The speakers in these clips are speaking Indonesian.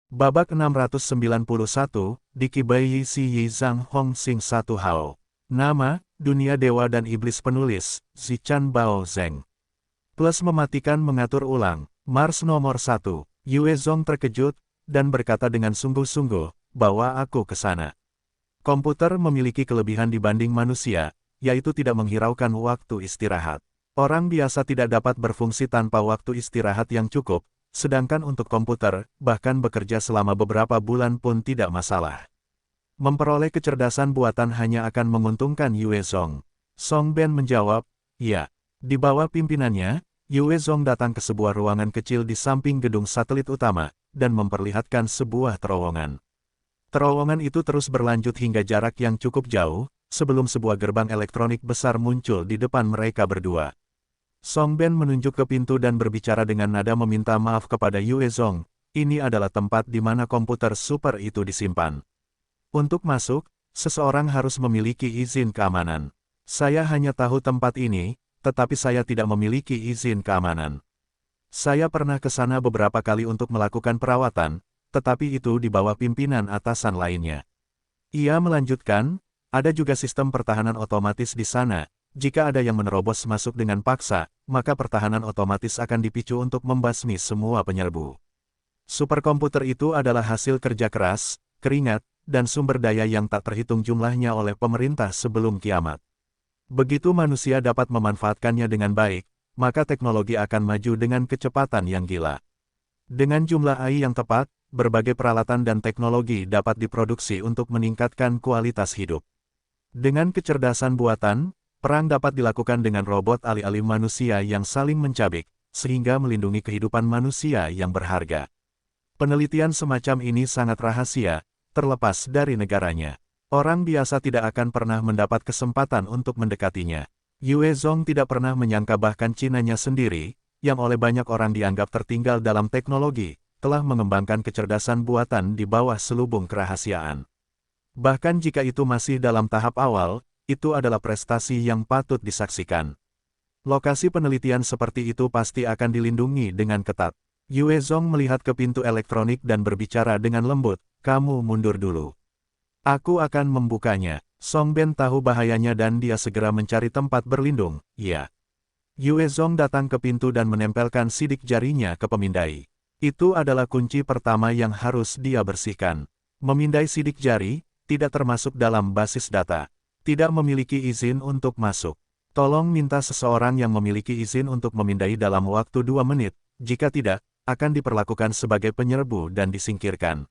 Babak 691, Dikibai Si Yi Zhang Hong Xing 1 Hao. Nama, Dunia Dewa dan Iblis Penulis, Zichan Bao Zeng. Plus mematikan mengatur ulang, Mars nomor 1. Yue Zong terkejut, dan berkata dengan sungguh-sungguh, bahwa aku ke sana. Komputer memiliki kelebihan dibanding manusia, yaitu tidak menghiraukan waktu istirahat. Orang biasa tidak dapat berfungsi tanpa waktu istirahat yang cukup, sedangkan untuk komputer, bahkan bekerja selama beberapa bulan pun tidak masalah. Memperoleh kecerdasan buatan hanya akan menguntungkan Yue Zong. Song Ben menjawab, ya. Di bawah pimpinannya, Yue Zong datang ke sebuah ruangan kecil di samping gedung satelit utama, dan memperlihatkan sebuah terowongan. Terowongan itu terus berlanjut hingga jarak yang cukup jauh, sebelum sebuah gerbang elektronik besar muncul di depan mereka berdua. Song Ben menunjuk ke pintu dan berbicara dengan nada meminta maaf kepada Yue Zong. Ini adalah tempat di mana komputer super itu disimpan. Untuk masuk, seseorang harus memiliki izin keamanan. Saya hanya tahu tempat ini, tetapi saya tidak memiliki izin keamanan. Saya pernah ke sana beberapa kali untuk melakukan perawatan, tetapi itu di bawah pimpinan atasan lainnya. Ia melanjutkan, ada juga sistem pertahanan otomatis di sana. Jika ada yang menerobos masuk dengan paksa, maka pertahanan otomatis akan dipicu untuk membasmi semua penyerbu. Superkomputer itu adalah hasil kerja keras, keringat, dan sumber daya yang tak terhitung jumlahnya oleh pemerintah sebelum kiamat. Begitu manusia dapat memanfaatkannya dengan baik, maka teknologi akan maju dengan kecepatan yang gila. Dengan jumlah AI yang tepat, berbagai peralatan dan teknologi dapat diproduksi untuk meningkatkan kualitas hidup. Dengan kecerdasan buatan, perang dapat dilakukan dengan robot alih-alih manusia yang saling mencabik, sehingga melindungi kehidupan manusia yang berharga. Penelitian semacam ini sangat rahasia, terlepas dari negaranya. Orang biasa tidak akan pernah mendapat kesempatan untuk mendekatinya. Yue Zong tidak pernah menyangka bahkan Cinanya sendiri, yang oleh banyak orang dianggap tertinggal dalam teknologi, telah mengembangkan kecerdasan buatan di bawah selubung kerahasiaan. Bahkan jika itu masih dalam tahap awal, itu adalah prestasi yang patut disaksikan. Lokasi penelitian seperti itu pasti akan dilindungi dengan ketat. Yue Zong melihat ke pintu elektronik dan berbicara dengan lembut, kamu mundur dulu. Aku akan membukanya. Song Ben tahu bahayanya dan dia segera mencari tempat berlindung, ya. Yue Zong datang ke pintu dan menempelkan sidik jarinya ke pemindai. Itu adalah kunci pertama yang harus dia bersihkan. Memindai sidik jari, tidak termasuk dalam basis data. Tidak memiliki izin untuk masuk. Tolong minta seseorang yang memiliki izin untuk memindai dalam waktu 2 menit, jika tidak, akan diperlakukan sebagai penyerbu dan disingkirkan.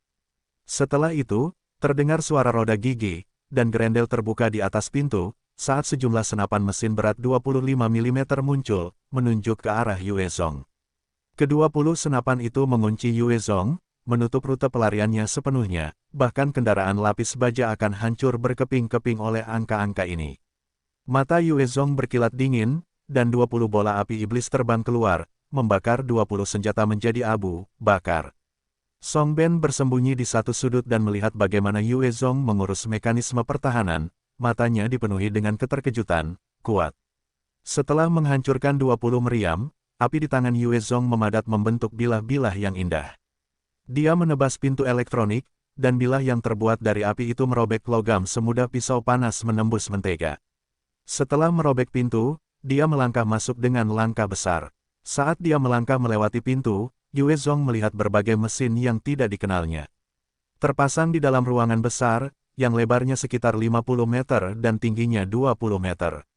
Setelah itu, terdengar suara roda gigi, dan gerendel terbuka di atas pintu, saat sejumlah senapan mesin berat 25 mm muncul, menunjuk ke arah Yue Zong. Ke-20 senapan itu mengunci Yue Zong, menutup rute pelariannya sepenuhnya, bahkan kendaraan lapis baja akan hancur berkeping-keping oleh angka-angka ini. Mata Yue Zong berkilat dingin, dan 20 bola api iblis terbang keluar, membakar 20 senjata menjadi abu, bakar. Song Ben bersembunyi di satu sudut dan melihat bagaimana Yue Zong mengurus mekanisme pertahanan, matanya dipenuhi dengan keterkejutan, kuat. Setelah menghancurkan 20 meriam, api di tangan Yue Zong memadat membentuk bilah-bilah yang indah. Dia menebas pintu elektronik, dan bilah yang terbuat dari api itu merobek logam semudah pisau panas menembus mentega. Setelah merobek pintu, dia melangkah masuk dengan langkah besar. Saat dia melangkah melewati pintu, Yue Zong melihat berbagai mesin yang tidak dikenalnya. Terpasang di dalam ruangan besar, yang lebarnya sekitar 50 meter dan tingginya 20 meter.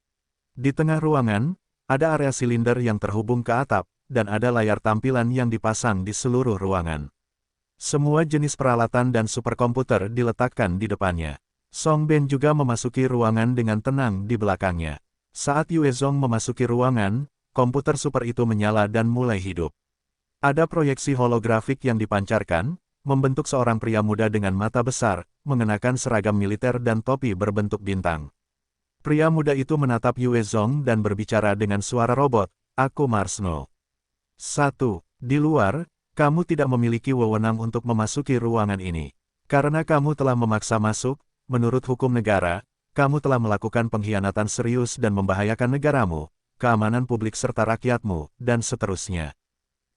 Di tengah ruangan, ada area silinder yang terhubung ke atap, dan ada layar tampilan yang dipasang di seluruh ruangan. Semua jenis peralatan dan superkomputer diletakkan di depannya. Song Ben juga memasuki ruangan dengan tenang di belakangnya. Saat Yue Zong memasuki ruangan, komputer super itu menyala dan mulai hidup. Ada proyeksi holografik yang dipancarkan, membentuk seorang pria muda dengan mata besar, mengenakan seragam militer dan topi berbentuk bintang. Pria muda itu menatap Yue Zong dan berbicara dengan suara robot, aku Marsno. 1. Di luar, kamu tidak memiliki wewenang untuk memasuki ruangan ini. Karena kamu telah memaksa masuk, menurut hukum negara, kamu telah melakukan pengkhianatan serius dan membahayakan negaramu, keamanan publik serta rakyatmu, dan seterusnya.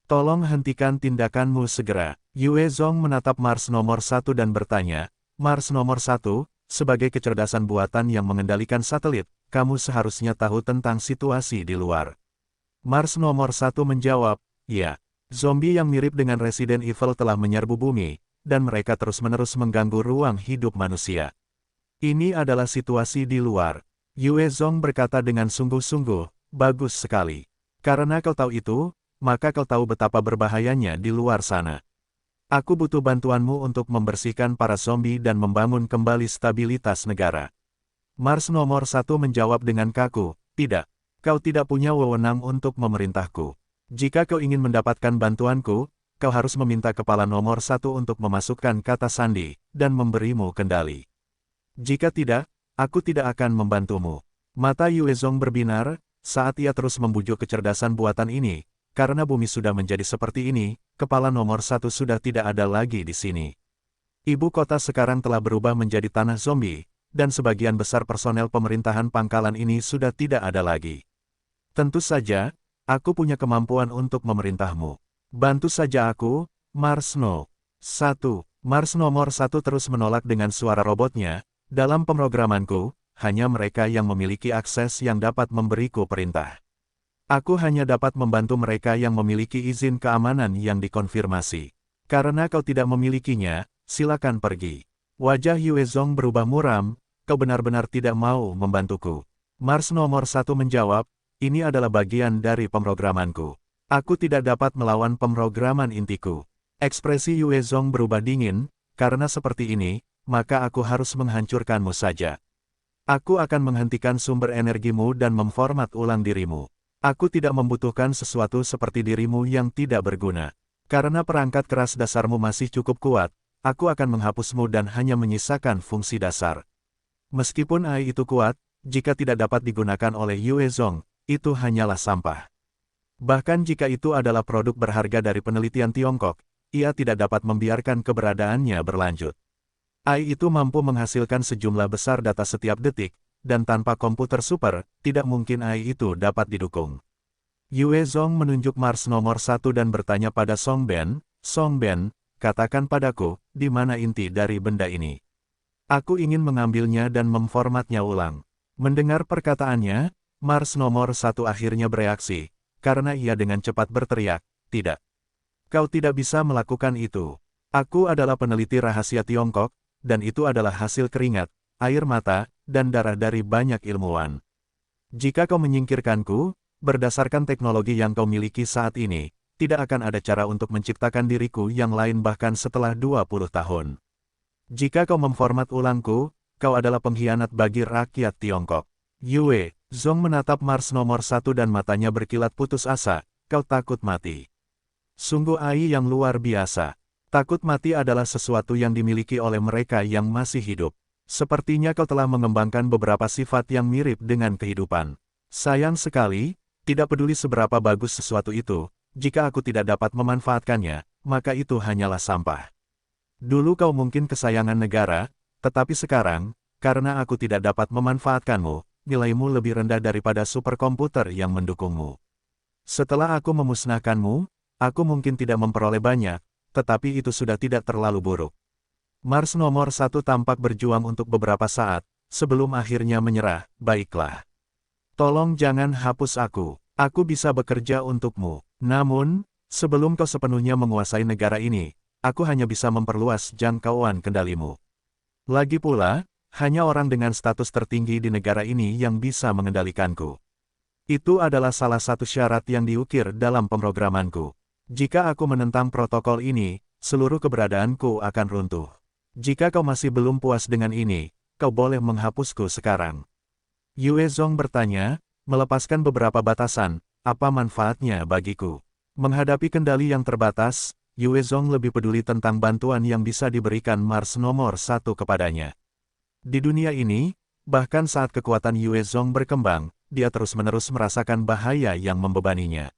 Tolong hentikan tindakanmu segera. Yue Zong menatap Mars nomor 1 dan bertanya, Mars nomor 1, sebagai kecerdasan buatan yang mengendalikan satelit, kamu seharusnya tahu tentang situasi di luar. Mars nomor 1 menjawab, ya. Zombie yang mirip dengan Resident Evil telah menyerbu bumi, dan mereka terus-menerus mengganggu ruang hidup manusia. Ini adalah situasi di luar. Yue Zong berkata dengan sungguh-sungguh, bagus sekali. Karena kau tahu itu, maka kau tahu betapa berbahayanya di luar sana. Aku butuh bantuanmu untuk membersihkan para zombie dan membangun kembali stabilitas negara. Mars nomor 1 menjawab dengan kaku, tidak. Kau tidak punya wewenang untuk memerintahku. Jika kau ingin mendapatkan bantuanku, kau harus meminta kepala nomor 1 untuk memasukkan kata sandi, dan memberimu kendali. Jika tidak, aku tidak akan membantumu. Mata Yue Zong berbinar, saat ia terus membujuk kecerdasan buatan ini, karena bumi sudah menjadi seperti ini, kepala nomor 1 sudah tidak ada lagi di sini. Ibu kota sekarang telah berubah menjadi tanah zombie, dan sebagian besar personel pemerintahan pangkalan ini sudah tidak ada lagi. Tentu saja, aku punya kemampuan untuk memerintahmu. Bantu saja aku, Mars No. 1. Mars nomor 1 terus menolak dengan suara robotnya, dalam pemrogramanku, hanya mereka yang memiliki akses yang dapat memberiku perintah. Aku hanya dapat membantu mereka yang memiliki izin keamanan yang dikonfirmasi. Karena kau tidak memilikinya, silakan pergi. Wajah Yue Zong berubah muram, kau benar-benar tidak mau membantuku. Mars nomor 1 menjawab, ini adalah bagian dari pemrogramanku. Aku tidak dapat melawan pemrograman intiku. Ekspresi Yue Zong berubah dingin, karena seperti ini, maka aku harus menghancurkanmu saja. Aku akan menghentikan sumber energimu dan memformat ulang dirimu. Aku tidak membutuhkan sesuatu seperti dirimu yang tidak berguna. Karena perangkat keras dasarmu masih cukup kuat, aku akan menghapusmu dan hanya menyisakan fungsi dasar. Meskipun AI itu kuat, jika tidak dapat digunakan oleh Yue Zong, itu hanyalah sampah. Bahkan jika itu adalah produk berharga dari penelitian Tiongkok, ia tidak dapat membiarkan keberadaannya berlanjut. AI itu mampu menghasilkan sejumlah besar data setiap detik, dan tanpa komputer super, tidak mungkin AI itu dapat didukung. Yue Zong menunjuk Mars nomor 1 dan bertanya pada Song Ben, katakan padaku, di mana inti dari benda ini? Aku ingin mengambilnya dan memformatnya ulang. Mendengar perkataannya, Mars nomor 1 akhirnya bereaksi, karena ia dengan cepat berteriak, tidak. Kau tidak bisa melakukan itu. Aku adalah peneliti rahasia Tiongkok, dan itu adalah hasil keringat, air mata, dan darah dari banyak ilmuwan. Jika kau menyingkirkanku, berdasarkan teknologi yang kau miliki saat ini, tidak akan ada cara untuk menciptakan diriku yang lain bahkan setelah 20 tahun. Jika kau memformat ulangku, kau adalah pengkhianat bagi rakyat Tiongkok. Yue Zong menatap Mars nomor 1 dan matanya berkilat putus asa, kau takut mati. Sungguh AI yang luar biasa. Takut mati adalah sesuatu yang dimiliki oleh mereka yang masih hidup. Sepertinya kau telah mengembangkan beberapa sifat yang mirip dengan kehidupan. Sayang sekali, tidak peduli seberapa bagus sesuatu itu, jika aku tidak dapat memanfaatkannya, maka itu hanyalah sampah. Dulu kau mungkin kesayangan negara, tetapi sekarang, karena aku tidak dapat memanfaatkanmu, nilaimu lebih rendah daripada superkomputer yang mendukungmu. Setelah aku memusnahkanmu, aku mungkin tidak memperoleh banyak, tetapi itu sudah tidak terlalu buruk. Mars nomor 1 tampak berjuang untuk beberapa saat, sebelum akhirnya menyerah, baiklah. Tolong jangan hapus aku bisa bekerja untukmu. Namun, sebelum kau sepenuhnya menguasai negara ini, aku hanya bisa memperluas jangkauan kendalimu. Lagi pula, hanya orang dengan status tertinggi di negara ini yang bisa mengendalikanku. Itu adalah salah satu syarat yang diukir dalam pemrogramanku. Jika aku menentang protokol ini, seluruh keberadaanku akan runtuh. Jika kau masih belum puas dengan ini, kau boleh menghapusku sekarang. Yue Zong bertanya, melepaskan beberapa batasan, apa manfaatnya bagiku? Menghadapi kendali yang terbatas, Yue Zong lebih peduli tentang bantuan yang bisa diberikan Mars nomor 1 kepadanya. Di dunia ini, bahkan saat kekuatan Yue Zong berkembang, dia terus-menerus merasakan bahaya yang membebaninya.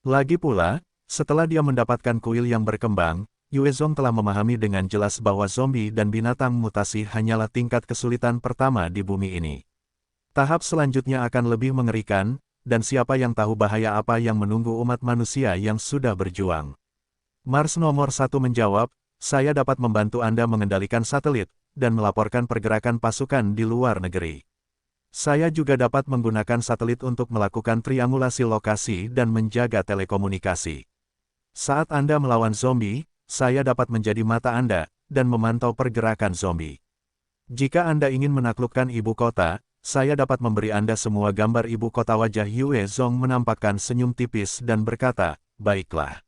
Lagi pula, setelah dia mendapatkan kuil yang berkembang, Yue Zong telah memahami dengan jelas bahwa zombie dan binatang mutasi hanyalah tingkat kesulitan pertama di bumi ini. Tahap selanjutnya akan lebih mengerikan, dan siapa yang tahu bahaya apa yang menunggu umat manusia yang sudah berjuang. Mars nomor 1 menjawab, saya dapat membantu Anda mengendalikan satelit, dan melaporkan pergerakan pasukan di luar negeri. Saya juga dapat menggunakan satelit untuk melakukan triangulasi lokasi dan menjaga telekomunikasi. Saat Anda melawan zombie, saya dapat menjadi mata Anda, dan memantau pergerakan zombie. Jika Anda ingin menaklukkan ibu kota, saya dapat memberi Anda semua gambar ibu kota. Wajah Yue Zong menampakkan senyum tipis dan berkata, baiklah.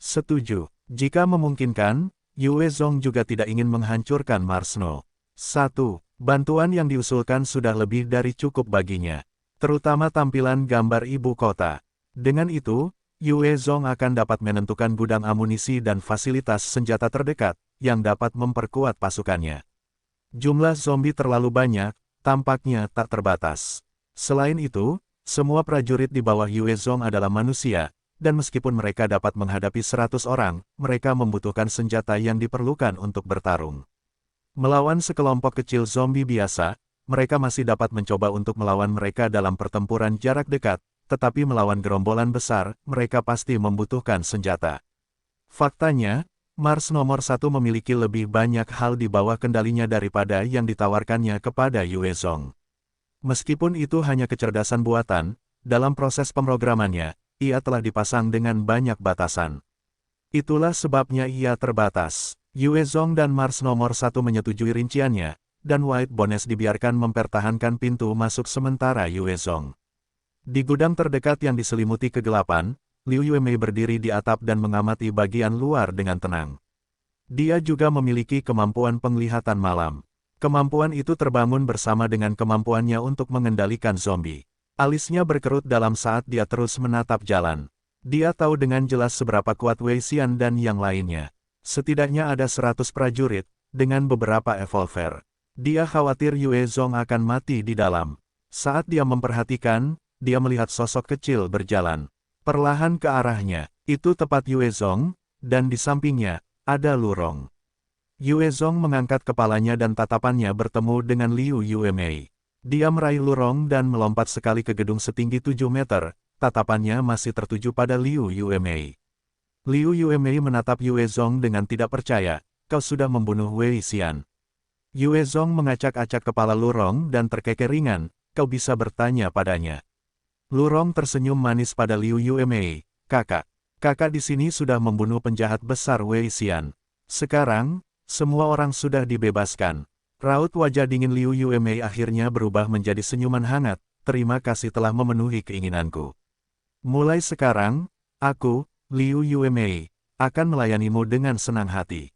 Setuju. Jika memungkinkan, Yue Zong juga tidak ingin menghancurkan Mars No. 1. Bantuan yang diusulkan sudah lebih dari cukup baginya. Terutama tampilan gambar ibu kota. Dengan itu, Yue Zong akan dapat menentukan gudang amunisi dan fasilitas senjata terdekat, yang dapat memperkuat pasukannya. Jumlah zombie terlalu banyak, tampaknya tak terbatas. Selain itu, semua prajurit di bawah Yue Zong adalah manusia, dan meskipun mereka dapat menghadapi 100 orang, mereka membutuhkan senjata yang diperlukan untuk bertarung. Melawan sekelompok kecil zombie biasa, mereka masih dapat mencoba untuk melawan mereka dalam pertempuran jarak dekat, tetapi melawan gerombolan besar, mereka pasti membutuhkan senjata. Faktanya, Mars nomor 1 memiliki lebih banyak hal di bawah kendalinya daripada yang ditawarkannya kepada Yue Zong. Meskipun itu hanya kecerdasan buatan, dalam proses pemrogramannya, ia telah dipasang dengan banyak batasan. Itulah sebabnya ia terbatas. Yue Zong dan Mars nomor 1 menyetujui rinciannya, dan White Bones dibiarkan mempertahankan pintu masuk sementara Yue Zong. Di gudang terdekat yang diselimuti kegelapan, Liu Yuemei berdiri di atap dan mengamati bagian luar dengan tenang. Dia juga memiliki kemampuan penglihatan malam. Kemampuan itu terbangun bersama dengan kemampuannya untuk mengendalikan zombie. Alisnya berkerut dalam saat dia terus menatap jalan. Dia tahu dengan jelas seberapa kuat Wei Xian dan yang lainnya. Setidaknya ada 100 prajurit, dengan beberapa evolver. Dia khawatir Yue Zong akan mati di dalam. Saat dia memperhatikan, dia melihat sosok kecil berjalan perlahan ke arahnya. Itu tepat Yue Zong, dan di sampingnya, ada Lu Rong. Yue Zong mengangkat kepalanya dan tatapannya bertemu dengan Liu Yuemei. Dia meraih Lu Rong dan melompat sekali ke gedung setinggi 7 meter, tatapannya masih tertuju pada Liu Yuemei. Liu Yuemei menatap Yue Zong dengan tidak percaya, kau sudah membunuh Wei Xian. Yue Zong mengacak-acak kepala Lu Rong dan terkekeh ringan, kau bisa bertanya padanya. Lu Rong tersenyum manis pada Liu Yuemei, kakak. Kakak di sini sudah membunuh penjahat besar Wei Xian. Sekarang, semua orang sudah dibebaskan. Raut wajah dingin Liu Yuemei akhirnya berubah menjadi senyuman hangat, terima kasih telah memenuhi keinginanku. Mulai sekarang, aku, Liu Yuemei, akan melayanimu dengan senang hati.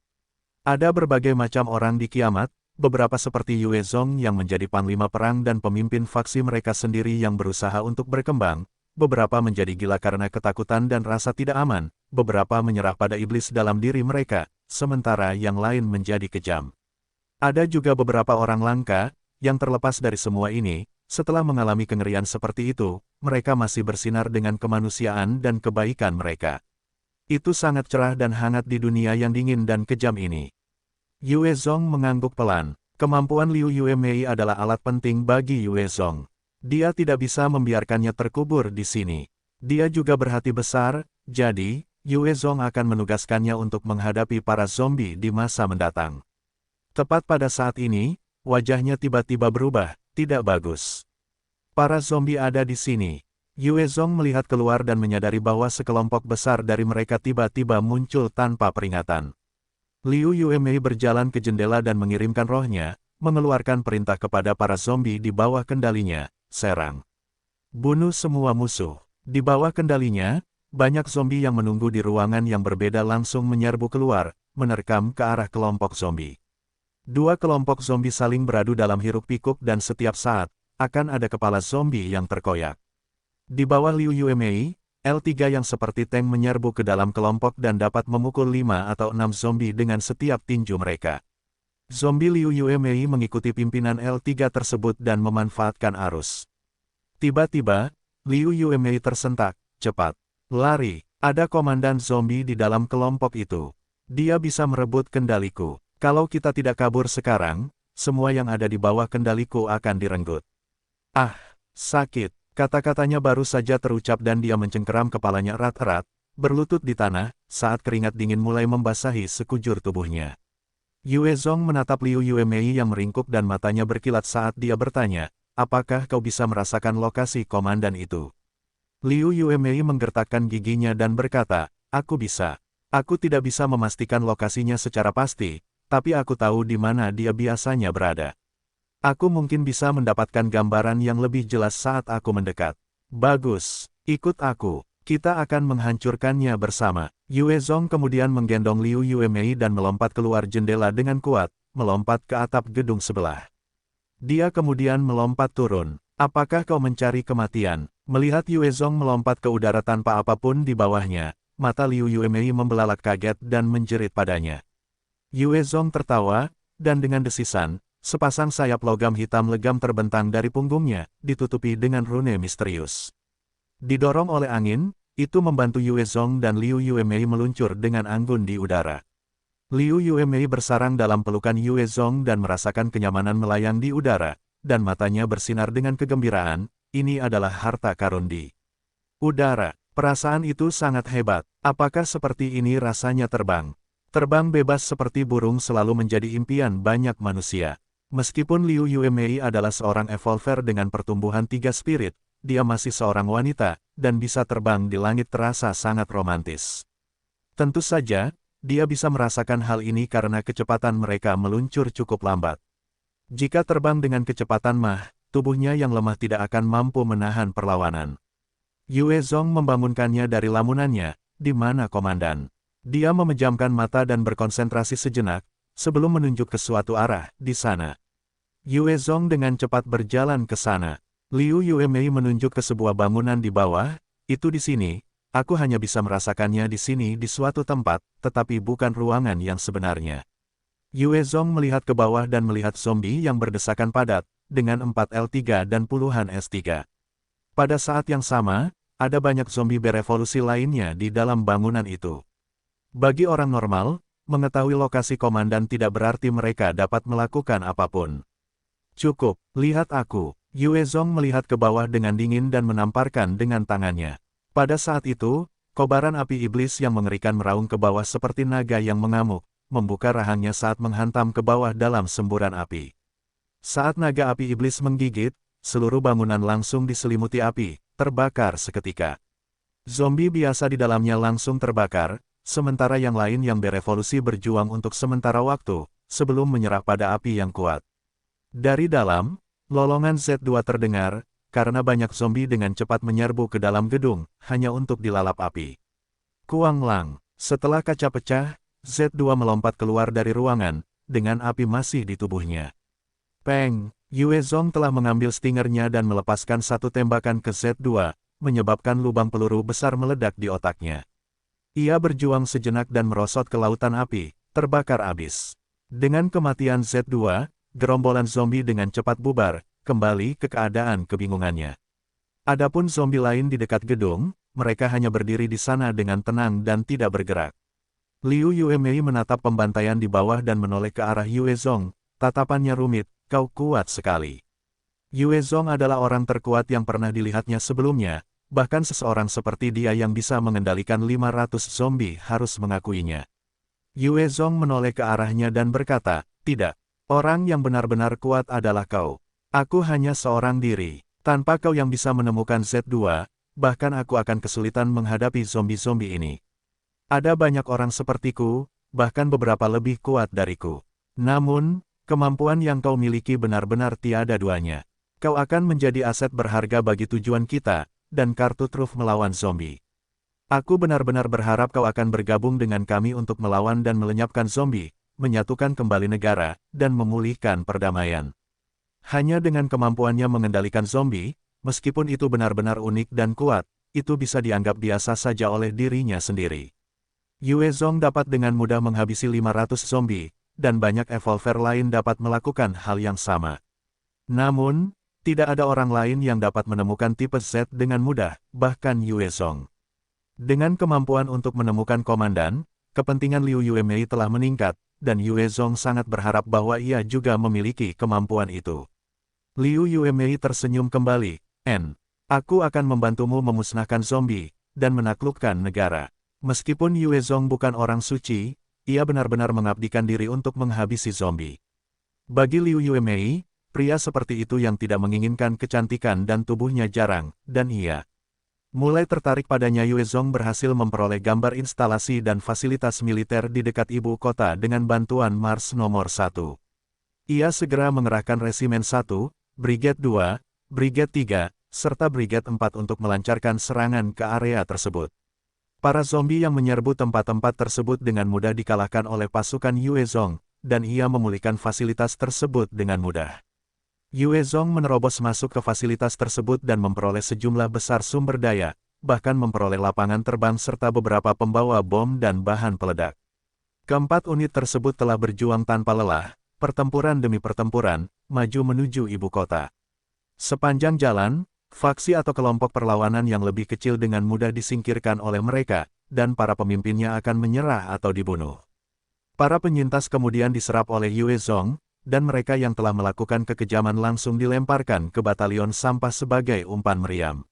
Ada berbagai macam orang di kiamat, beberapa seperti Yue Zong yang menjadi panglima perang dan pemimpin faksi mereka sendiri yang berusaha untuk berkembang, beberapa menjadi gila karena ketakutan dan rasa tidak aman, beberapa menyerah pada iblis dalam diri mereka, sementara yang lain menjadi kejam. Ada juga beberapa orang langka, yang terlepas dari semua ini, setelah mengalami kengerian seperti itu, mereka masih bersinar dengan kemanusiaan dan kebaikan mereka. Itu sangat cerah dan hangat di dunia yang dingin dan kejam ini. Yue Zong mengangguk pelan. Kemampuan Liu Yuemei adalah alat penting bagi Yue Zong. Dia tidak bisa membiarkannya terkubur di sini. Dia juga berhati besar, jadi, Yue Zong akan menugaskannya untuk menghadapi para zombie di masa mendatang. Tepat pada saat ini, wajahnya tiba-tiba berubah, tidak bagus. Para zombie ada di sini. Yue Zong melihat keluar dan menyadari bahwa sekelompok besar dari mereka tiba-tiba muncul tanpa peringatan. Liu Yuemei berjalan ke jendela dan mengirimkan rohnya, mengeluarkan perintah kepada para zombie di bawah kendalinya, serang. Bunuh semua musuh. Di bawah kendalinya, banyak zombie yang menunggu di ruangan yang berbeda langsung menyerbu keluar, menerkam ke arah kelompok zombie. Dua kelompok zombie saling beradu dalam hiruk-pikuk dan setiap saat, akan ada kepala zombie yang terkoyak. Di bawah Liu Yuemei, L3 yang seperti tank menyerbu ke dalam kelompok dan dapat memukul 5 atau 6 zombie dengan setiap tinju mereka. Zombie Liu Yuemei mengikuti pimpinan L3 tersebut dan memanfaatkan arus. Tiba-tiba, Liu Yuemei tersentak, cepat. Lari, ada komandan zombie di dalam kelompok itu. Dia bisa merebut kendaliku. Kalau kita tidak kabur sekarang, semua yang ada di bawah kendaliku akan direnggut. Ah, sakit. Kata-katanya baru saja terucap dan dia mencengkeram kepalanya erat-erat, berlutut di tanah, saat keringat dingin mulai membasahi sekujur tubuhnya. Yue Zong menatap Liu Yuemei yang meringkuk dan matanya berkilat saat dia bertanya, apakah kau bisa merasakan lokasi komandan itu? Liu Yuemei menggertakkan giginya dan berkata, aku bisa. Aku tidak bisa memastikan lokasinya secara pasti, tapi aku tahu di mana dia biasanya berada. Aku mungkin bisa mendapatkan gambaran yang lebih jelas saat aku mendekat. Bagus, ikut aku. Kita akan menghancurkannya bersama. Yue Zong kemudian menggendong Liu Yuemei dan melompat keluar jendela dengan kuat, melompat ke atap gedung sebelah. Dia kemudian melompat turun. Apakah kau mencari kematian? Melihat Yue Zong melompat ke udara tanpa apapun di bawahnya, mata Liu Yuemei membelalak kaget dan menjerit padanya. Yue Zong tertawa, dan dengan desisan, sepasang sayap logam hitam legam terbentang dari punggungnya, ditutupi dengan rune misterius. Didorong oleh angin, itu membantu Yue Zong dan Liu Yuemei meluncur dengan anggun di udara. Liu Yuemei bersarang dalam pelukan Yue Zong dan merasakan kenyamanan melayang di udara, dan matanya bersinar dengan kegembiraan, ini adalah harta karun di udara. Perasaan itu sangat hebat. Apakah seperti ini rasanya terbang? Terbang bebas seperti burung selalu menjadi impian banyak manusia. Meskipun Liu Yuemei adalah seorang evolver dengan pertumbuhan 3 spirit, dia masih seorang wanita, dan bisa terbang di langit terasa sangat romantis. Tentu saja, dia bisa merasakan hal ini karena kecepatan mereka meluncur cukup lambat. Jika terbang dengan kecepatan mach, tubuhnya yang lemah tidak akan mampu menahan perlawanan. Yue Zong membangunkannya dari lamunannya, di mana komandan? Dia memejamkan mata dan berkonsentrasi sejenak, sebelum menunjuk ke suatu arah, di sana. Yue Zong dengan cepat berjalan ke sana. Liu Yuemei menunjuk ke sebuah bangunan di bawah, itu di sini, aku hanya bisa merasakannya di sini di suatu tempat, tetapi bukan ruangan yang sebenarnya. Yue Zong melihat ke bawah dan melihat zombie yang berdesakan padat, dengan 4 L3 dan puluhan S3. Pada saat yang sama, ada banyak zombie berevolusi lainnya di dalam bangunan itu. Bagi orang normal, mengetahui lokasi komandan tidak berarti mereka dapat melakukan apapun. Cukup, lihat aku. Yue Zong melihat ke bawah dengan dingin dan menamparkan dengan tangannya. Pada saat itu, kobaran api iblis yang mengerikan meraung ke bawah seperti naga yang mengamuk, membuka rahangnya saat menghantam ke bawah dalam semburan api. Saat naga api iblis menggigit, seluruh bangunan langsung diselimuti api, terbakar seketika. Zombie biasa di dalamnya langsung terbakar, sementara yang lain yang berevolusi berjuang untuk sementara waktu, sebelum menyerah pada api yang kuat. Dari dalam, lolongan Z2 terdengar, karena banyak zombie dengan cepat menyerbu ke dalam gedung, hanya untuk dilalap api. Kuang Lang, setelah kaca pecah, Z2 melompat keluar dari ruangan, dengan api masih di tubuhnya. Peng, Yue Zong telah mengambil stingernya dan melepaskan satu tembakan ke Z2, menyebabkan lubang peluru besar meledak di otaknya. Ia berjuang sejenak dan merosot ke lautan api, terbakar abis. Dengan kematian Z2, gerombolan zombie dengan cepat bubar, kembali ke keadaan kebingungannya. Adapun zombie lain di dekat gedung, mereka hanya berdiri di sana dengan tenang dan tidak bergerak. Liu Yuemei menatap pembantaian di bawah dan menoleh ke arah Yue Zong, tatapannya rumit, kau kuat sekali. Yue Zong adalah orang terkuat yang pernah dilihatnya sebelumnya, bahkan seseorang seperti dia yang bisa mengendalikan 500 zombie harus mengakuinya. Yue Zong menoleh ke arahnya dan berkata, tidak. Orang yang benar-benar kuat adalah kau. Aku hanya seorang diri. Tanpa kau yang bisa menemukan Z2, bahkan aku akan kesulitan menghadapi zombie-zombie ini. Ada banyak orang sepertiku, bahkan beberapa lebih kuat dariku. Namun, kemampuan yang kau miliki benar-benar tiada duanya. Kau akan menjadi aset berharga bagi tujuan kita, dan kartu truf melawan zombie. Aku benar-benar berharap kau akan bergabung dengan kami untuk melawan dan melenyapkan zombie, menyatukan kembali negara, dan memulihkan perdamaian. Hanya dengan kemampuannya mengendalikan zombie, meskipun itu benar-benar unik dan kuat, itu bisa dianggap biasa saja oleh dirinya sendiri. Yue Zong dapat dengan mudah menghabisi 500 zombie, dan banyak evolver lain dapat melakukan hal yang sama. Namun, tidak ada orang lain yang dapat menemukan tipe Z dengan mudah, bahkan Yue Zong. Dengan kemampuan untuk menemukan komandan, kepentingan Liu Yuemei telah meningkat, dan Yue Zong sangat berharap bahwa ia juga memiliki kemampuan itu. Liu Yuemei tersenyum kembali, Aku akan membantumu memusnahkan zombie, dan menaklukkan negara. Meskipun Yue Zong bukan orang suci, ia benar-benar mengabdikan diri untuk menghabisi zombie. Bagi Liu Yuemei, pria seperti itu yang tidak menginginkan kecantikan dan tubuhnya jarang, dan ia mulai tertarik padanya. Yue Zong berhasil memperoleh gambar instalasi dan fasilitas militer di dekat ibu kota dengan bantuan Mars nomor 1. Ia segera mengerahkan Resimen 1, Brigade 2, Brigade 3, serta Brigade 4 untuk melancarkan serangan ke area tersebut. Para zombie yang menyerbu tempat-tempat tersebut dengan mudah dikalahkan oleh pasukan Yue Zong, dan ia memulihkan fasilitas tersebut dengan mudah. Yue Zong menerobos masuk ke fasilitas tersebut dan memperoleh sejumlah besar sumber daya, bahkan memperoleh lapangan terbang serta beberapa pembawa bom dan bahan peledak. Keempat unit tersebut telah berjuang tanpa lelah, pertempuran demi pertempuran, maju menuju ibu kota. Sepanjang jalan, faksi atau kelompok perlawanan yang lebih kecil dengan mudah disingkirkan oleh mereka, dan para pemimpinnya akan menyerah atau dibunuh. Para penyintas kemudian diserap oleh Yue Zong, dan mereka yang telah melakukan kekejaman langsung dilemparkan ke batalion sampah sebagai umpan meriam.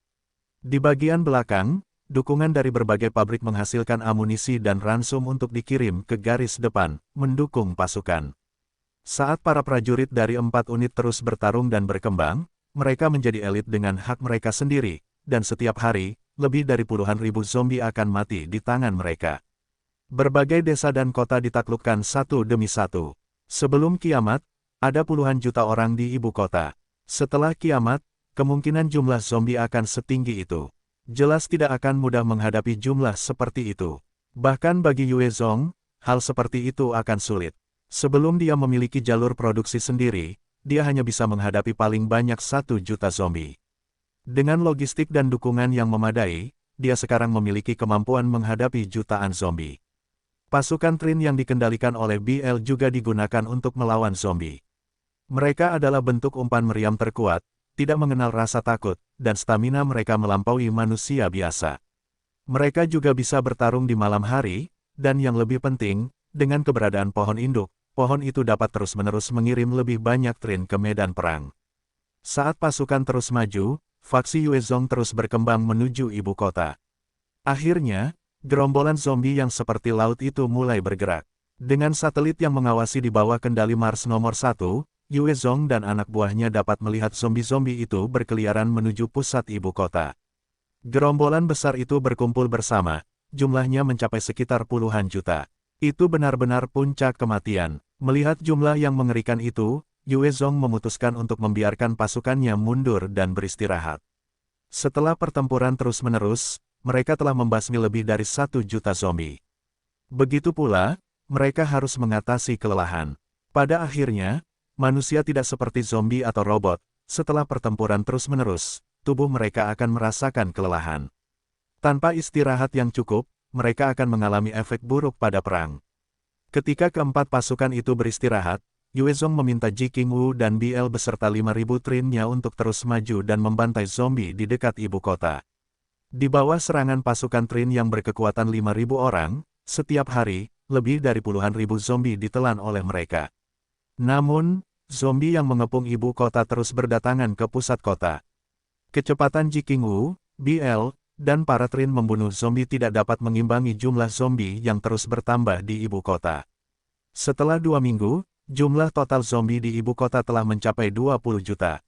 Di bagian belakang, dukungan dari berbagai pabrik menghasilkan amunisi dan ransum untuk dikirim ke garis depan, mendukung pasukan. Saat para prajurit dari 4 unit terus bertarung dan berkembang, mereka menjadi elit dengan hak mereka sendiri, dan setiap hari, lebih dari puluhan ribu zombie akan mati di tangan mereka. Berbagai desa dan kota ditaklukkan satu demi satu. Sebelum kiamat, ada puluhan juta orang di ibu kota. Setelah kiamat, kemungkinan jumlah zombie akan setinggi itu. Jelas tidak akan mudah menghadapi jumlah seperti itu. Bahkan bagi Yue Zong, hal seperti itu akan sulit. Sebelum dia memiliki jalur produksi sendiri, dia hanya bisa menghadapi paling banyak 1 juta zombie. Dengan logistik dan dukungan yang memadai, dia sekarang memiliki kemampuan menghadapi jutaan zombie. Pasukan Trin yang dikendalikan oleh BL juga digunakan untuk melawan zombie. Mereka adalah bentuk umpan meriam terkuat, tidak mengenal rasa takut, dan stamina mereka melampaui manusia biasa. Mereka juga bisa bertarung di malam hari, dan yang lebih penting, dengan keberadaan pohon induk, pohon itu dapat terus-menerus mengirim lebih banyak Trin ke medan perang. Saat pasukan terus maju, faksi Yue Zong terus berkembang menuju ibu kota. Akhirnya, gerombolan zombie yang seperti laut itu mulai bergerak. Dengan satelit yang mengawasi di bawah kendali Mars nomor 1, Yue Zong dan anak buahnya dapat melihat zombie-zombie itu berkeliaran menuju pusat ibu kota. Gerombolan besar itu berkumpul bersama, jumlahnya mencapai sekitar puluhan juta. Itu benar-benar puncak kematian. Melihat jumlah yang mengerikan itu, Yue Zong memutuskan untuk membiarkan pasukannya mundur dan beristirahat. Setelah pertempuran terus-menerus, mereka telah membasmi lebih dari 1 juta zombie. Begitu pula, mereka harus mengatasi kelelahan. Pada akhirnya, manusia tidak seperti zombie atau robot. Setelah pertempuran terus-menerus, tubuh mereka akan merasakan kelelahan. Tanpa istirahat yang cukup, mereka akan mengalami efek buruk pada perang. Ketika keempat pasukan itu beristirahat, Yue Zong meminta Ji Qingwu dan BL beserta 5.000 Trinnya untuk terus maju dan membantai zombie di dekat ibu kota. Di bawah serangan pasukan Trin yang berkekuatan 5.000 orang, setiap hari, lebih dari puluhan ribu zombie ditelan oleh mereka. Namun, zombie yang mengepung ibu kota terus berdatangan ke pusat kota. Kecepatan Ji Qingwu, BL, dan para Trin membunuh zombie tidak dapat mengimbangi jumlah zombie yang terus bertambah di ibu kota. Setelah 2 minggu, jumlah total zombie di ibu kota telah mencapai 20 juta.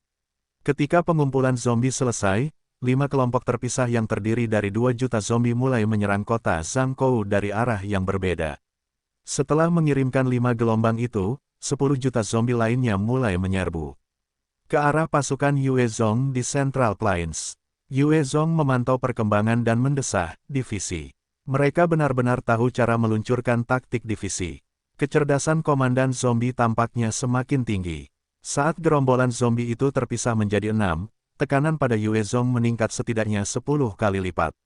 Ketika pengumpulan zombie selesai, 5 kelompok terpisah yang terdiri dari 2 juta zombie mulai menyerang kota Zhangkou dari arah yang berbeda. Setelah mengirimkan 5 gelombang itu, 10 juta zombie lainnya mulai menyerbu ke arah pasukan Yue Zong di Central Plains. Yue Zong memantau perkembangan dan mendesah divisi. Mereka benar-benar tahu cara meluncurkan taktik divisi. Kecerdasan komandan zombie tampaknya semakin tinggi. Saat gerombolan zombie itu terpisah menjadi 6, tekanan pada Yue Zong meningkat setidaknya 10 kali lipat.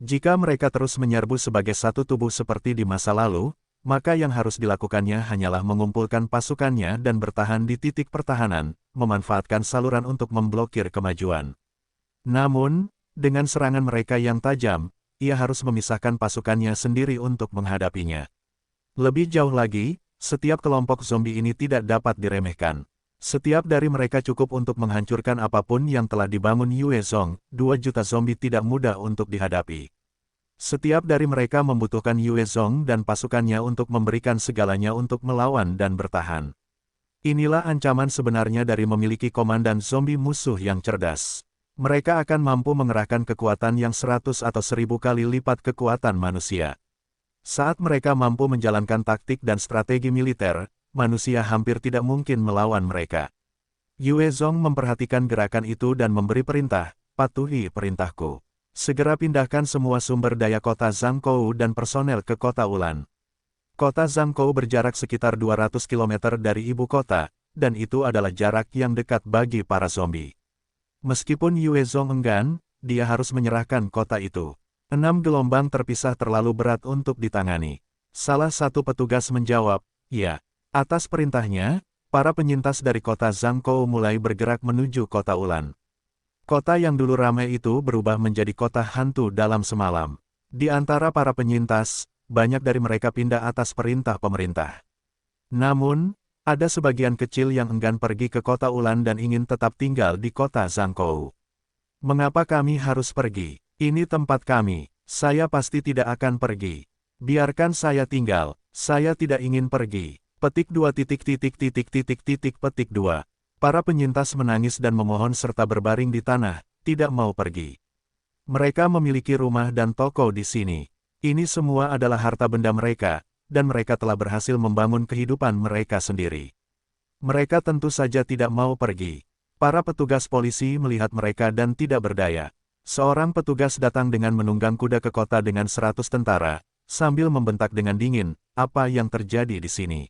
Jika mereka terus menyerbu sebagai satu tubuh seperti di masa lalu, maka yang harus dilakukannya hanyalah mengumpulkan pasukannya dan bertahan di titik pertahanan, memanfaatkan saluran untuk memblokir kemajuan. Namun, dengan serangan mereka yang tajam, ia harus memisahkan pasukannya sendiri untuk menghadapinya. Lebih jauh lagi, setiap kelompok zombie ini tidak dapat diremehkan. Setiap dari mereka cukup untuk menghancurkan apapun yang telah dibangun Yue Zong, 2 juta zombie tidak mudah untuk dihadapi. Setiap dari mereka membutuhkan Yue Zong dan pasukannya untuk memberikan segalanya untuk melawan dan bertahan. Inilah ancaman sebenarnya dari memiliki komandan zombie musuh yang cerdas. Mereka akan mampu mengerahkan kekuatan yang 100 atau 1000 kali lipat kekuatan manusia. Saat mereka mampu menjalankan taktik dan strategi militer, manusia hampir tidak mungkin melawan mereka. Yue Zong memperhatikan gerakan itu dan memberi perintah, patuhi perintahku. Segera pindahkan semua sumber daya kota Zhangkou dan personel ke kota Ulan. Kota Zhangkou berjarak sekitar 200 km dari ibu kota, dan itu adalah jarak yang dekat bagi para zombie. Meskipun Yue Zong enggan, dia harus menyerahkan kota itu. 6 gelombang terpisah terlalu berat untuk ditangani. Salah satu petugas menjawab, ya. Atas perintahnya, para penyintas dari kota Zhangkou mulai bergerak menuju kota Ulan. Kota yang dulu ramai itu berubah menjadi kota hantu dalam semalam. Di antara para penyintas, banyak dari mereka pindah atas perintah pemerintah. Namun, ada sebagian kecil yang enggan pergi ke kota Ulan dan ingin tetap tinggal di kota Zhangkou. Mengapa kami harus pergi? Ini tempat kami. Saya pasti tidak akan pergi. Biarkan saya tinggal. Saya tidak ingin pergi. Petik 2 petik 2. Para penyintas menangis dan memohon serta berbaring di tanah, tidak mau pergi. Mereka memiliki rumah dan toko di sini. Ini semua adalah harta benda mereka, dan mereka telah berhasil membangun kehidupan mereka sendiri. Mereka tentu saja tidak mau pergi. Para petugas polisi melihat mereka dan tidak berdaya. Seorang petugas datang dengan menunggang kuda ke kota dengan 100 tentara, sambil membentak dengan dingin, apa yang terjadi di sini.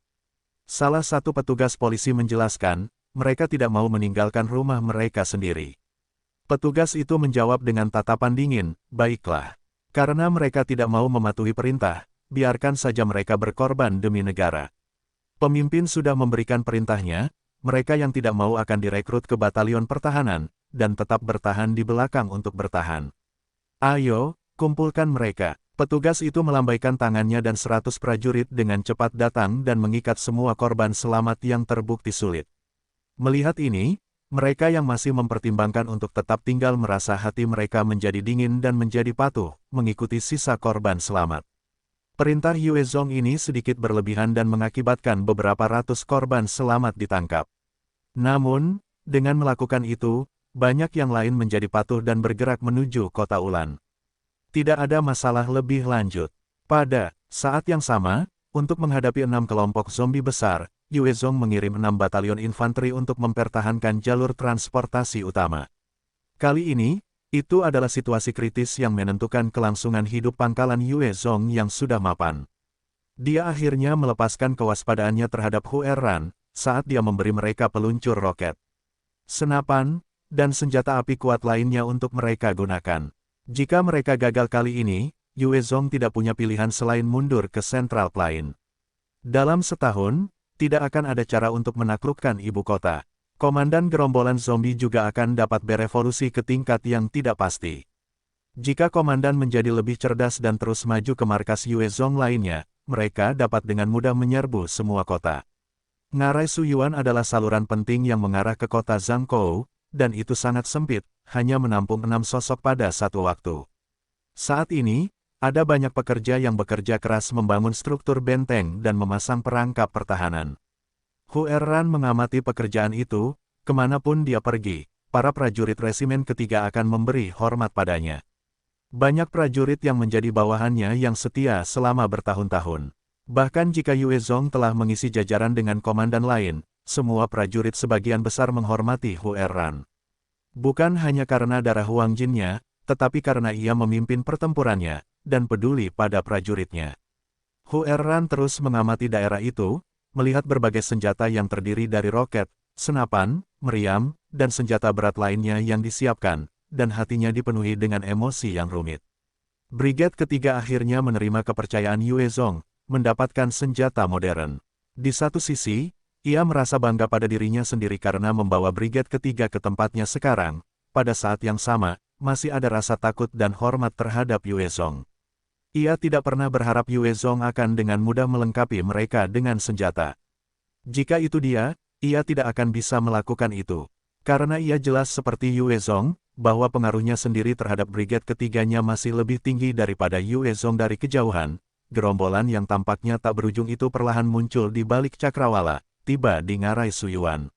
Salah satu petugas polisi menjelaskan, mereka tidak mau meninggalkan rumah mereka sendiri. Petugas itu menjawab dengan tatapan dingin, baiklah. Karena mereka tidak mau mematuhi perintah, biarkan saja mereka berkorban demi negara. Pemimpin sudah memberikan perintahnya, mereka yang tidak mau akan direkrut ke batalion pertahanan, dan tetap bertahan di belakang untuk bertahan. Ayo, kumpulkan mereka. Petugas itu melambaikan tangannya dan 100 prajurit dengan cepat datang dan mengikat semua korban selamat yang terbukti sulit. Melihat ini, mereka yang masih mempertimbangkan untuk tetap tinggal merasa hati mereka menjadi dingin dan menjadi patuh, mengikuti sisa korban selamat. Perintah Yue Zong ini sedikit berlebihan dan mengakibatkan beberapa ratus korban selamat ditangkap. Namun, dengan melakukan itu, banyak yang lain menjadi patuh dan bergerak menuju kota Ulan. Tidak ada masalah lebih lanjut. Pada saat yang sama, untuk menghadapi 6 kelompok zombie besar, Yue Zong mengirim 6 batalion infanteri untuk mempertahankan jalur transportasi utama. Kali ini, itu adalah situasi kritis yang menentukan kelangsungan hidup pangkalan Yue Zong yang sudah mapan. Dia akhirnya melepaskan kewaspadaannya terhadap Hu Erran, saat dia memberi mereka peluncur roket, senapan, dan senjata api kuat lainnya untuk mereka gunakan. Jika mereka gagal kali ini, Yue Zong tidak punya pilihan selain mundur ke Central Plain. Dalam setahun, tidak akan ada cara untuk menaklukkan ibu kota. Komandan gerombolan zombie juga akan dapat berevolusi ke tingkat yang tidak pasti. Jika komandan menjadi lebih cerdas dan terus maju ke markas Yue Zong lainnya, mereka dapat dengan mudah menyerbu semua kota. Ngarai Suyuan adalah saluran penting yang mengarah ke kota Zhangkou, dan itu sangat sempit, hanya menampung 6 sosok pada satu waktu. Saat ini, ada banyak pekerja yang bekerja keras membangun struktur benteng dan memasang perangkap pertahanan. Hu Erran mengamati pekerjaan itu, kemanapun dia pergi, para prajurit resimen ketiga akan memberi hormat padanya. Banyak prajurit yang menjadi bawahannya yang setia selama bertahun-tahun. Bahkan jika Yue Zong telah mengisi jajaran dengan komandan lain, semua prajurit sebagian besar menghormati Hu Erran. Bukan hanya karena darah Huang Jinnya, tetapi karena ia memimpin pertempurannya, dan peduli pada prajuritnya. Hu Erran terus mengamati daerah itu, melihat berbagai senjata yang terdiri dari roket, senapan, meriam, dan senjata berat lainnya yang disiapkan, dan hatinya dipenuhi dengan emosi yang rumit. Brigade ketiga akhirnya menerima kepercayaan Yue Zong, mendapatkan senjata modern. Di satu sisi, ia merasa bangga pada dirinya sendiri karena membawa brigade ketiga ke tempatnya sekarang. Pada saat yang sama, masih ada rasa takut dan hormat terhadap Yue Zong. Ia tidak pernah berharap Yue Zong akan dengan mudah melengkapi mereka dengan senjata. Jika itu dia, ia tidak akan bisa melakukan itu. Karena ia jelas seperti Yue Zong, bahwa pengaruhnya sendiri terhadap brigade ketiganya masih lebih tinggi daripada Yue Zong dari kejauhan. Gerombolan yang tampaknya tak berujung itu perlahan muncul di balik cakrawala, tiba di ngarai Suyuan.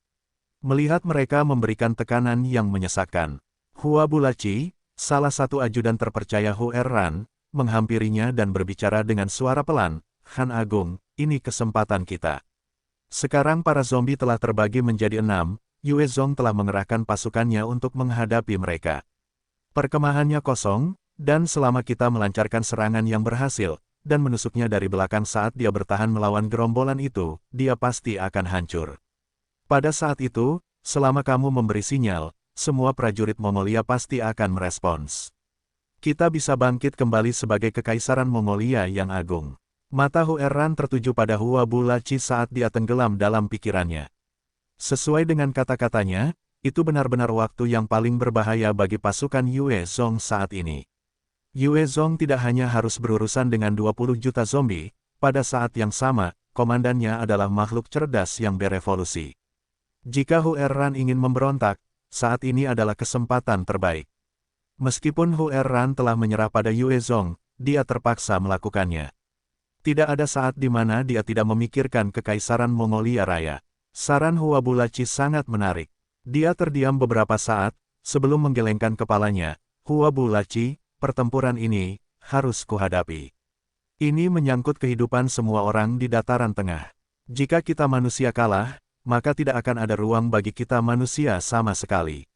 Melihat mereka memberikan tekanan yang menyesakkan, Hua Bulaci, salah satu ajudan terpercaya Hu Erran, menghampirinya dan berbicara dengan suara pelan, "Han Agung, ini kesempatan kita. Sekarang para zombie telah terbagi menjadi 6, Yue Zong telah mengerahkan pasukannya untuk menghadapi mereka. Perkemahannya kosong, dan selama kita melancarkan serangan yang berhasil, dan menusuknya dari belakang saat dia bertahan melawan gerombolan itu, dia pasti akan hancur. Pada saat itu, selama kamu memberi sinyal, semua prajurit Mongolia pasti akan merespons. Kita bisa bangkit kembali sebagai Kekaisaran Mongolia yang agung." Mata Hu Erran tertuju pada Hua Bulaci saat dia tenggelam dalam pikirannya. Sesuai dengan kata-katanya, itu benar-benar waktu yang paling berbahaya bagi pasukan Yue Zong saat ini. Yue Zong tidak hanya harus berurusan dengan 20 juta zombie, pada saat yang sama, komandannya adalah makhluk cerdas yang berevolusi. Jika Hu Erran ingin memberontak, saat ini adalah kesempatan terbaik. Meskipun Hu Erran telah menyerah pada Yue Zong, dia terpaksa melakukannya. Tidak ada saat di mana dia tidak memikirkan Kekaisaran Mongolia Raya. Saran Hua Bulaci sangat menarik. Dia terdiam beberapa saat, sebelum menggelengkan kepalanya. "Hua Bulaci, pertempuran ini harus kuhadapi. Ini menyangkut kehidupan semua orang di dataran tengah. Jika kita manusia kalah, maka tidak akan ada ruang bagi kita manusia sama sekali.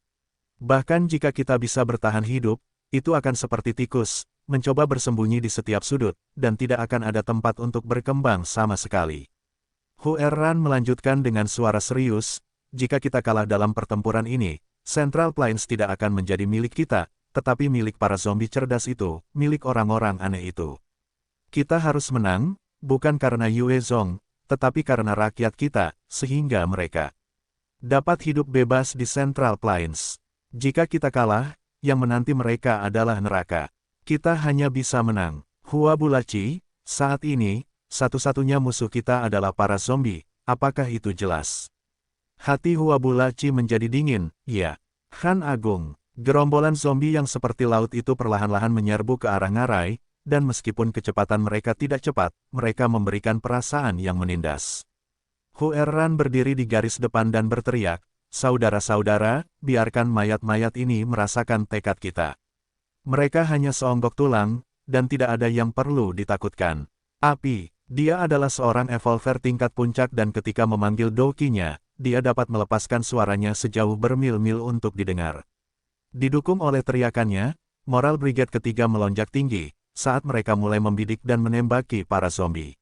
Bahkan jika kita bisa bertahan hidup, itu akan seperti tikus, mencoba bersembunyi di setiap sudut, dan tidak akan ada tempat untuk berkembang sama sekali." Hu Erran melanjutkan dengan suara serius, "Jika kita kalah dalam pertempuran ini, Central Plains tidak akan menjadi milik kita, tetapi milik para zombie cerdas itu, milik orang-orang aneh itu. Kita harus menang, bukan karena Yue Zong, tetapi karena rakyat kita, sehingga mereka dapat hidup bebas di Central Plains. Jika kita kalah, yang menanti mereka adalah neraka. Kita hanya bisa menang. Hua Bulaci, saat ini, satu-satunya musuh kita adalah para zombie, apakah itu jelas?" Hati Hua Bulaci menjadi dingin. "Ya, Han Agung." Gerombolan zombie yang seperti laut itu perlahan-lahan menyerbu ke arah ngarai, dan meskipun kecepatan mereka tidak cepat, mereka memberikan perasaan yang menindas. Hu Erran berdiri di garis depan dan berteriak, "Saudara-saudara, biarkan mayat-mayat ini merasakan tekad kita. Mereka hanya seonggok tulang, dan tidak ada yang perlu ditakutkan. Api, dia adalah seorang evolver tingkat puncak dan ketika memanggil dokinya, dia dapat melepaskan suaranya sejauh bermil-mil untuk didengar." Didukung oleh teriakannya, moral brigade ketiga melonjak tinggi, saat mereka mulai membidik dan menembaki para zombie.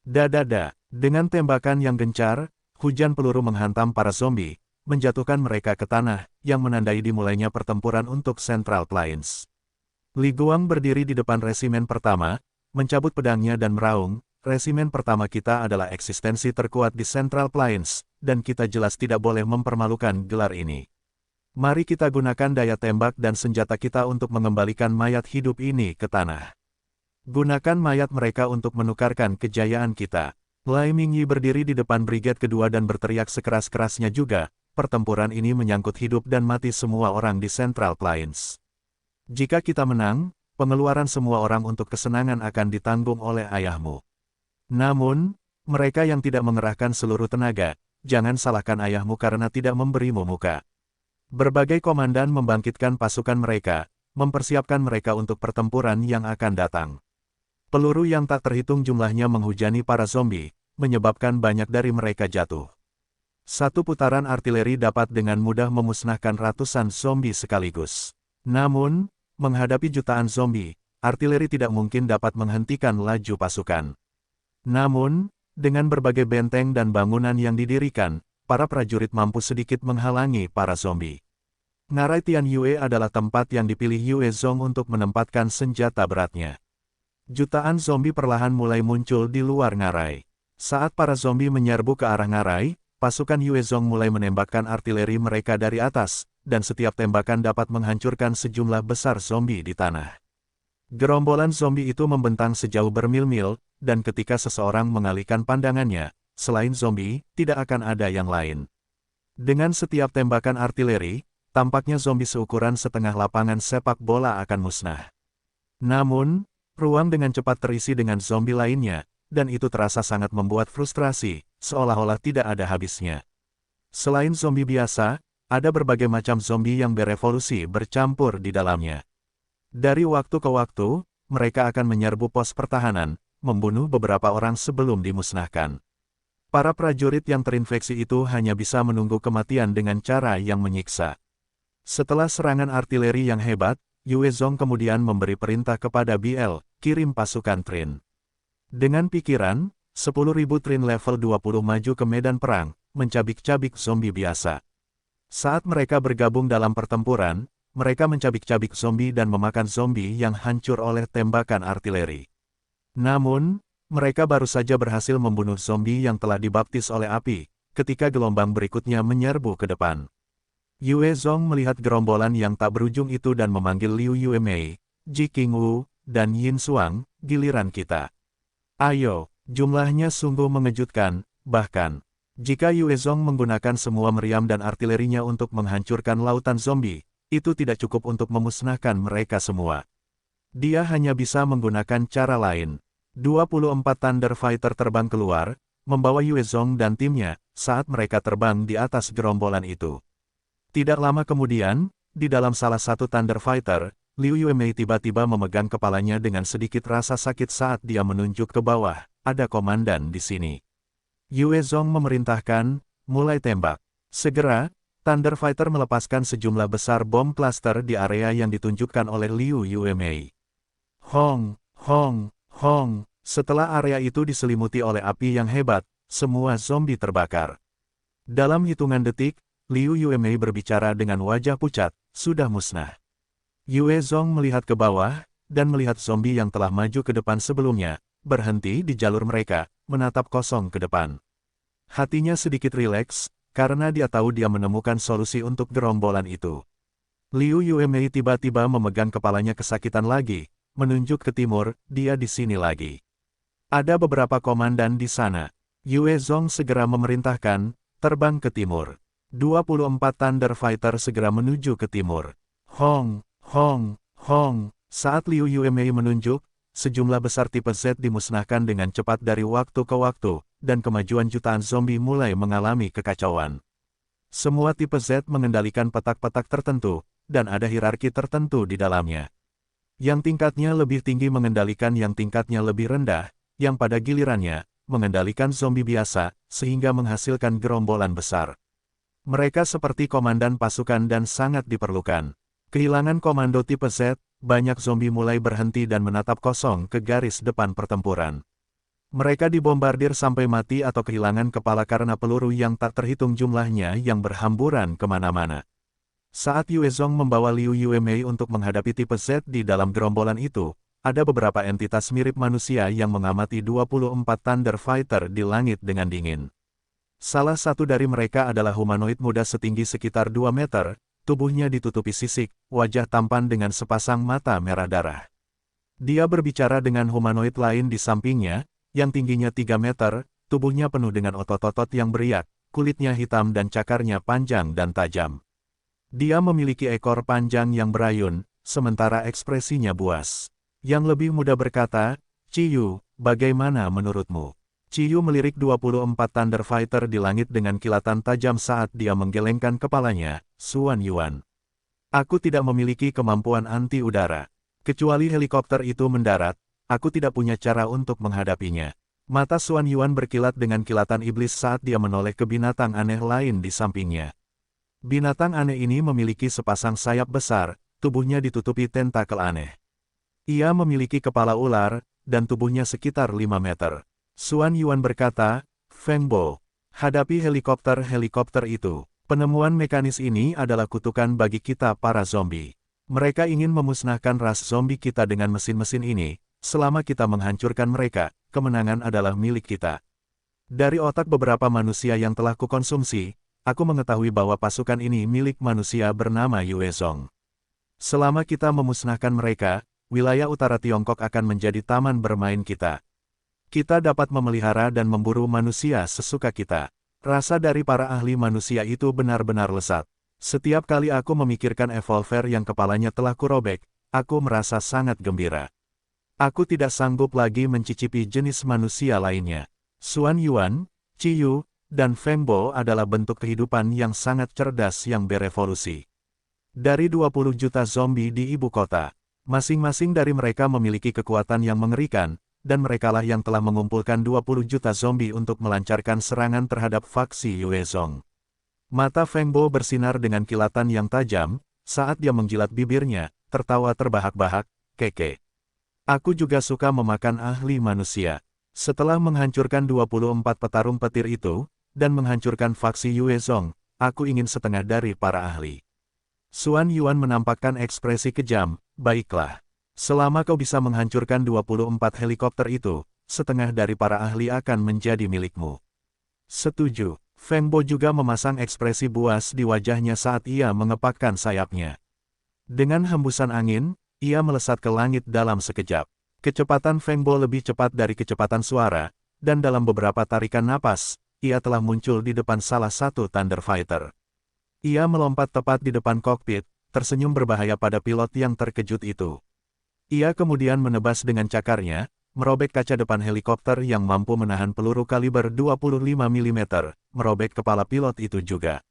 Dadada, dengan tembakan yang gencar, hujan peluru menghantam para zombie, menjatuhkan mereka ke tanah, yang menandai dimulainya pertempuran untuk Central Plains. Li Guang berdiri di depan resimen pertama, mencabut pedangnya dan meraung, "Resimen pertama kita adalah eksistensi terkuat di Central Plains, dan kita jelas tidak boleh mempermalukan gelar ini. Mari kita gunakan daya tembak dan senjata kita untuk mengembalikan mayat hidup ini ke tanah. Gunakan mayat mereka untuk menukarkan kejayaan kita." Lai Mingyi berdiri di depan brigade kedua dan berteriak sekeras-kerasnya juga, "Pertempuran ini menyangkut hidup dan mati semua orang di Central Plains. Jika kita menang, pengeluaran semua orang untuk kesenangan akan ditanggung oleh ayahmu. Namun, mereka yang tidak mengerahkan seluruh tenaga, jangan salahkan ayahmu karena tidak memberimu muka." Berbagai komandan membangkitkan pasukan mereka, mempersiapkan mereka untuk pertempuran yang akan datang. Peluru yang tak terhitung jumlahnya menghujani para zombie, menyebabkan banyak dari mereka jatuh. Satu putaran artileri dapat dengan mudah memusnahkan ratusan zombie sekaligus. Namun, menghadapi jutaan zombie, artileri tidak mungkin dapat menghentikan laju pasukan. Namun, dengan berbagai benteng dan bangunan yang didirikan, para prajurit mampu sedikit menghalangi para zombie. Ngarai Tianyue adalah tempat yang dipilih Yue Zong untuk menempatkan senjata beratnya. Jutaan zombie perlahan mulai muncul di luar ngarai. Saat para zombie menyerbu ke arah ngarai, pasukan Yue Zong mulai menembakkan artileri mereka dari atas, dan setiap tembakan dapat menghancurkan sejumlah besar zombie di tanah. Gerombolan zombie itu membentang sejauh bermil-mil, dan ketika seseorang mengalihkan pandangannya, selain zombie, tidak akan ada yang lain. Dengan setiap tembakan artileri, tampaknya zombie seukuran setengah lapangan sepak bola akan musnah. Namun, ruang dengan cepat terisi dengan zombie lainnya, dan itu terasa sangat membuat frustrasi, seolah-olah tidak ada habisnya. Selain zombie biasa, ada berbagai macam zombie yang berevolusi bercampur di dalamnya. Dari waktu ke waktu, mereka akan menyerbu pos pertahanan, membunuh beberapa orang sebelum dimusnahkan. Para prajurit yang terinfeksi itu hanya bisa menunggu kematian dengan cara yang menyiksa. Setelah serangan artileri yang hebat, Yue Zong kemudian memberi perintah kepada BL, kirim pasukan Trin. Dengan pikiran, 10.000 Trin level 20 maju ke medan perang, mencabik-cabik zombie biasa. Saat mereka bergabung dalam pertempuran, mereka mencabik-cabik zombie dan memakan zombie yang hancur oleh tembakan artileri. Namun, mereka baru saja berhasil membunuh zombie yang telah dibaptis oleh api, ketika gelombang berikutnya menyerbu ke depan. Yue Zong melihat gerombolan yang tak berujung itu dan memanggil Liu Yuemei, Ji Qingwu, dan Yin Xuang, giliran kita. Ayo, jumlahnya sungguh mengejutkan, bahkan, jika Yue Zong menggunakan semua meriam dan artilerinya untuk menghancurkan lautan zombie, itu tidak cukup untuk memusnahkan mereka semua. Dia hanya bisa menggunakan cara lain. 24 Thunder Fighter terbang keluar, membawa Yue Zong dan timnya, saat mereka terbang di atas gerombolan itu. Tidak lama kemudian, di dalam salah satu Thunder Fighter, Liu Yuemei tiba-tiba memegang kepalanya dengan sedikit rasa sakit saat dia menunjuk ke bawah, ada komandan di sini. Yue Zong memerintahkan, mulai tembak. Segera, Thunder Fighter melepaskan sejumlah besar bom cluster di area yang ditunjukkan oleh Liu Yuemei. Hong, hong, hong, setelah area itu diselimuti oleh api yang hebat, semua zombie terbakar. Dalam hitungan detik, Liu Yuemei berbicara dengan wajah pucat, sudah musnah. Yue Zong melihat ke bawah, dan melihat zombie yang telah maju ke depan sebelumnya, berhenti di jalur mereka, menatap kosong ke depan. Hatinya sedikit rileks, karena dia tahu dia menemukan solusi untuk gerombolan itu. Liu Yuemei tiba-tiba memegang kepalanya kesakitan lagi, menunjuk ke timur, dia di sini lagi. Ada beberapa komandan di sana. Yue Zong segera memerintahkan, terbang ke timur. 24 Thunder Fighter segera menuju ke timur. Hong, hong, hong, saat Liu Yuemei menunjuk, sejumlah besar tipe Z dimusnahkan dengan cepat dari waktu ke waktu, dan kemajuan jutaan zombie mulai mengalami kekacauan. Semua tipe Z mengendalikan petak-petak tertentu, dan ada hierarki tertentu di dalamnya. Yang tingkatnya lebih tinggi mengendalikan yang tingkatnya lebih rendah, yang pada gilirannya, mengendalikan zombie biasa, sehingga menghasilkan gerombolan besar. Mereka seperti komandan pasukan dan sangat diperlukan. Kehilangan komando tipe Z, banyak zombie mulai berhenti dan menatap kosong ke garis depan pertempuran. Mereka dibombardir sampai mati atau kehilangan kepala karena peluru yang tak terhitung jumlahnya yang berhamburan kemana-mana. Saat Yue Zong membawa Liu Yuemei untuk menghadapi tipe Z di dalam gerombolan itu, ada beberapa entitas mirip manusia yang mengamati 24 Thunder Fighter di langit dengan dingin. Salah satu dari mereka adalah humanoid muda setinggi sekitar 2 meter, tubuhnya ditutupi sisik, wajah tampan dengan sepasang mata merah darah. Dia berbicara dengan humanoid lain di sampingnya, yang tingginya 3 meter, tubuhnya penuh dengan otot-otot yang beriak, kulitnya hitam dan cakarnya panjang dan tajam. Dia memiliki ekor panjang yang berayun, sementara ekspresinya buas. Yang lebih muda berkata, "Ciyu, bagaimana menurutmu?" Ciyu melirik 24 Thunder Fighter di langit dengan kilatan tajam saat dia menggelengkan kepalanya, Xuan Yuan. Aku tidak memiliki kemampuan anti-udara. Kecuali helikopter itu mendarat, aku tidak punya cara untuk menghadapinya. Mata Xuan Yuan berkilat dengan kilatan iblis saat dia menoleh ke binatang aneh lain di sampingnya. Binatang aneh ini memiliki sepasang sayap besar, tubuhnya ditutupi tentakel aneh. Ia memiliki kepala ular, dan tubuhnya sekitar 5 meter. Xuan Yuan berkata, "Feng Bo, hadapi helikopter-helikopter itu. Penemuan mekanis ini adalah kutukan bagi kita para zombie. Mereka ingin memusnahkan ras zombie kita dengan mesin-mesin ini. Selama kita menghancurkan mereka, kemenangan adalah milik kita." Dari otak beberapa manusia yang telah kukonsumsi, aku mengetahui bahwa pasukan ini milik manusia bernama Yue Zong. Selama kita memusnahkan mereka, wilayah utara Tiongkok akan menjadi taman bermain kita. Kita dapat memelihara dan memburu manusia sesuka kita. Rasa dari para ahli manusia itu benar-benar lesat. Setiap kali aku memikirkan evolver yang kepalanya telah kurobek, aku merasa sangat gembira. Aku tidak sanggup lagi mencicipi jenis manusia lainnya. Xuan Yuan, Ciyu, dan Feng Bo adalah bentuk kehidupan yang sangat cerdas yang berevolusi. Dari 20 juta zombie di ibu kota, masing-masing dari mereka memiliki kekuatan yang mengerikan, dan merekalah yang telah mengumpulkan 20 juta zombie untuk melancarkan serangan terhadap faksi Yuezong. Mata Feng Bo bersinar dengan kilatan yang tajam, saat dia menjilat bibirnya, tertawa terbahak-bahak, keke. Aku juga suka memakan ahli manusia. Setelah menghancurkan 24 petarung petir itu, dan menghancurkan faksi Yuezong, aku ingin setengah dari para ahli. Xuan Yuan menampakkan ekspresi kejam, baiklah. Selama kau bisa menghancurkan 24 helikopter itu, setengah dari para ahli akan menjadi milikmu. Setuju. Feng Bo juga memasang ekspresi buas di wajahnya saat ia mengepakkan sayapnya. Dengan hembusan angin, ia melesat ke langit dalam sekejap. Kecepatan Feng Bo lebih cepat dari kecepatan suara, dan dalam beberapa tarikan napas, ia telah muncul di depan salah satu Thunder Fighter. Ia melompat tepat di depan kokpit, tersenyum berbahaya pada pilot yang terkejut itu. Ia kemudian menebas dengan cakarnya, merobek kaca depan helikopter yang mampu menahan peluru kaliber 25 mm, merobek kepala pilot itu juga.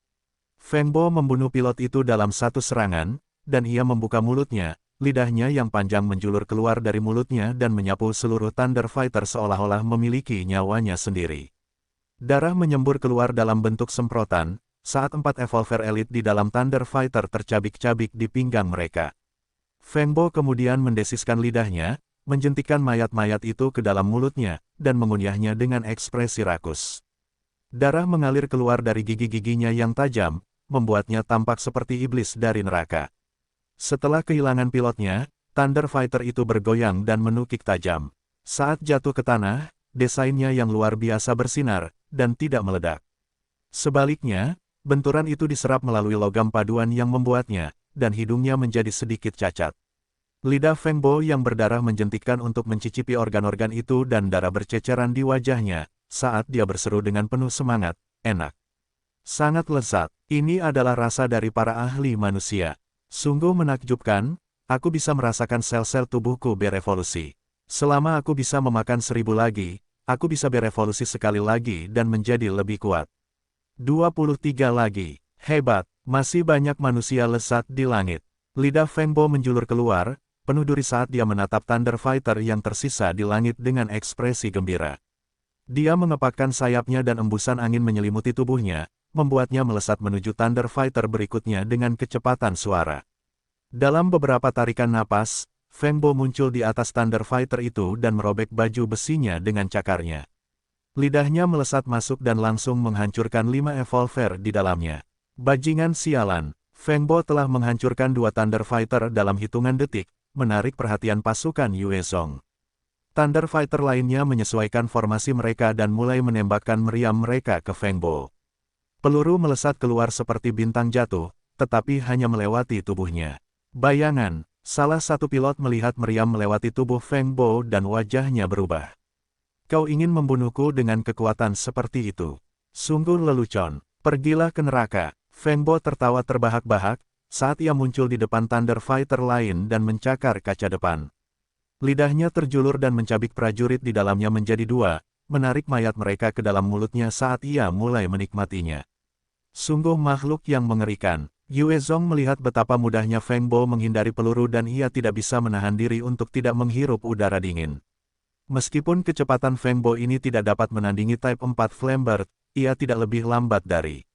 Feng Bo membunuh pilot itu dalam satu serangan, dan ia membuka mulutnya, lidahnya yang panjang menjulur keluar dari mulutnya dan menyapu seluruh Thunder Fighter seolah-olah memiliki nyawanya sendiri. Darah menyembur keluar dalam bentuk semprotan, saat 4 evolver elit di dalam Thunder Fighter tercabik-cabik di pinggang mereka. Feng Bo kemudian mendesiskan lidahnya, menjentikan mayat-mayat itu ke dalam mulutnya, dan mengunyahnya dengan ekspresi rakus. Darah mengalir keluar dari gigi-giginya yang tajam, membuatnya tampak seperti iblis dari neraka. Setelah kehilangan pilotnya, Thunder Fighter itu bergoyang dan menukik tajam. Saat jatuh ke tanah, desainnya yang luar biasa bersinar, dan tidak meledak. Sebaliknya, benturan itu diserap melalui logam paduan yang membuatnya, dan hidungnya menjadi sedikit cacat. Lidah Feng Bo yang berdarah menjentikkan untuk mencicipi organ-organ itu dan darah berceceran di wajahnya, saat dia berseru dengan penuh semangat, enak. Sangat lezat, ini adalah rasa dari para ahli manusia. Sungguh menakjubkan, aku bisa merasakan sel-sel tubuhku berevolusi. Selama aku bisa memakan 1000 lagi, aku bisa berevolusi sekali lagi dan menjadi lebih kuat. 23 lagi, hebat. Masih banyak manusia lesat di langit. Lidah Feng Bo menjulur keluar, penuh duri saat dia menatap Thunder Fighter yang tersisa di langit dengan ekspresi gembira. Dia mengepakkan sayapnya dan embusan angin menyelimuti tubuhnya, membuatnya melesat menuju Thunder Fighter berikutnya dengan kecepatan suara. Dalam beberapa tarikan napas, Feng Bo muncul di atas Thunder Fighter itu dan merobek baju besinya dengan cakarnya. Lidahnya melesat masuk dan langsung menghancurkan 5 evolver di dalamnya. Bajingan sialan, Feng Bo telah menghancurkan 2 Thunder Fighter dalam hitungan detik, menarik perhatian pasukan Yuezong. Thunder Fighter lainnya menyesuaikan formasi mereka dan mulai menembakkan meriam mereka ke Feng Bo. Peluru melesat keluar seperti bintang jatuh, tetapi hanya melewati tubuhnya. Bayangan, salah satu pilot melihat meriam melewati tubuh Feng Bo dan wajahnya berubah. Kau ingin membunuhku dengan kekuatan seperti itu? Sungguh lelucon, pergilah ke neraka. Feng Bo tertawa terbahak-bahak, saat ia muncul di depan Thunder Fighter lain dan mencakar kaca depan. Lidahnya terjulur dan mencabik prajurit di dalamnya menjadi 2, menarik mayat mereka ke dalam mulutnya saat ia mulai menikmatinya. Sungguh makhluk yang mengerikan. Yuezong melihat betapa mudahnya Feng Bo menghindari peluru dan ia tidak bisa menahan diri untuk tidak menghirup udara dingin. Meskipun kecepatan Feng Bo ini tidak dapat menandingi Type 4 Flambird, ia tidak lebih lambat dari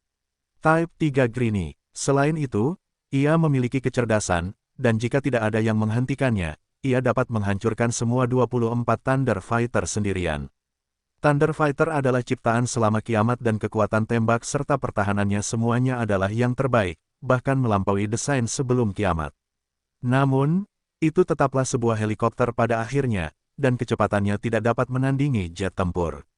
Type 3 Greenie. Selain itu, ia memiliki kecerdasan, dan jika tidak ada yang menghentikannya, ia dapat menghancurkan semua 24 Thunder Fighter sendirian. Thunder Fighter adalah ciptaan selama kiamat dan kekuatan tembak serta pertahanannya semuanya adalah yang terbaik, bahkan melampaui desain sebelum kiamat. Namun, itu tetaplah sebuah helikopter pada akhirnya, dan kecepatannya tidak dapat menandingi jet tempur.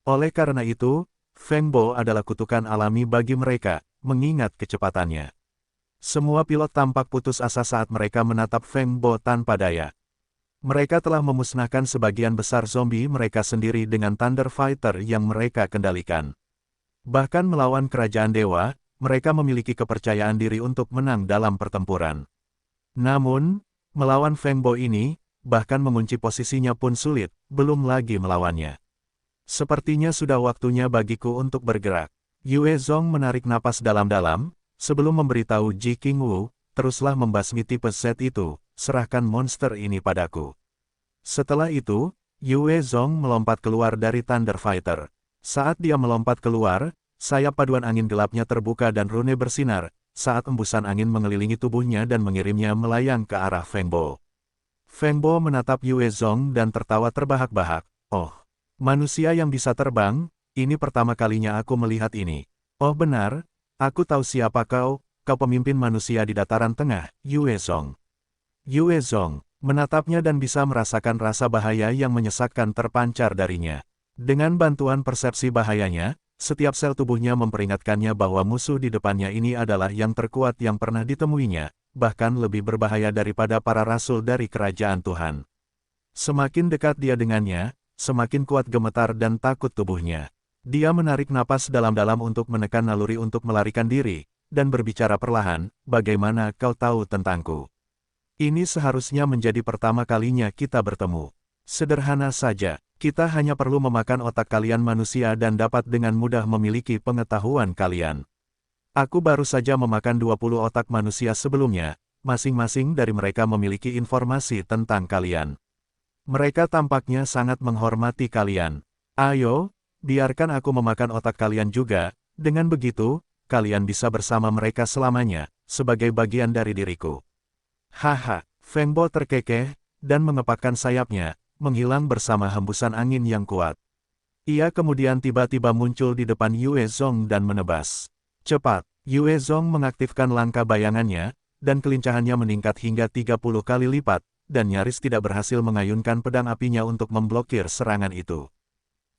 Oleh karena itu, Feng Bo adalah kutukan alami bagi mereka, mengingat kecepatannya. Semua pilot tampak putus asa saat mereka menatap Feng Bo tanpa daya. Mereka telah memusnahkan sebagian besar zombie mereka sendiri dengan Thunder Fighter yang mereka kendalikan. Bahkan melawan kerajaan dewa, mereka memiliki kepercayaan diri untuk menang dalam pertempuran. Namun, melawan Feng Bo ini, bahkan mengunci posisinya pun sulit, belum lagi melawannya. Sepertinya sudah waktunya bagiku untuk bergerak. Yue Zong menarik napas dalam-dalam, sebelum memberitahu Ji Qingwu, teruslah membasmi tipe Z itu, serahkan monster ini padaku. Setelah itu, Yue Zong melompat keluar dari Thunder Fighter. Saat dia melompat keluar, sayap paduan angin gelapnya terbuka dan rune bersinar, saat embusan angin mengelilingi tubuhnya dan mengirimnya melayang ke arah Feng Bo. Feng Bo menatap Yue Zong dan tertawa terbahak-bahak. Oh, manusia yang bisa terbang, ini pertama kalinya aku melihat ini. Oh benar, aku tahu siapa kau pemimpin manusia di dataran tengah, Yue Zong. Yue Zong menatapnya dan bisa merasakan rasa bahaya yang menyesakkan terpancar darinya. Dengan bantuan persepsi bahayanya, setiap sel tubuhnya memperingatkannya bahwa musuh di depannya ini adalah yang terkuat yang pernah ditemuinya, bahkan lebih berbahaya daripada para rasul dari kerajaan Tuhan. Semakin dekat dia dengannya, semakin kuat gemetar dan takut tubuhnya. Dia menarik napas dalam-dalam untuk menekan naluri untuk melarikan diri, dan berbicara perlahan, bagaimana kau tahu tentangku? Ini seharusnya menjadi pertama kalinya kita bertemu. Sederhana saja, kita hanya perlu memakan otak kalian manusia dan dapat dengan mudah memiliki pengetahuan kalian. Aku baru saja memakan 20 otak manusia sebelumnya, masing-masing dari mereka memiliki informasi tentang kalian. Mereka tampaknya sangat menghormati kalian. Ayo, biarkan aku memakan otak kalian juga, dengan begitu, kalian bisa bersama mereka selamanya, sebagai bagian dari diriku. Haha, Feng Bo terkekeh, dan mengepakkan sayapnya, menghilang bersama hembusan angin yang kuat. Ia kemudian tiba-tiba muncul di depan Yue Zong dan menebas. Cepat, Yue Zong mengaktifkan langkah bayangannya, dan kelincahannya meningkat hingga 30 kali lipat, dan nyaris tidak berhasil mengayunkan pedang apinya untuk memblokir serangan itu.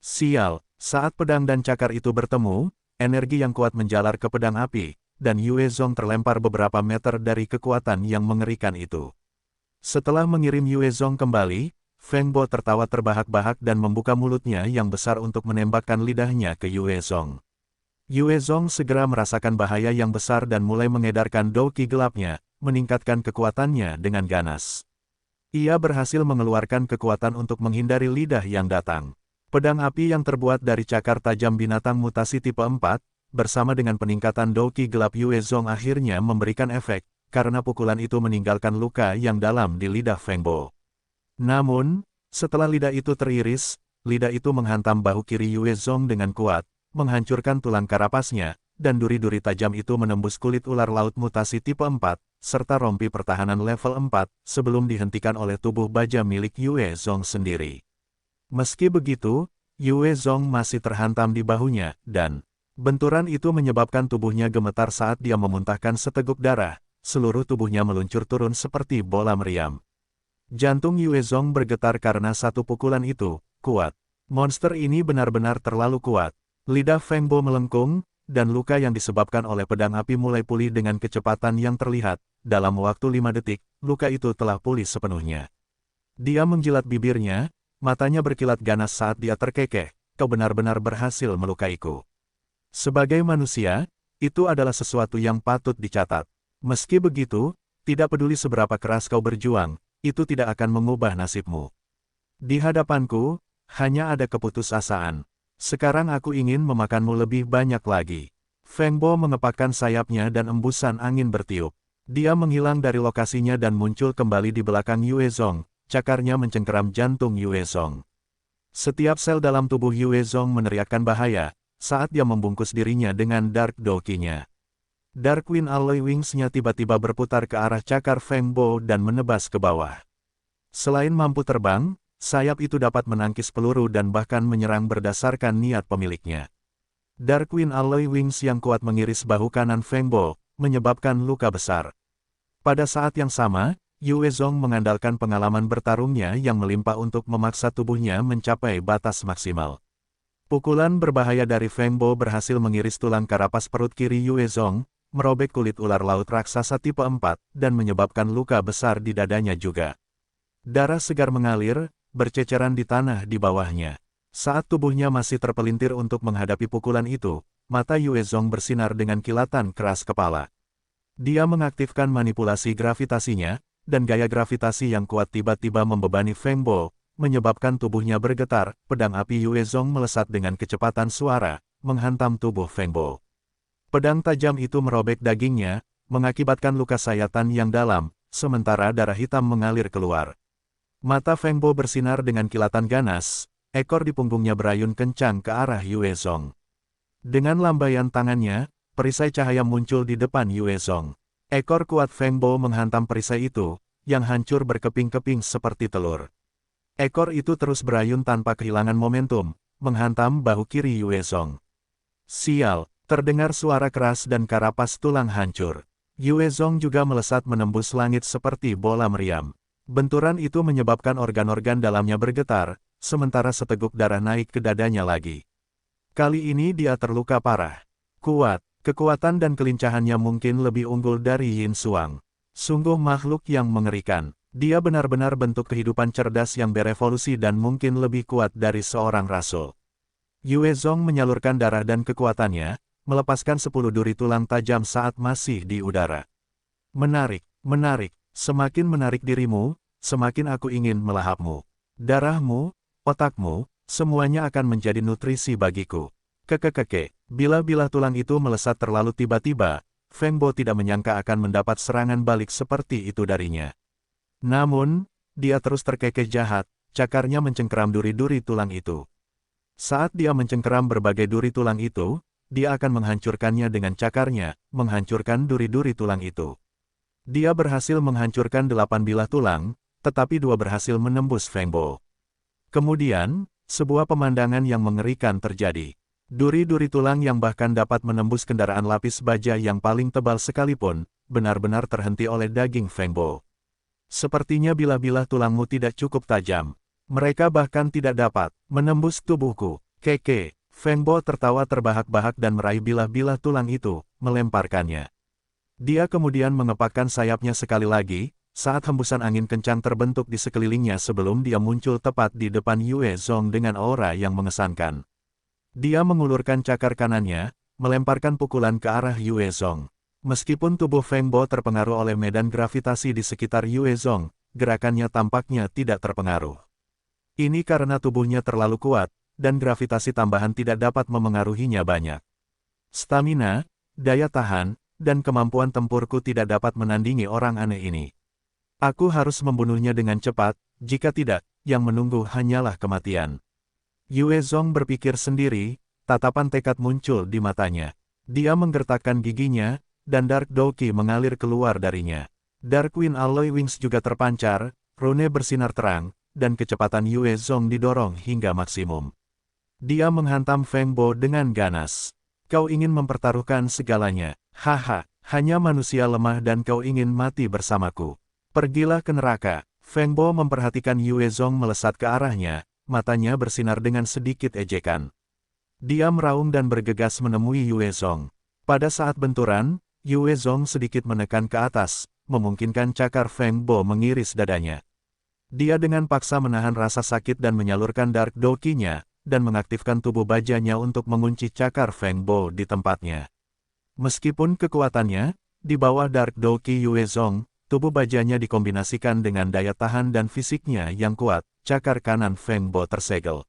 Sial, saat pedang dan cakar itu bertemu, energi yang kuat menjalar ke pedang api, dan Yue Zong terlempar beberapa meter dari kekuatan yang mengerikan itu. Setelah mengirim Yue Zong kembali, Feng Bo tertawa terbahak-bahak dan membuka mulutnya yang besar untuk menembakkan lidahnya ke Yue Zong. Yue Zong segera merasakan bahaya yang besar dan mulai mengedarkan douki gelapnya, meningkatkan kekuatannya dengan ganas. Ia berhasil mengeluarkan kekuatan untuk menghindari lidah yang datang. Pedang api yang terbuat dari cakar tajam binatang mutasi tipe 4, bersama dengan peningkatan douki gelap Yue Zong akhirnya memberikan efek, karena pukulan itu meninggalkan luka yang dalam di lidah Feng Bo. Namun, setelah lidah itu teriris, lidah itu menghantam bahu kiri Yue Zong dengan kuat, menghancurkan tulang karapasnya, dan duri-duri tajam itu menembus kulit ular laut mutasi tipe 4, serta rompi pertahanan level 4, sebelum dihentikan oleh tubuh baja milik Yue Zong sendiri. Meski begitu, Yue Zong masih terhantam di bahunya, dan benturan itu menyebabkan tubuhnya gemetar saat dia memuntahkan seteguk darah, seluruh tubuhnya meluncur turun seperti bola meriam. Jantung Yue Zong bergetar karena satu pukulan itu, kuat. Monster ini benar-benar terlalu kuat. Lidah Feng Bo melengkung, dan luka yang disebabkan oleh pedang api mulai pulih dengan kecepatan yang terlihat. Dalam waktu 5 detik, luka itu telah pulih sepenuhnya. Dia menjilat bibirnya, matanya berkilat ganas saat dia terkekeh, kau benar-benar berhasil melukaiku. Sebagai manusia, itu adalah sesuatu yang patut dicatat. Meski begitu, tidak peduli seberapa keras kau berjuang, itu tidak akan mengubah nasibmu. Di hadapanku, hanya ada keputusasaan. Sekarang aku ingin memakanmu lebih banyak lagi. Feng Bo mengepakkan sayapnya dan embusan angin bertiup. Dia menghilang dari lokasinya dan muncul kembali di belakang Yue Zong, cakarnya mencengkeram jantung Yue Zong. Setiap sel dalam tubuh Yue Zong meneriakkan bahaya, saat dia membungkus dirinya dengan Dark Douki-nya. Dark Wind Alloy Wings-nya tiba-tiba berputar ke arah cakar Feng Bo dan menebas ke bawah. Selain mampu terbang, sayap itu dapat menangkis peluru dan bahkan menyerang berdasarkan niat pemiliknya. Dark Wind Alloy Wings yang kuat mengiris bahu kanan Feng Bo, menyebabkan luka besar. Pada saat yang sama, Yue Zong mengandalkan pengalaman bertarungnya yang melimpah untuk memaksa tubuhnya mencapai batas maksimal. Pukulan berbahaya dari Feng Bo berhasil mengiris tulang karapas perut kiri Yue Zong, merobek kulit ular laut raksasa tipe 4, dan menyebabkan luka besar di dadanya juga. Darah segar mengalir, berceceran di tanah di bawahnya. Saat tubuhnya masih terpelintir untuk menghadapi pukulan itu, mata Yue Zong bersinar dengan kilatan keras kepala. Dia mengaktifkan manipulasi gravitasinya, dan gaya gravitasi yang kuat tiba-tiba membebani Feng Bo, menyebabkan tubuhnya bergetar. Pedang api Yue Zong melesat dengan kecepatan suara, menghantam tubuh Feng Bo. Pedang tajam itu merobek dagingnya, mengakibatkan luka sayatan yang dalam, sementara darah hitam mengalir keluar. Mata Feng Bo bersinar dengan kilatan ganas, ekor di punggungnya berayun kencang ke arah Yue Zong. Dengan lambaian tangannya, perisai cahaya muncul di depan Yue Zong. Ekor kuat Feng Bo menghantam perisai itu, yang hancur berkeping-keping seperti telur. Ekor itu terus berayun tanpa kehilangan momentum, menghantam bahu kiri Yue Zong. Sial, terdengar suara keras dan karapas tulang hancur. Yue Zong juga melesat menembus langit seperti bola meriam. Benturan itu menyebabkan organ-organ dalamnya bergetar, sementara seteguk darah naik ke dadanya lagi. Kali ini dia terluka parah. Kuat, kekuatan dan kelincahannya mungkin lebih unggul dari Yin Xuang. Sungguh makhluk yang mengerikan. Dia benar-benar bentuk kehidupan cerdas yang berevolusi dan mungkin lebih kuat dari seorang rasul. Yue Zong menyalurkan darah dan kekuatannya, melepaskan 10 duri tulang tajam saat masih di udara. Menarik, menarik. Semakin menarik dirimu, semakin aku ingin melahapmu. Darahmu, otakmu, semuanya akan menjadi nutrisi bagiku. Kekekeke, bila bilah tulang itu melesat terlalu tiba-tiba, Feng Bo tidak menyangka akan mendapat serangan balik seperti itu darinya. Namun, dia terus terkekeh jahat, cakarnya mencengkeram duri-duri tulang itu. Saat dia mencengkeram berbagai duri tulang itu, dia akan menghancurkannya dengan cakarnya, menghancurkan duri-duri tulang itu. Dia berhasil menghancurkan 8 bilah tulang, tetapi 2 berhasil menembus Feng Bo. Kemudian, sebuah pemandangan yang mengerikan terjadi. Duri-duri tulang yang bahkan dapat menembus kendaraan lapis baja yang paling tebal sekalipun, benar-benar terhenti oleh daging Feng Bo. Sepertinya bilah-bilah tulangmu tidak cukup tajam. Mereka bahkan tidak dapat menembus tubuhku. Keke, Feng Bo tertawa terbahak-bahak dan meraih bilah-bilah tulang itu, melemparkannya. Dia kemudian mengepakkan sayapnya sekali lagi, saat hembusan angin kencang terbentuk di sekelilingnya sebelum dia muncul tepat di depan Yue Zong dengan aura yang mengesankan. Dia mengulurkan cakar kanannya, melemparkan pukulan ke arah Yue Zong. Meskipun tubuh Feng Bo terpengaruh oleh medan gravitasi di sekitar Yue Zong, gerakannya tampaknya tidak terpengaruh. Ini karena tubuhnya terlalu kuat, dan gravitasi tambahan tidak dapat memengaruhinya banyak. Stamina, daya tahan, dan kemampuan tempurku tidak dapat menandingi orang aneh ini. Aku harus membunuhnya dengan cepat, jika tidak, yang menunggu hanyalah kematian. Yue Zong berpikir sendiri, tatapan tekad muncul di matanya. Dia menggertakkan giginya, dan Dark Doki mengalir keluar darinya. Dark Wind Alloy Wings juga terpancar, rune bersinar terang, dan kecepatan Yue Zong didorong hingga maksimum. Dia menghantam Feng Bo dengan ganas. Kau ingin mempertaruhkan segalanya. Haha, hanya manusia lemah dan kau ingin mati bersamaku. Pergilah ke neraka. Feng Bo memperhatikan Yue Zong melesat ke arahnya, matanya bersinar dengan sedikit ejekan. Dia meraung dan bergegas menemui Yue Zong. Pada saat benturan, Yue Zong sedikit menekan ke atas, memungkinkan cakar Feng Bo mengiris dadanya. Dia dengan paksa menahan rasa sakit dan menyalurkan Dark Doki-nya, dan mengaktifkan tubuh bajanya untuk mengunci cakar Feng Bo di tempatnya. Meskipun kekuatannya, di bawah Dark Doki Yue Zong, tubuh bajanya dikombinasikan dengan daya tahan dan fisiknya yang kuat, cakar kanan Feng Bo tersegel.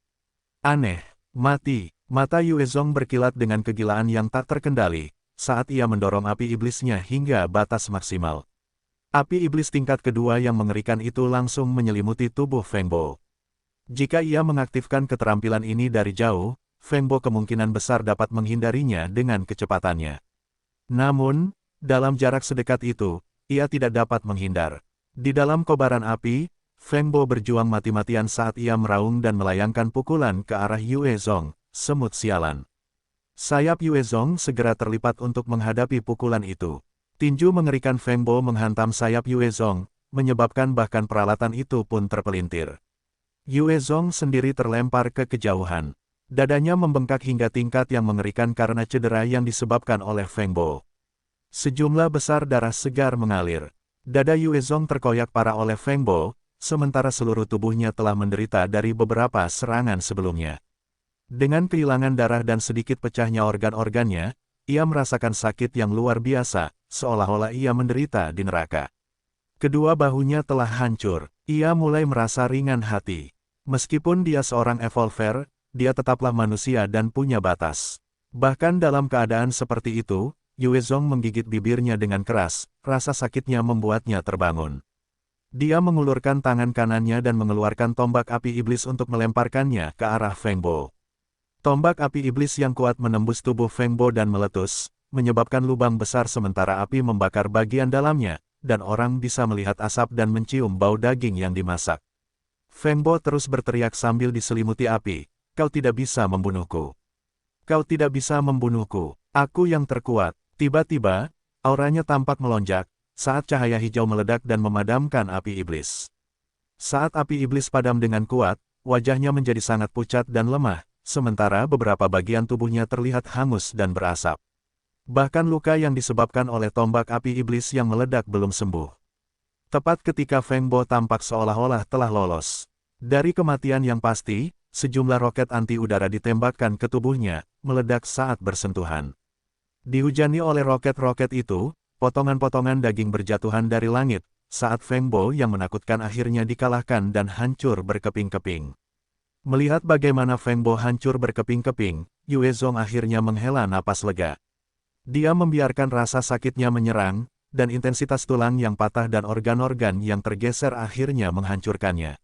Aneh, mati, mata Yue Zong berkilat dengan kegilaan yang tak terkendali, saat ia mendorong api iblisnya hingga batas maksimal. Api iblis tingkat kedua yang mengerikan itu langsung menyelimuti tubuh Feng Bo. Jika ia mengaktifkan keterampilan ini dari jauh, Feng Bo kemungkinan besar dapat menghindarinya dengan kecepatannya. Namun, dalam jarak sedekat itu, ia tidak dapat menghindar. Di dalam kobaran api, Feng Bo berjuang mati-matian saat ia meraung dan melayangkan pukulan ke arah Yue Zong, semut sialan. Sayap Yue Zong segera terlipat untuk menghadapi pukulan itu. Tinju mengerikan Feng Bo menghantam sayap Yue Zong, menyebabkan bahkan peralatan itu pun terpelintir. Yue Zong sendiri terlempar ke kejauhan. Dadanya membengkak hingga tingkat yang mengerikan karena cedera yang disebabkan oleh Feng Bo. Sejumlah besar darah segar mengalir. Dada Yue Zong terkoyak parah oleh Feng Bo, sementara seluruh tubuhnya telah menderita dari beberapa serangan sebelumnya. Dengan kehilangan darah dan sedikit pecahnya organ-organnya, ia merasakan sakit yang luar biasa, seolah-olah ia menderita di neraka. Kedua bahunya telah hancur, ia mulai merasa ringan hati. Meskipun dia seorang evolver, dia tetaplah manusia dan punya batas. Bahkan dalam keadaan seperti itu, Yue Zong menggigit bibirnya dengan keras, rasa sakitnya membuatnya terbangun. Dia mengulurkan tangan kanannya dan mengeluarkan tombak api iblis untuk melemparkannya ke arah Feng Bo. Tombak api iblis yang kuat menembus tubuh Feng Bo dan meletus, menyebabkan lubang besar sementara api membakar bagian dalamnya, dan orang bisa melihat asap dan mencium bau daging yang dimasak. Feng Bo terus berteriak sambil diselimuti api, "Kau tidak bisa membunuhku. Kau tidak bisa membunuhku. Aku yang terkuat." Tiba-tiba, auranya tampak melonjak, saat cahaya hijau meledak dan memadamkan api iblis. Saat api iblis padam dengan kuat, wajahnya menjadi sangat pucat dan lemah, sementara beberapa bagian tubuhnya terlihat hangus dan berasap. Bahkan luka yang disebabkan oleh tombak api iblis yang meledak belum sembuh. Tepat ketika Feng Bo tampak seolah-olah telah lolos dari kematian yang pasti, sejumlah roket anti udara ditembakkan ke tubuhnya, meledak saat bersentuhan. Dihujani oleh roket-roket itu, potongan-potongan daging berjatuhan dari langit, saat Feng Bo yang menakutkan akhirnya dikalahkan dan hancur berkeping-keping. Melihat bagaimana Feng Bo hancur berkeping-keping, Yue Zong akhirnya menghela napas lega. Dia membiarkan rasa sakitnya menyerang, dan intensitas tulang yang patah dan organ-organ yang tergeser akhirnya menghancurkannya.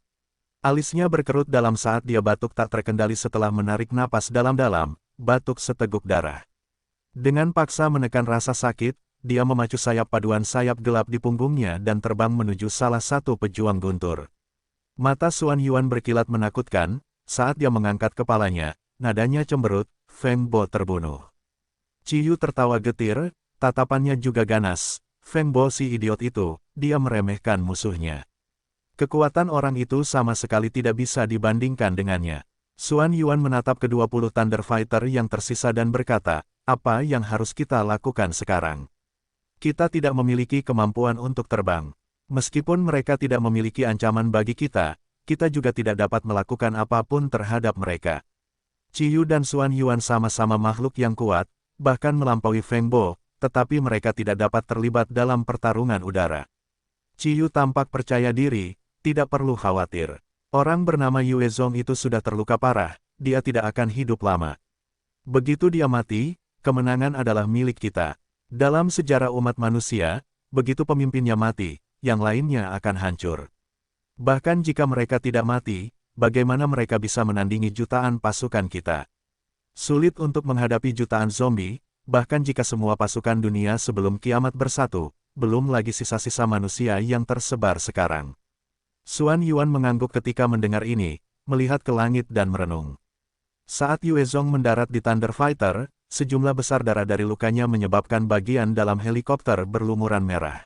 Alisnya berkerut dalam saat dia batuk tak terkendali setelah menarik napas dalam-dalam, batuk seteguk darah. Dengan paksa menekan rasa sakit, dia memacu sayap paduan sayap gelap di punggungnya dan terbang menuju salah satu pejuang guntur. Mata Xuan Yuan berkilat menakutkan, saat dia mengangkat kepalanya, nadanya cemberut, Feng Bo terbunuh. Ciyu tertawa getir, tatapannya juga ganas. Feng Bo si idiot itu, dia meremehkan musuhnya. Kekuatan orang itu sama sekali tidak bisa dibandingkan dengannya. Xuan Yuan menatap ke-20 Thunder Fighter yang tersisa dan berkata, "Apa yang harus kita lakukan sekarang? Kita tidak memiliki kemampuan untuk terbang. Meskipun mereka tidak memiliki ancaman bagi kita, kita juga tidak dapat melakukan apapun terhadap mereka." Ciyu dan Xuan Yuan sama-sama makhluk yang kuat, bahkan melampaui Feng Bo, tetapi mereka tidak dapat terlibat dalam pertarungan udara. Ciyu tampak percaya diri, tidak perlu khawatir. Orang bernama Yue Zong itu sudah terluka parah, dia tidak akan hidup lama. Begitu dia mati, kemenangan adalah milik kita. Dalam sejarah umat manusia, begitu pemimpinnya mati, yang lainnya akan hancur. Bahkan jika mereka tidak mati, bagaimana mereka bisa menandingi jutaan pasukan kita? Sulit untuk menghadapi jutaan zombie, bahkan jika semua pasukan dunia sebelum kiamat bersatu, belum lagi sisa-sisa manusia yang tersebar sekarang. Xuan Yuan mengangguk ketika mendengar ini, melihat ke langit dan merenung. Saat Yue Zong mendarat di Thunder Fighter, sejumlah besar darah dari lukanya menyebabkan bagian dalam helikopter berlumuran merah.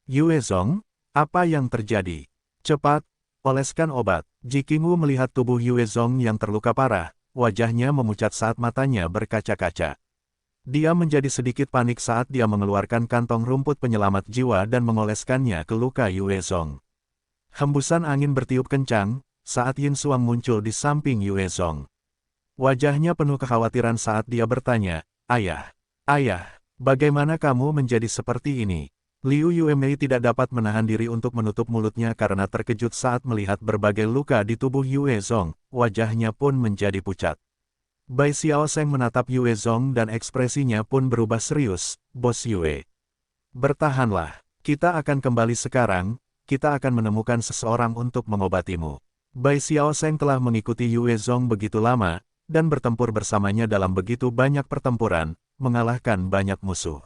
"Yue Zong, apa yang terjadi? Cepat, oleskan obat." Jikingwu melihat tubuh Yue Zong yang terluka parah, wajahnya memucat saat matanya berkaca-kaca. Dia menjadi sedikit panik saat dia mengeluarkan kantong rumput penyelamat jiwa dan mengoleskannya ke luka Yue Zong. Hembusan angin bertiup kencang, saat Yin Xuang muncul di samping Yue Zong. Wajahnya penuh kekhawatiran saat dia bertanya, "Ayah, bagaimana kamu menjadi seperti ini?" Liu Yuemei tidak dapat menahan diri untuk menutup mulutnya karena terkejut saat melihat berbagai luka di tubuh Yue Zong, wajahnya pun menjadi pucat. Bai Xiaosheng menatap Yue Zong dan ekspresinya pun berubah serius, "Bos Yue, bertahanlah, kita akan kembali sekarang. Kita akan menemukan seseorang untuk mengobatimu." Bai Xiaosheng telah mengikuti Yue Zong begitu lama, dan bertempur bersamanya dalam begitu banyak pertempuran, mengalahkan banyak musuh.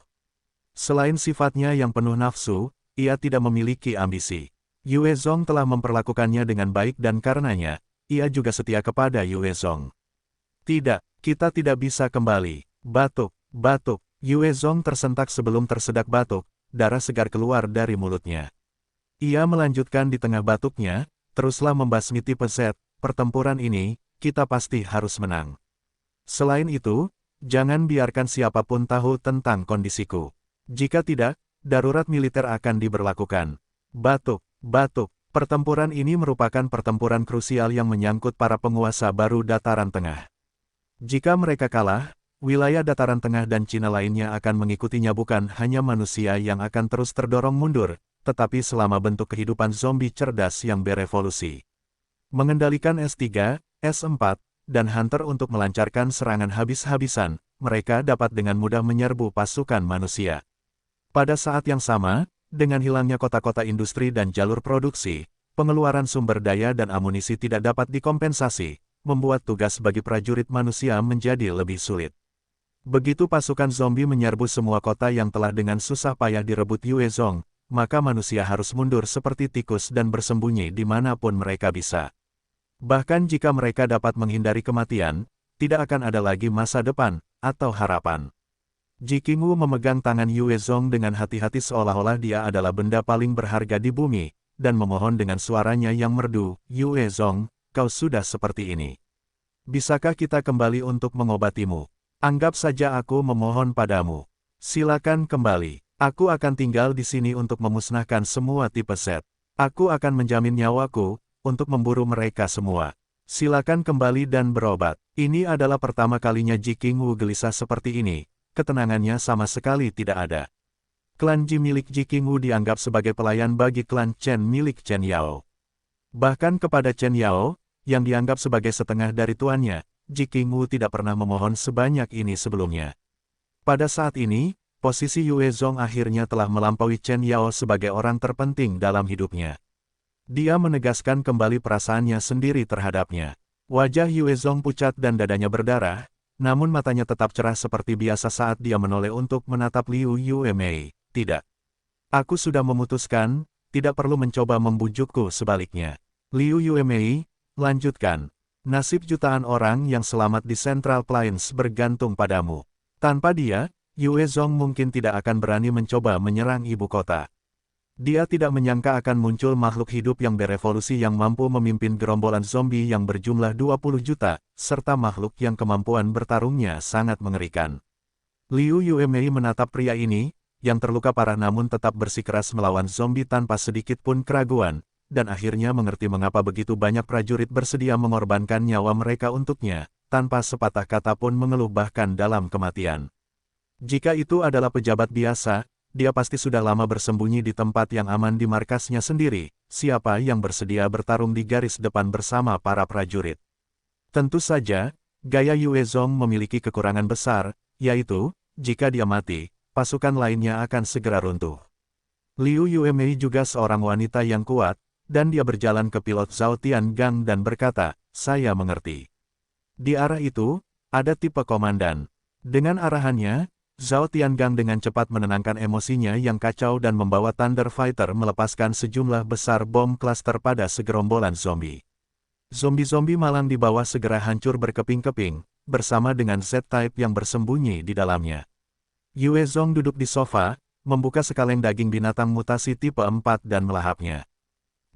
Selain sifatnya yang penuh nafsu, ia tidak memiliki ambisi. Yue Zong telah memperlakukannya dengan baik dan karenanya, ia juga setia kepada Yue Zong. "Tidak, kita tidak bisa kembali." Batuk. Yue Zong tersentak sebelum tersedak batuk, darah segar keluar dari mulutnya. Ia melanjutkan di tengah batuknya, "Teruslah membasmi tipe Z, pertempuran ini, kita pasti harus menang. Selain itu, jangan biarkan siapapun tahu tentang kondisiku. Jika tidak, darurat militer akan diberlakukan." Batuk. Pertempuran ini merupakan pertempuran krusial yang menyangkut para penguasa baru Dataran Tengah. Jika mereka kalah, wilayah Dataran Tengah dan Cina lainnya akan mengikutinya. Bukan hanya manusia yang akan terus terdorong mundur, tetapi selama bentuk kehidupan zombie cerdas yang berevolusi. Mengendalikan S3, S4, dan Hunter untuk melancarkan serangan habis-habisan, mereka dapat dengan mudah menyerbu pasukan manusia. Pada saat yang sama, dengan hilangnya kota-kota industri dan jalur produksi, pengeluaran sumber daya dan amunisi tidak dapat dikompensasi, membuat tugas bagi prajurit manusia menjadi lebih sulit. Begitu pasukan zombie menyerbu semua kota yang telah dengan susah payah direbut Yuezong, maka manusia harus mundur seperti tikus dan bersembunyi dimanapun mereka bisa. Bahkan jika mereka dapat menghindari kematian, tidak akan ada lagi masa depan atau harapan. Jikingu memegang tangan Yuezong dengan hati-hati seolah-olah dia adalah benda paling berharga di bumi, dan memohon dengan suaranya yang merdu, "Yuezong, kau sudah seperti ini. Bisakah kita kembali untuk mengobatimu? Anggap saja aku memohon padamu. Silakan kembali. Aku akan tinggal di sini untuk memusnahkan semua tipe Z. Aku akan menjamin nyawaku untuk memburu mereka semua. Silakan kembali dan berobat." Ini adalah pertama kalinya Jikingu gelisah seperti ini. Ketenangannya sama sekali tidak ada. Klan Ji milik Jikingu dianggap sebagai pelayan bagi klan Chen milik Chen Yao. Bahkan kepada Chen Yao, yang dianggap sebagai setengah dari tuannya, Jikingu tidak pernah memohon sebanyak ini sebelumnya. Pada saat ini, posisi Yuezong akhirnya telah melampaui Chen Yao sebagai orang terpenting dalam hidupnya. Dia menegaskan kembali perasaannya sendiri terhadapnya. Wajah Yuezong pucat dan dadanya berdarah, namun matanya tetap cerah seperti biasa saat dia menoleh untuk menatap Liu Yuemei. "Tidak. Aku sudah memutuskan, tidak perlu mencoba membujukku sebaliknya." Liu Yuemei, lanjutkan. "Nasib jutaan orang yang selamat di Central Plains bergantung padamu. Tanpa dia, Yuezong mungkin tidak akan berani mencoba menyerang ibu kota." Dia tidak menyangka akan muncul makhluk hidup yang berevolusi yang mampu memimpin gerombolan zombie yang berjumlah 20 juta, serta makhluk yang kemampuan bertarungnya sangat mengerikan. Liu Yuemei menatap pria ini, yang terluka parah namun tetap bersikeras melawan zombie tanpa sedikit pun keraguan, dan akhirnya mengerti mengapa begitu banyak prajurit bersedia mengorbankan nyawa mereka untuknya, tanpa sepatah kata pun mengeluh bahkan dalam kematian. Jika itu adalah pejabat biasa, dia pasti sudah lama bersembunyi di tempat yang aman di markasnya sendiri. Siapa yang bersedia bertarung di garis depan bersama para prajurit? Tentu saja, gaya Yuezong memiliki kekurangan besar, yaitu, jika dia mati, pasukan lainnya akan segera runtuh. Liu Yuemei juga seorang wanita yang kuat, dan dia berjalan ke pilot Zhao Tiangang dan berkata, "Saya mengerti. Di arah itu, ada tipe komandan." Dengan arahannya, Zhao Tiangang dengan cepat menenangkan emosinya yang kacau dan membawa Thunder Fighter melepaskan sejumlah besar bom klaster pada segerombolan zombie. Zombie-zombie malang di bawah segera hancur berkeping-keping, bersama dengan Z-Type yang bersembunyi di dalamnya. Yuezong duduk di sofa, membuka sekaleng daging binatang mutasi tipe 4 dan melahapnya.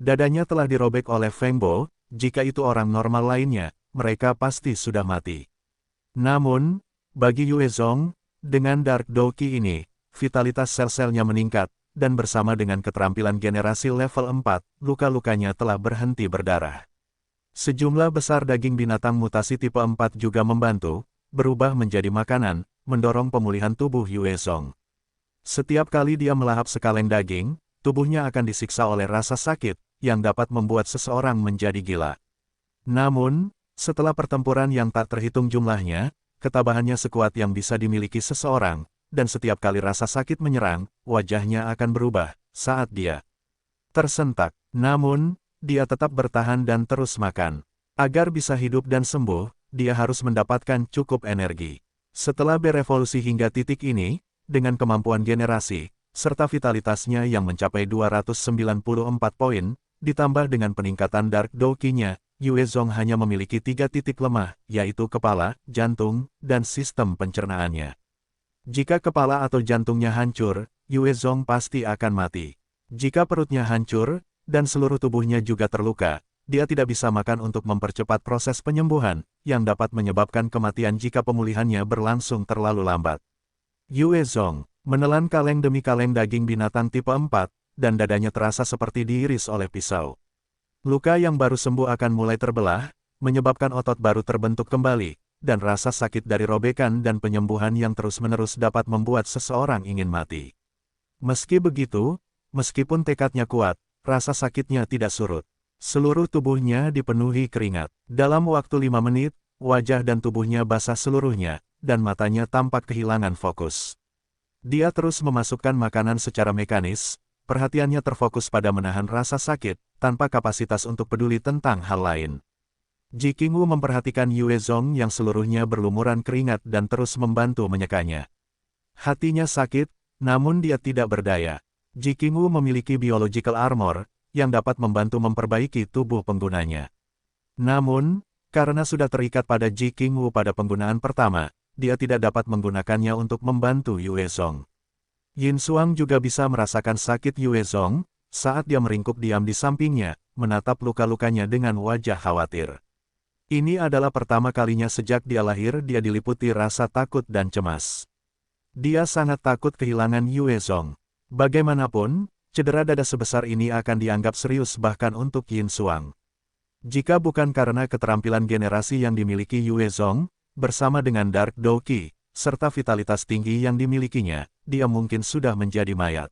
Dadanya telah dirobek oleh Feng Bo, jika itu orang normal lainnya, mereka pasti sudah mati. Namun, bagi Yuezong, dengan Dark Doki ini, vitalitas sel-selnya meningkat, dan bersama dengan keterampilan generasi level 4, luka-lukanya telah berhenti berdarah. Sejumlah besar daging binatang mutasi tipe 4 juga membantu, berubah menjadi makanan, mendorong pemulihan tubuh Yuezong. Setiap kali dia melahap sekaleng daging, tubuhnya akan disiksa oleh rasa sakit, yang dapat membuat seseorang menjadi gila. Namun, setelah pertempuran yang tak terhitung jumlahnya, ketabahannya sekuat yang bisa dimiliki seseorang, dan setiap kali rasa sakit menyerang, wajahnya akan berubah saat dia tersentak. Namun, dia tetap bertahan dan terus makan. Agar bisa hidup dan sembuh, dia harus mendapatkan cukup energi. Setelah berevolusi hingga titik ini, dengan kemampuan generasi, serta vitalitasnya yang mencapai 294 poin, ditambah dengan peningkatan Dark Doki-nya, Yuezong hanya memiliki 3 titik lemah, yaitu kepala, jantung, dan sistem pencernaannya. Jika kepala atau jantungnya hancur, Yuezong pasti akan mati. Jika perutnya hancur, dan seluruh tubuhnya juga terluka, dia tidak bisa makan untuk mempercepat proses penyembuhan, yang dapat menyebabkan kematian jika pemulihannya berlangsung terlalu lambat. Yuezong menelan kaleng demi kaleng daging binatang tipe 4, dan dadanya terasa seperti diiris oleh pisau. Luka yang baru sembuh akan mulai terbelah, menyebabkan otot baru terbentuk kembali, dan rasa sakit dari robekan dan penyembuhan yang terus-menerus dapat membuat seseorang ingin mati. Meski begitu, meskipun tekadnya kuat, rasa sakitnya tidak surut. Seluruh tubuhnya dipenuhi keringat. Dalam waktu 5 menit, wajah dan tubuhnya basah seluruhnya, dan matanya tampak kehilangan fokus. Dia terus memasukkan makanan secara mekanis, perhatiannya terfokus pada menahan rasa sakit, tanpa kapasitas untuk peduli tentang hal lain. Ji Qingwu memperhatikan Yue Zong yang seluruhnya berlumuran keringat dan terus membantu menyekanya. Hatinya sakit, namun dia tidak berdaya. Ji Qingwu memiliki biological armor, yang dapat membantu memperbaiki tubuh penggunanya. Namun, karena sudah terikat pada Ji Qingwu pada penggunaan pertama, dia tidak dapat menggunakannya untuk membantu Yue Zong. Yin Xuang juga bisa merasakan sakit Yue Zong, saat dia meringkuk diam di sampingnya, menatap luka-lukanya dengan wajah khawatir. Ini adalah pertama kalinya sejak dia lahir dia diliputi rasa takut dan cemas. Dia sangat takut kehilangan Yue Zong. Bagaimanapun, cedera dada sebesar ini akan dianggap serius bahkan untuk Yin Xuang. Jika bukan karena keterampilan generasi yang dimiliki Yue Zong, bersama dengan Dark Douqi, serta vitalitas tinggi yang dimilikinya, dia mungkin sudah menjadi mayat.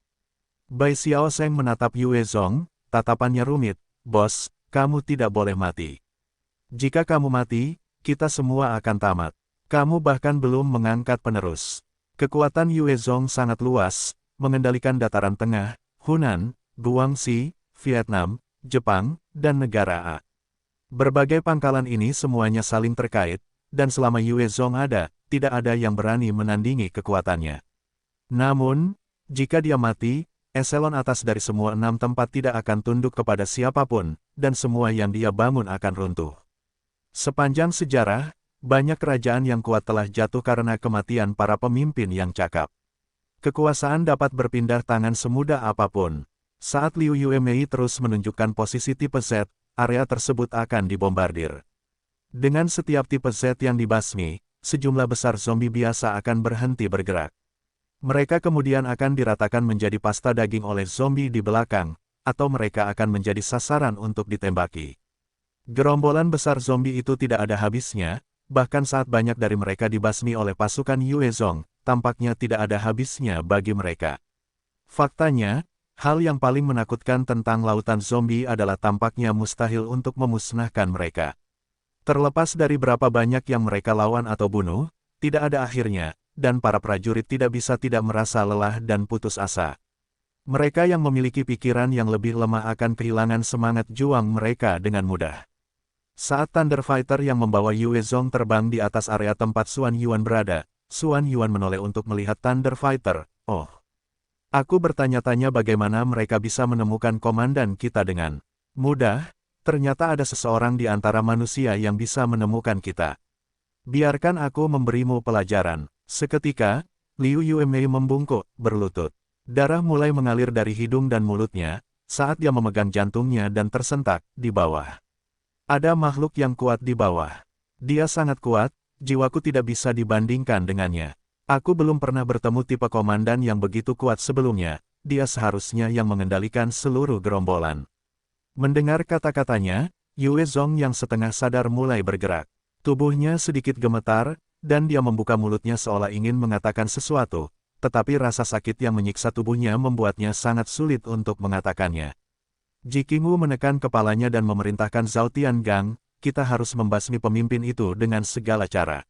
Bai Xiaosheng menatap Yue Zong, tatapannya rumit, "Bos, kamu tidak boleh mati. Jika kamu mati, kita semua akan tamat. Kamu bahkan belum mengangkat penerus." Kekuatan Yue Zong sangat luas, mengendalikan dataran tengah, Hunan, Guangxi, Vietnam, Jepang, dan negara A. Berbagai pangkalan ini semuanya saling terkait, dan selama Yue Zong ada, tidak ada yang berani menandingi kekuatannya. Namun, jika dia mati, eselon atas dari semua 6 tempat tidak akan tunduk kepada siapapun, dan semua yang dia bangun akan runtuh. Sepanjang sejarah, banyak kerajaan yang kuat telah jatuh karena kematian para pemimpin yang cakap. Kekuasaan dapat berpindah tangan semudah apapun. Saat Liu Yuemei terus menunjukkan posisi tipe Z, area tersebut akan dibombardir. Dengan setiap tipe Z yang dibasmi, sejumlah besar zombie biasa akan berhenti bergerak. Mereka kemudian akan diratakan menjadi pasta daging oleh zombie di belakang, atau mereka akan menjadi sasaran untuk ditembaki. Gerombolan besar zombie itu tidak ada habisnya, bahkan saat banyak dari mereka dibasmi oleh pasukan Yue Zong, tampaknya tidak ada habisnya bagi mereka. Faktanya, hal yang paling menakutkan tentang lautan zombie adalah tampaknya mustahil untuk memusnahkan mereka. Terlepas dari berapa banyak yang mereka lawan atau bunuh, tidak ada akhirnya, dan para prajurit tidak bisa tidak merasa lelah dan putus asa. Mereka yang memiliki pikiran yang lebih lemah akan kehilangan semangat juang mereka dengan mudah. Saat Thunder Fighter yang membawa Yue Zong terbang di atas area tempat Xuan Yuan berada, Xuan Yuan menoleh untuk melihat Thunder Fighter. "Oh, aku bertanya-tanya bagaimana mereka bisa menemukan komandan kita dengan mudah. Ternyata ada seseorang di antara manusia yang bisa menemukan kita. Biarkan aku memberimu pelajaran." Seketika, Liu Yuemei membungkuk, berlutut. Darah mulai mengalir dari hidung dan mulutnya, saat dia memegang jantungnya dan tersentak, di bawah. Ada makhluk yang kuat di bawah. Dia sangat kuat, jiwaku tidak bisa dibandingkan dengannya. Aku belum pernah bertemu tipe komandan yang begitu kuat sebelumnya, dia seharusnya yang mengendalikan seluruh gerombolan. Mendengar kata-katanya, Yue Zong yang setengah sadar mulai bergerak. Tubuhnya sedikit gemetar, dan dia membuka mulutnya seolah ingin mengatakan sesuatu, tetapi rasa sakit yang menyiksa tubuhnya membuatnya sangat sulit untuk mengatakannya. Ji Qingwu menekan kepalanya dan memerintahkan Zhao Tiangang, "Kita harus membasmi pemimpin itu dengan segala cara."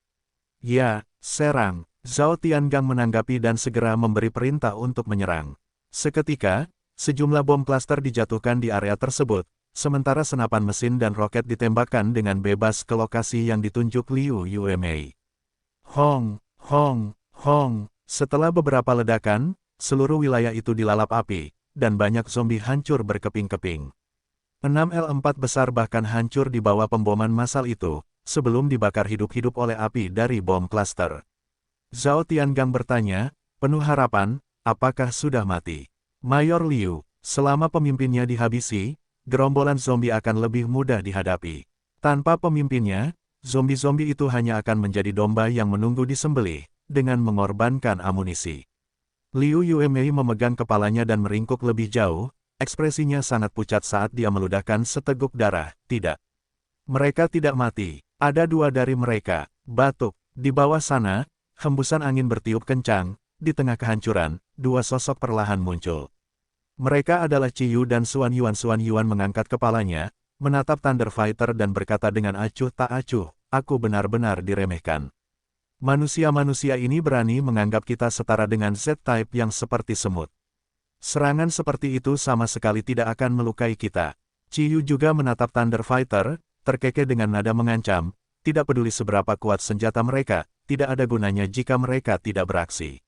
"Ya, serang." Zhao Tiangang menanggapi dan segera memberi perintah untuk menyerang. Seketika, sejumlah bom klaster dijatuhkan di area tersebut, sementara senapan mesin dan roket ditembakkan dengan bebas ke lokasi yang ditunjuk Liu Yuemei. Hong, hong, hong. Setelah beberapa ledakan, seluruh wilayah itu dilalap api, dan banyak zombie hancur berkeping-keping. 6 L4 besar bahkan hancur di bawah pemboman massal itu, sebelum dibakar hidup-hidup oleh api dari bom klaster. Zhao Tiangang bertanya, penuh harapan, apakah sudah mati? Mayor Liu, selama pemimpinnya dihabisi, gerombolan zombie akan lebih mudah dihadapi. Tanpa pemimpinnya, zombie-zombie itu hanya akan menjadi domba yang menunggu disembelih, dengan mengorbankan amunisi. Liu Yuemei memegang kepalanya dan meringkuk lebih jauh, ekspresinya sangat pucat saat dia meludahkan seteguk darah. Tidak. Mereka tidak mati. Ada dua dari mereka. Batuk. Di bawah sana, hembusan angin bertiup kencang. Di tengah kehancuran, dua sosok perlahan muncul. Mereka adalah Ciyu dan Xuan Yuan. Xuan Yuan mengangkat kepalanya, menatap Thunder Fighter dan berkata dengan acuh tak acuh, aku benar-benar diremehkan. Manusia-manusia ini berani menganggap kita setara dengan Z-Type yang seperti semut. Serangan seperti itu sama sekali tidak akan melukai kita. Ciyu juga menatap Thunder Fighter, terkekeh dengan nada mengancam, tidak peduli seberapa kuat senjata mereka, tidak ada gunanya jika mereka tidak beraksi.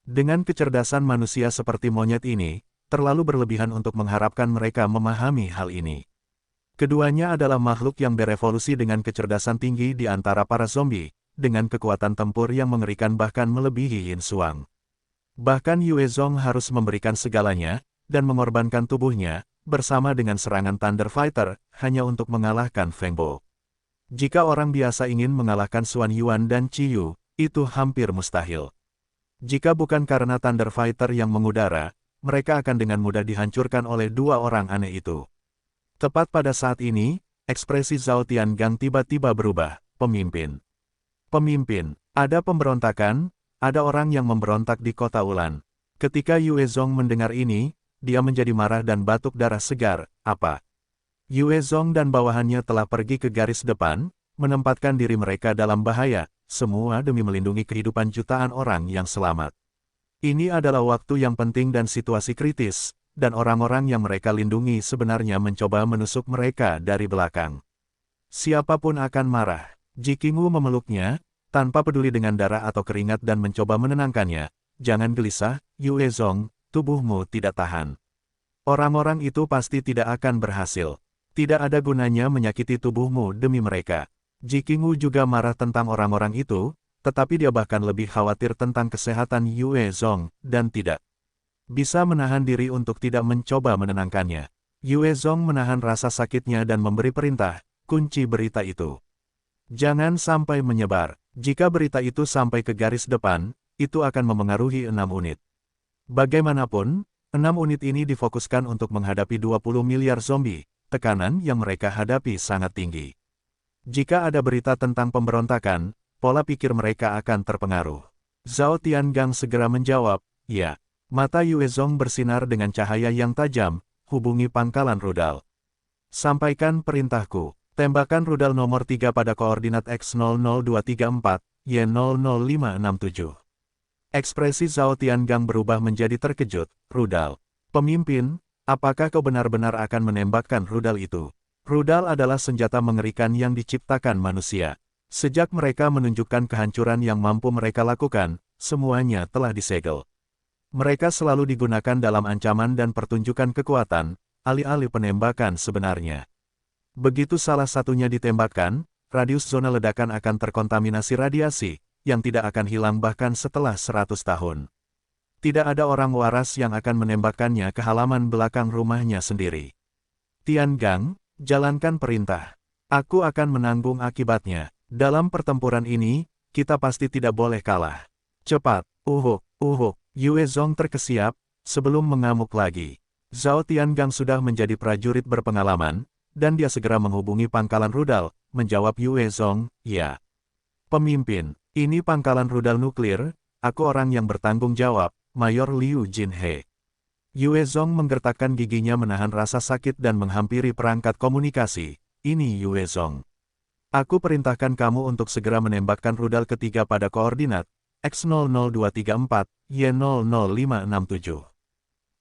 Dengan kecerdasan manusia seperti monyet ini, terlalu berlebihan untuk mengharapkan mereka memahami hal ini. Keduanya adalah makhluk yang berevolusi dengan kecerdasan tinggi di antara para zombie, dengan kekuatan tempur yang mengerikan bahkan melebihi Yin Xuang. Bahkan Yue Zong harus memberikan segalanya, dan mengorbankan tubuhnya, bersama dengan serangan Thunder Fighter, hanya untuk mengalahkan Feng Bo. Jika orang biasa ingin mengalahkan Xuan Yuan dan Ciyu, itu hampir mustahil. Jika bukan karena Thunder Fighter yang mengudara, mereka akan dengan mudah dihancurkan oleh dua orang aneh itu. Tepat pada saat ini, ekspresi Zhao Tiangang tiba-tiba berubah. Pemimpin. Pemimpin. Ada pemberontakan, ada orang yang memberontak di kota Ulan. Ketika Yue Zong mendengar ini, dia menjadi marah dan batuk darah segar. Apa? Yue Zong dan bawahannya telah pergi ke garis depan, menempatkan diri mereka dalam bahaya, semua demi melindungi kehidupan jutaan orang yang selamat. Ini adalah waktu yang penting dan situasi kritis, dan orang-orang yang mereka lindungi sebenarnya mencoba menusuk mereka dari belakang. Siapapun akan marah. Jikingu memeluknya, tanpa peduli dengan darah atau keringat dan mencoba menenangkannya. Jangan gelisah, Yue Zong, tubuhmu tidak tahan. Orang-orang itu pasti tidak akan berhasil. Tidak ada gunanya menyakiti tubuhmu demi mereka. Jikingu juga marah tentang orang-orang itu, tetapi dia bahkan lebih khawatir tentang kesehatan Yue Zong, dan tidak bisa menahan diri untuk tidak mencoba menenangkannya. Yue Zong menahan rasa sakitnya dan memberi perintah, kunci berita itu. Jangan sampai menyebar. Jika berita itu sampai ke garis depan, itu akan memengaruhi 6 unit. Bagaimanapun, 6 unit ini difokuskan untuk menghadapi 20 miliar zombie, tekanan yang mereka hadapi sangat tinggi. Jika ada berita tentang pemberontakan, pola pikir mereka akan terpengaruh. Zhao Tiangang segera menjawab, ya. Mata Yue Zong bersinar dengan cahaya yang tajam, hubungi pangkalan rudal. Sampaikan perintahku. Tembakan rudal nomor 3 pada koordinat X00234, Y00567. Ekspresi Zhao Tiangang berubah menjadi terkejut. Rudal. Pemimpin, apakah kau benar-benar akan menembakkan rudal itu? Rudal adalah senjata mengerikan yang diciptakan manusia. Sejak mereka menunjukkan kehancuran yang mampu mereka lakukan, semuanya telah disegel. Mereka selalu digunakan dalam ancaman dan pertunjukan kekuatan, alih-alih penembakan sebenarnya. Begitu salah satunya ditembakkan, radius zona ledakan akan terkontaminasi radiasi, yang tidak akan hilang bahkan setelah 100 tahun. Tidak ada orang waras yang akan menembakkannya ke halaman belakang rumahnya sendiri. Tiangang, jalankan perintah. Aku akan menanggung akibatnya. Dalam pertempuran ini, kita pasti tidak boleh kalah. Cepat, uhuk. Yue Zong terkesiap, sebelum mengamuk lagi. Zhao Tiangang sudah menjadi prajurit berpengalaman, dan dia segera menghubungi pangkalan rudal, menjawab Yue Zong, ya. Pemimpin, ini pangkalan rudal nuklir, aku orang yang bertanggung jawab, Mayor Liu Jinhe. Yue Zong menggertakkan giginya menahan rasa sakit dan menghampiri perangkat komunikasi. Ini Yue Zong. Aku perintahkan kamu untuk segera menembakkan rudal ketiga pada koordinat X00234, Y00567.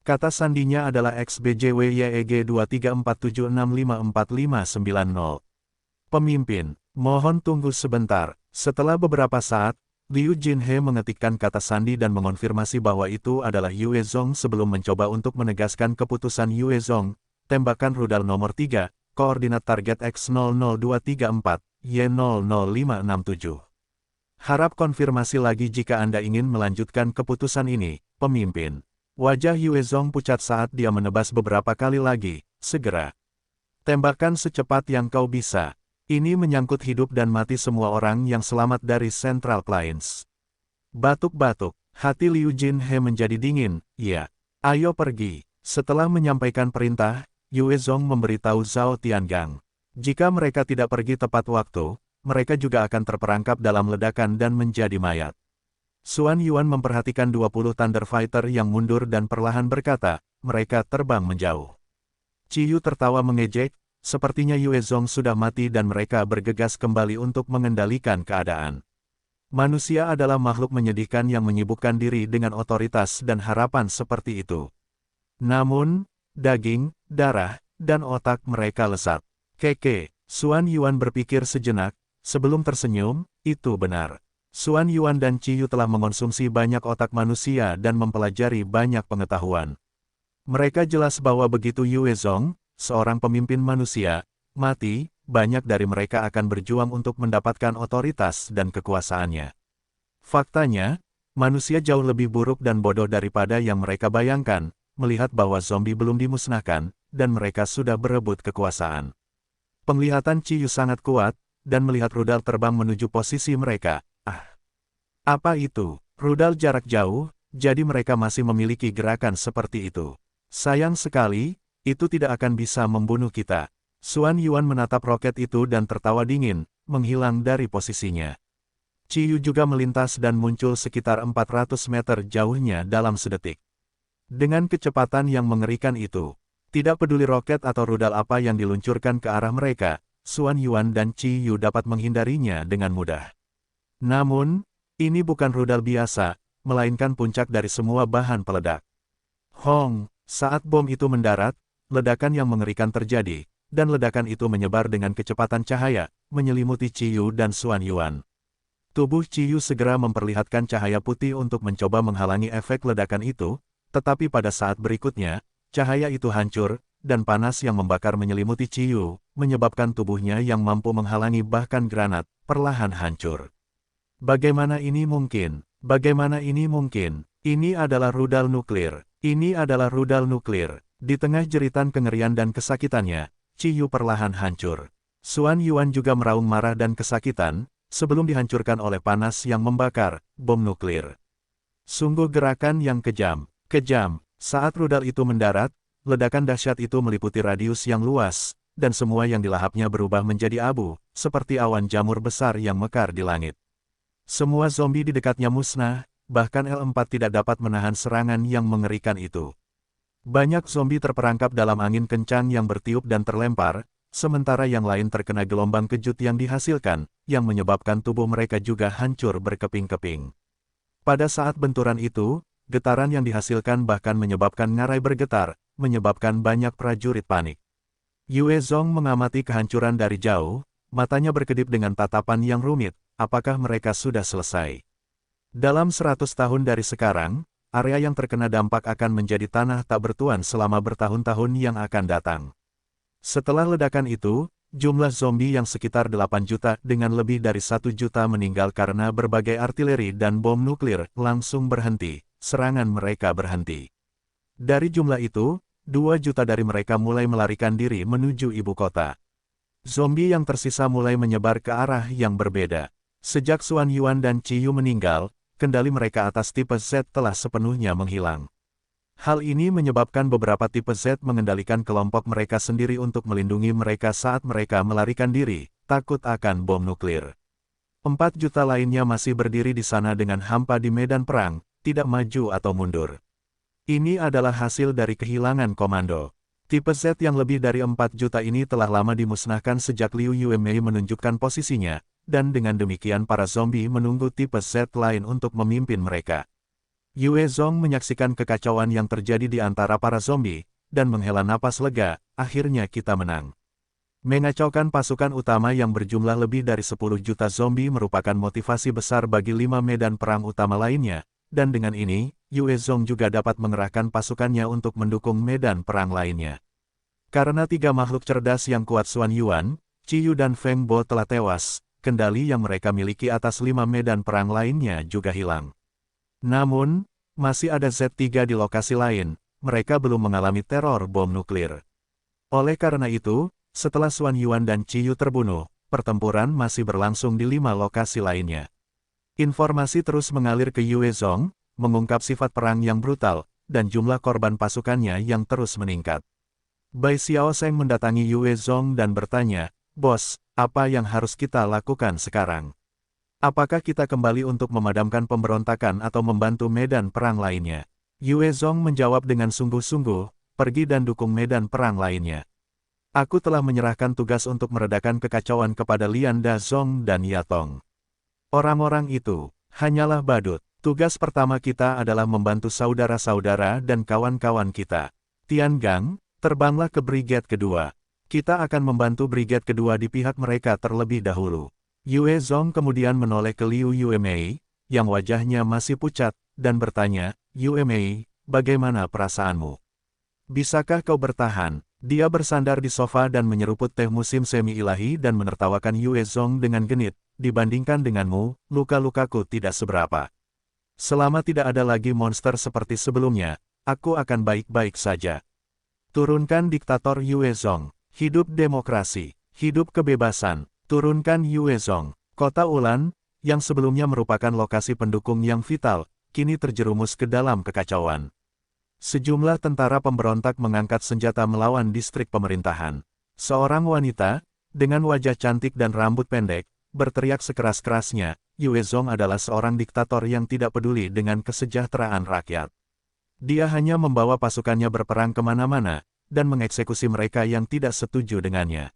Kata sandinya adalah XBJWYEG 2347654590. Pemimpin, mohon tunggu sebentar. Setelah beberapa saat, Liu Jinhe mengetikkan kata sandi dan mengonfirmasi bahwa itu adalah Yue Zong sebelum mencoba untuk menegaskan keputusan Yue Zong. Tembakan rudal nomor 3, koordinat target X00234, Y00567. Harap konfirmasi lagi jika Anda ingin melanjutkan keputusan ini, pemimpin. Wajah Yue Zong pucat saat dia menebas beberapa kali lagi, segera. Tembakan secepat yang kau bisa. Ini menyangkut hidup dan mati semua orang yang selamat dari Central Plains. Batuk-batuk, hati Liu Jinhe menjadi dingin, ya. Ayo pergi. Setelah menyampaikan perintah, Yue Zong memberitahu Zhao Tiangang. Jika mereka tidak pergi tepat waktu, mereka juga akan terperangkap dalam ledakan dan menjadi mayat. Xuan Yuan memperhatikan 20 Thunder Fighter yang mundur dan perlahan berkata, mereka terbang menjauh. Ciyu tertawa mengejek, sepertinya Yue Zong sudah mati dan mereka bergegas kembali untuk mengendalikan keadaan. Manusia adalah makhluk menyedihkan yang menyibukkan diri dengan otoritas dan harapan seperti itu. Namun, daging, darah, dan otak mereka lezat. Keke, Xuan Yuan berpikir sejenak, sebelum tersenyum, itu benar. Xuan Yuan dan Ciyu telah mengonsumsi banyak otak manusia dan mempelajari banyak pengetahuan. Mereka jelas bahwa begitu Yue Zong, seorang pemimpin manusia, mati, banyak dari mereka akan berjuang untuk mendapatkan otoritas dan kekuasaannya. Faktanya, manusia jauh lebih buruk dan bodoh daripada yang mereka bayangkan, melihat bahwa zombie belum dimusnahkan, dan mereka sudah berebut kekuasaan. Penglihatan Ciyu sangat kuat, dan melihat rudal terbang menuju posisi mereka. Apa itu? Rudal jarak jauh, jadi mereka masih memiliki gerakan seperti itu. Sayang sekali, itu tidak akan bisa membunuh kita. Xuan Yuan menatap roket itu dan tertawa dingin, menghilang dari posisinya. Ciyu juga melintas dan muncul sekitar 400 meter jauhnya dalam sedetik. Dengan kecepatan yang mengerikan itu, tidak peduli roket atau rudal apa yang diluncurkan ke arah mereka, Xuan Yuan dan Ciyu dapat menghindarinya dengan mudah. Namun, ini bukan rudal biasa, melainkan puncak dari semua bahan peledak. Hong, saat bom itu mendarat, ledakan yang mengerikan terjadi, dan ledakan itu menyebar dengan kecepatan cahaya, menyelimuti Ciyu dan Xuan Yuan. Tubuh Ciyu segera memperlihatkan cahaya putih untuk mencoba menghalangi efek ledakan itu, tetapi pada saat berikutnya, cahaya itu hancur, dan panas yang membakar menyelimuti Ciyu, menyebabkan tubuhnya yang mampu menghalangi bahkan granat, perlahan hancur. Bagaimana ini mungkin? Bagaimana ini mungkin? Ini adalah rudal nuklir. Ini adalah rudal nuklir. Di tengah jeritan kengerian dan kesakitannya, Ciyu perlahan hancur. Xuan Yuan juga meraung marah dan kesakitan, sebelum dihancurkan oleh panas yang membakar, bom nuklir. Sungguh gerakan yang kejam. Kejam. Saat rudal itu mendarat, ledakan dahsyat itu meliputi radius yang luas, dan semua yang dilahapnya berubah menjadi abu, seperti awan jamur besar yang mekar di langit. Semua zombie di dekatnya musnah, bahkan L4 tidak dapat menahan serangan yang mengerikan itu. Banyak zombie terperangkap dalam angin kencang yang bertiup dan terlempar, sementara yang lain terkena gelombang kejut yang dihasilkan, yang menyebabkan tubuh mereka juga hancur berkeping-keping. Pada saat benturan itu, getaran yang dihasilkan bahkan menyebabkan ngarai bergetar, menyebabkan banyak prajurit panik. Yue Zong mengamati kehancuran dari jauh, matanya berkedip dengan tatapan yang rumit. Apakah mereka sudah selesai? Dalam 100 tahun dari sekarang, area yang terkena dampak akan menjadi tanah tak bertuan selama bertahun-tahun yang akan datang. Setelah ledakan itu, jumlah zombie yang sekitar 8 juta dengan lebih dari 1 juta meninggal karena berbagai artileri dan bom nuklir langsung berhenti, serangan mereka berhenti. Dari jumlah itu, 2 juta dari mereka mulai melarikan diri menuju ibu kota. Zombie yang tersisa mulai menyebar ke arah yang berbeda. Sejak Xuan Yuan dan Ciyu meninggal, kendali mereka atas tipe Z telah sepenuhnya menghilang. Hal ini menyebabkan beberapa tipe Z mengendalikan kelompok mereka sendiri untuk melindungi mereka saat mereka melarikan diri, takut akan bom nuklir. 4 juta lainnya masih berdiri di sana dengan hampa di medan perang, tidak maju atau mundur. Ini adalah hasil dari kehilangan komando. Tipe Z yang lebih dari 4 juta ini telah lama dimusnahkan sejak Liu Yuemei menunjukkan posisinya, dan dengan demikian para zombie menunggu tipe Z lain untuk memimpin mereka. Yue Zong menyaksikan kekacauan yang terjadi di antara para zombie, dan menghela napas lega, akhirnya kita menang. Mengacaukan pasukan utama yang berjumlah lebih dari 10 juta zombie merupakan motivasi besar bagi 5 medan perang utama lainnya, dan dengan ini, Yue Zong juga dapat mengerahkan pasukannya untuk mendukung medan perang lainnya. Karena 3 makhluk cerdas yang kuat Xuan Yuan, Ciyu dan Feng Bo telah tewas, kendali yang mereka miliki atas 5 medan perang lainnya juga hilang. Namun, masih ada Z3 di lokasi lain, mereka belum mengalami teror bom nuklir. Oleh karena itu, setelah Xuan Yuan dan Ciyu terbunuh, pertempuran masih berlangsung di 5 lokasi lainnya. Informasi terus mengalir ke Yue Zong, mengungkap sifat perang yang brutal, dan jumlah korban pasukannya yang terus meningkat. Bai Xiaosheng mendatangi Yue Zong dan bertanya, "Bos, apa yang harus kita lakukan sekarang? Apakah kita kembali untuk memadamkan pemberontakan atau membantu medan perang lainnya?" Yue Zong menjawab dengan sungguh-sungguh, "Pergi dan dukung medan perang lainnya. Aku telah menyerahkan tugas untuk meredakan kekacauan kepada Lian Dazong dan Yatong. Orang-orang itu hanyalah badut. Tugas pertama kita adalah membantu saudara-saudara dan kawan-kawan kita. Tian Gang, terbanglah ke brigade kedua. Kita akan membantu brigade kedua di pihak mereka terlebih dahulu." Yue Zong kemudian menoleh ke Liu Yuemei, yang wajahnya masih pucat, dan bertanya, "Yuemei, bagaimana perasaanmu? Bisakah kau bertahan?" Dia bersandar di sofa dan menyeruput teh musim semi ilahi dan menertawakan Yue Zong dengan genit, "Dibandingkan denganmu, luka-lukaku tidak seberapa. Selama tidak ada lagi monster seperti sebelumnya, aku akan baik-baik saja." Turunkan diktator Yue Zong. Hidup demokrasi. Hidup kebebasan. Turunkan Yue Zong. Kota Ulan, yang sebelumnya merupakan lokasi pendukung yang vital, kini terjerumus ke dalam kekacauan. Sejumlah tentara pemberontak mengangkat senjata melawan distrik pemerintahan. Seorang wanita, dengan wajah cantik dan rambut pendek, berteriak sekeras-kerasnya, "Yue Zong adalah seorang diktator yang tidak peduli dengan kesejahteraan rakyat. Dia hanya membawa pasukannya berperang kemana-mana, dan mengeksekusi mereka yang tidak setuju dengannya.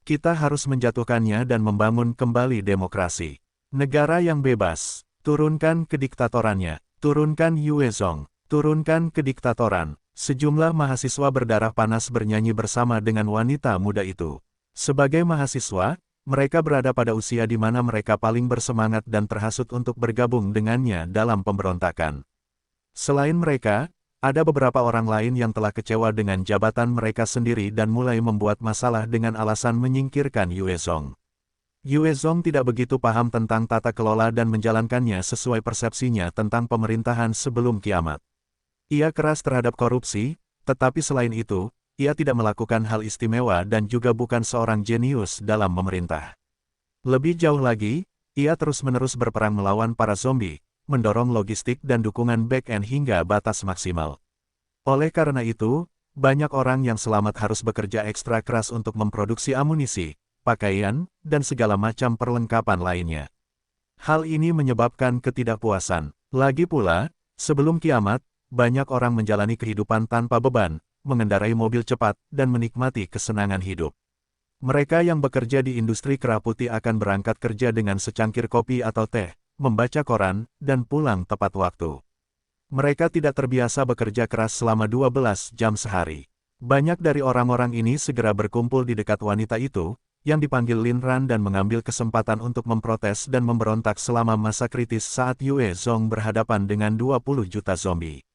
Kita harus menjatuhkannya dan membangun kembali demokrasi. Negara yang bebas. Turunkan kediktatorannya. Turunkan Yue Zong. Turunkan kediktatoran." Sejumlah mahasiswa berdarah panas bernyanyi bersama dengan wanita muda itu. Sebagai mahasiswa, mereka berada pada usia di mana mereka paling bersemangat dan terhasut untuk bergabung dengannya dalam pemberontakan. Selain mereka, ada beberapa orang lain yang telah kecewa dengan jabatan mereka sendiri dan mulai membuat masalah dengan alasan menyingkirkan Yue Zong. Yue Zong tidak begitu paham tentang tata kelola dan menjalankannya sesuai persepsinya tentang pemerintahan sebelum kiamat. Ia keras terhadap korupsi, tetapi selain itu, ia tidak melakukan hal istimewa dan juga bukan seorang jenius dalam memerintah. Lebih jauh lagi, ia terus-menerus berperang melawan para zombie, mendorong logistik dan dukungan back-end hingga batas maksimal. Oleh karena itu, banyak orang yang selamat harus bekerja ekstra keras untuk memproduksi amunisi, pakaian, dan segala macam perlengkapan lainnya. Hal ini menyebabkan ketidakpuasan. Lagi pula, sebelum kiamat, banyak orang menjalani kehidupan tanpa beban, mengendarai mobil cepat, dan menikmati kesenangan hidup. Mereka yang bekerja di industri kera putih akan berangkat kerja dengan secangkir kopi atau teh, membaca koran, dan pulang tepat waktu. Mereka tidak terbiasa bekerja keras selama 12 jam sehari. Banyak dari orang-orang ini segera berkumpul di dekat wanita itu, yang dipanggil Lin Ran dan mengambil kesempatan untuk memprotes dan memberontak selama masa kritis saat Yue Zong berhadapan dengan 20 juta zombie.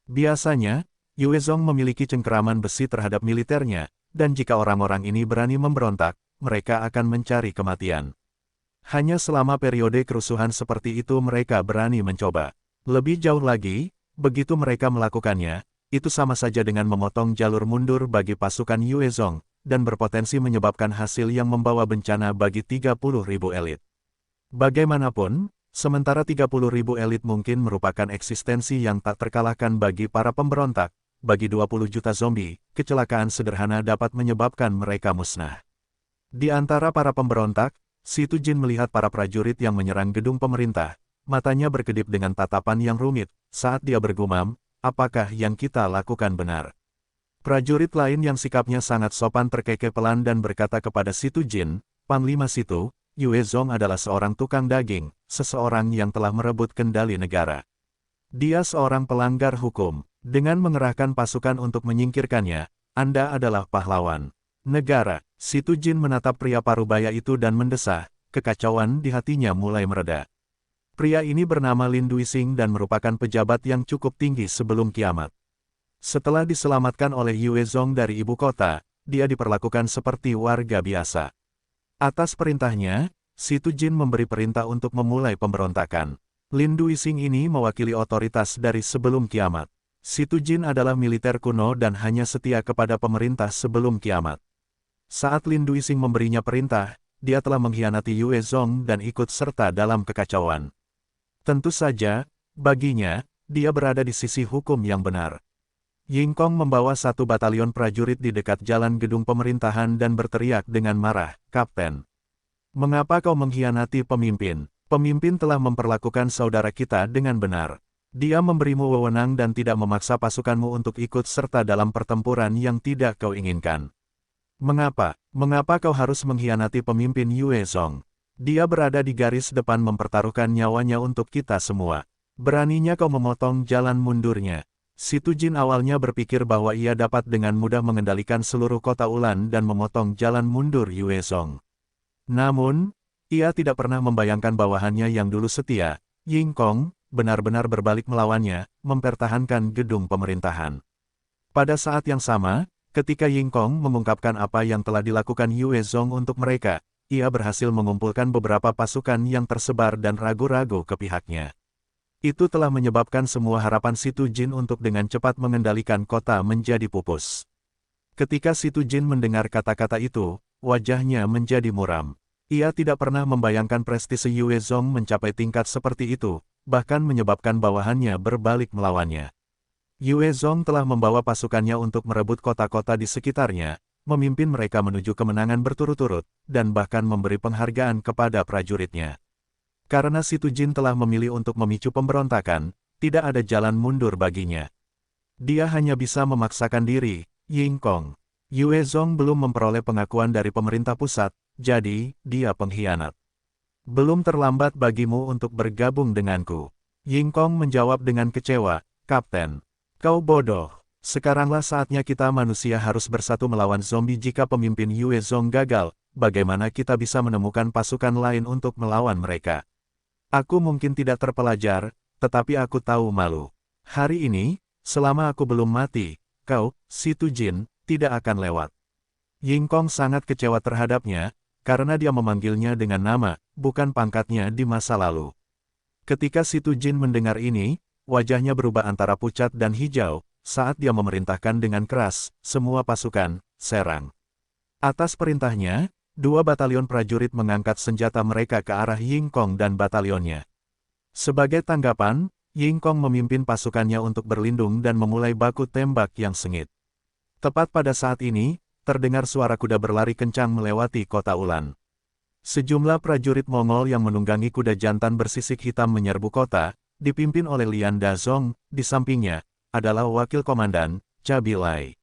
Biasanya, Yue Zong memiliki cengkeraman besi terhadap militernya, dan jika orang-orang ini berani memberontak, mereka akan mencari kematian. Hanya selama periode kerusuhan seperti itu mereka berani mencoba. Lebih jauh lagi, begitu mereka melakukannya, itu sama saja dengan memotong jalur mundur bagi pasukan Yue Zong, dan berpotensi menyebabkan hasil yang membawa bencana bagi 30.000 elit. Bagaimanapun, sementara 30.000 elit mungkin merupakan eksistensi yang tak terkalahkan bagi para pemberontak, bagi 20 juta zombie, kecelakaan sederhana dapat menyebabkan mereka musnah. Di antara para pemberontak, Si Tujin melihat para prajurit yang menyerang gedung pemerintah, matanya berkedip dengan tatapan yang rumit, saat dia bergumam, "Apakah yang kita lakukan benar?" Prajurit lain yang sikapnya sangat sopan terkekeh pelan dan berkata kepada Si Tujin, "Panglima Situ, Yue Zong adalah seorang tukang daging, seseorang yang telah merebut kendali negara. Dia seorang pelanggar hukum. Dengan mengerahkan pasukan untuk menyingkirkannya, Anda adalah pahlawan negara." Si Tujin menatap pria parubaya itu dan mendesah, kekacauan di hatinya mulai mereda. Pria ini bernama Lin Duising dan merupakan pejabat yang cukup tinggi sebelum kiamat. Setelah diselamatkan oleh Yue Zong dari ibu kota, dia diperlakukan seperti warga biasa. Atas perintahnya, Si Tujin memberi perintah untuk memulai pemberontakan. Lin Duising ini mewakili otoritas dari sebelum kiamat. Si Tujin adalah militer kuno dan hanya setia kepada pemerintah sebelum kiamat. Saat Lin Duising memberinya perintah, dia telah mengkhianati Yue Zong dan ikut serta dalam kekacauan. Tentu saja, baginya, dia berada di sisi hukum yang benar. Yingkong membawa satu batalion prajurit di dekat jalan gedung pemerintahan dan berteriak dengan marah, "Kapten, mengapa kau mengkhianati pemimpin? Pemimpin telah memperlakukan saudara kita dengan benar. Dia memberimu wewenang dan tidak memaksa pasukanmu untuk ikut serta dalam pertempuran yang tidak kau inginkan. Mengapa? Mengapa kau harus mengkhianati pemimpin Yue Zong? Dia berada di garis depan mempertaruhkan nyawanya untuk kita semua. Beraninya kau memotong jalan mundurnya." Si Tujin awalnya berpikir bahwa ia dapat dengan mudah mengendalikan seluruh kota Ulan dan memotong jalan mundur Yue Zong. Namun, ia tidak pernah membayangkan bawahannya yang dulu setia, Yingkong, benar-benar berbalik melawannya, mempertahankan gedung pemerintahan. Pada saat yang sama, ketika Yingkong mengungkapkan apa yang telah dilakukan Yue Zong untuk mereka, ia berhasil mengumpulkan beberapa pasukan yang tersebar dan ragu-ragu ke pihaknya. Itu telah menyebabkan semua harapan Si Tujin untuk dengan cepat mengendalikan kota menjadi pupus. Ketika Si Tujin mendengar kata-kata itu, wajahnya menjadi muram. Ia tidak pernah membayangkan prestise Yue Zong mencapai tingkat seperti itu, bahkan menyebabkan bawahannya berbalik melawannya. Yue Zong telah membawa pasukannya untuk merebut kota-kota di sekitarnya, memimpin mereka menuju kemenangan berturut-turut, dan bahkan memberi penghargaan kepada prajuritnya. Karena Si Tujin telah memilih untuk memicu pemberontakan, tidak ada jalan mundur baginya. Dia hanya bisa memaksakan diri, Yingkong. Yue Zong belum memperoleh pengakuan dari pemerintah pusat, jadi, dia pengkhianat. Belum terlambat bagimu untuk bergabung denganku. Yingkong menjawab dengan kecewa, "Kapten, kau bodoh. Sekaranglah saatnya kita manusia harus bersatu melawan zombie. Jika pemimpin Yue Zong gagal, bagaimana kita bisa menemukan pasukan lain untuk melawan mereka? Aku mungkin tidak terpelajar, tetapi aku tahu malu. Hari ini, selama aku belum mati, kau, Si Tujin, tidak akan lewat." Yingkong sangat kecewa terhadapnya, karena dia memanggilnya dengan nama, bukan pangkatnya di masa lalu. Ketika Si Tujin mendengar ini, wajahnya berubah antara pucat dan hijau, saat dia memerintahkan dengan keras, "Semua pasukan, serang." Atas perintahnya, 2 batalion prajurit mengangkat senjata mereka ke arah Yingkong dan batalionnya. Sebagai tanggapan, Yingkong memimpin pasukannya untuk berlindung dan memulai baku tembak yang sengit. Tepat pada saat ini, terdengar suara kuda berlari kencang melewati kota Ulan. Sejumlah prajurit Mongol yang menunggangi kuda jantan bersisik hitam menyerbu kota, dipimpin oleh Lian Dazong, di sampingnya, adalah wakil komandan, Chabilai.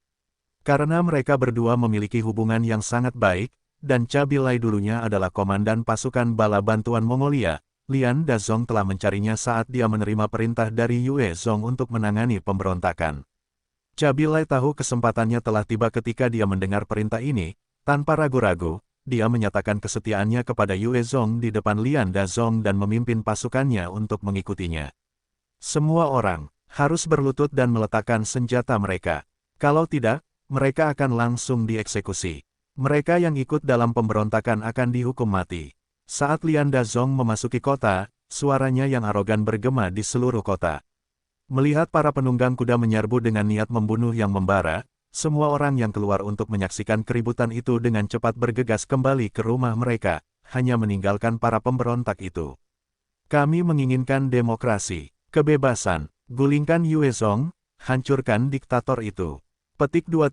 Karena mereka berdua memiliki hubungan yang sangat baik, dan Chabilai dulunya adalah komandan pasukan bala bantuan Mongolia, Lian Dazong telah mencarinya saat dia menerima perintah dari Yue Zong untuk menangani pemberontakan. Chabilai tahu kesempatannya telah tiba ketika dia mendengar perintah ini. Tanpa ragu-ragu, dia menyatakan kesetiaannya kepada Yue Zong di depan Lian Dazong dan memimpin pasukannya untuk mengikutinya. Semua orang harus berlutut dan meletakkan senjata mereka. Kalau tidak, mereka akan langsung dieksekusi. Mereka yang ikut dalam pemberontakan akan dihukum mati. Saat Lian Dazong memasuki kota, suaranya yang arogan bergema di seluruh kota. Melihat para penunggang kuda menyerbu dengan niat membunuh yang membara, semua orang yang keluar untuk menyaksikan keributan itu dengan cepat bergegas kembali ke rumah mereka, hanya meninggalkan para pemberontak itu. "Kami menginginkan demokrasi, kebebasan, gulingkan Yue Zong, hancurkan diktator itu." Petik 2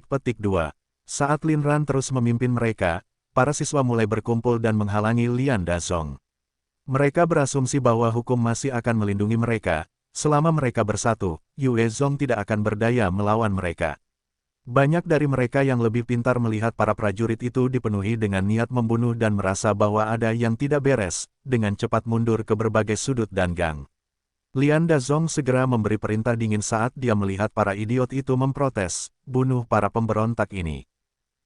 petik 2. Saat Lin Ran terus memimpin mereka, para siswa mulai berkumpul dan menghalangi Lian Dazong. Mereka berasumsi bahwa hukum masih akan melindungi mereka. Selama mereka bersatu, Yue Zong tidak akan berdaya melawan mereka. Banyak dari mereka yang lebih pintar melihat para prajurit itu dipenuhi dengan niat membunuh dan merasa bahwa ada yang tidak beres, dengan cepat mundur ke berbagai sudut dan gang. Lian Dazong segera memberi perintah dingin saat dia melihat para idiot itu memprotes, "Bunuh para pemberontak ini."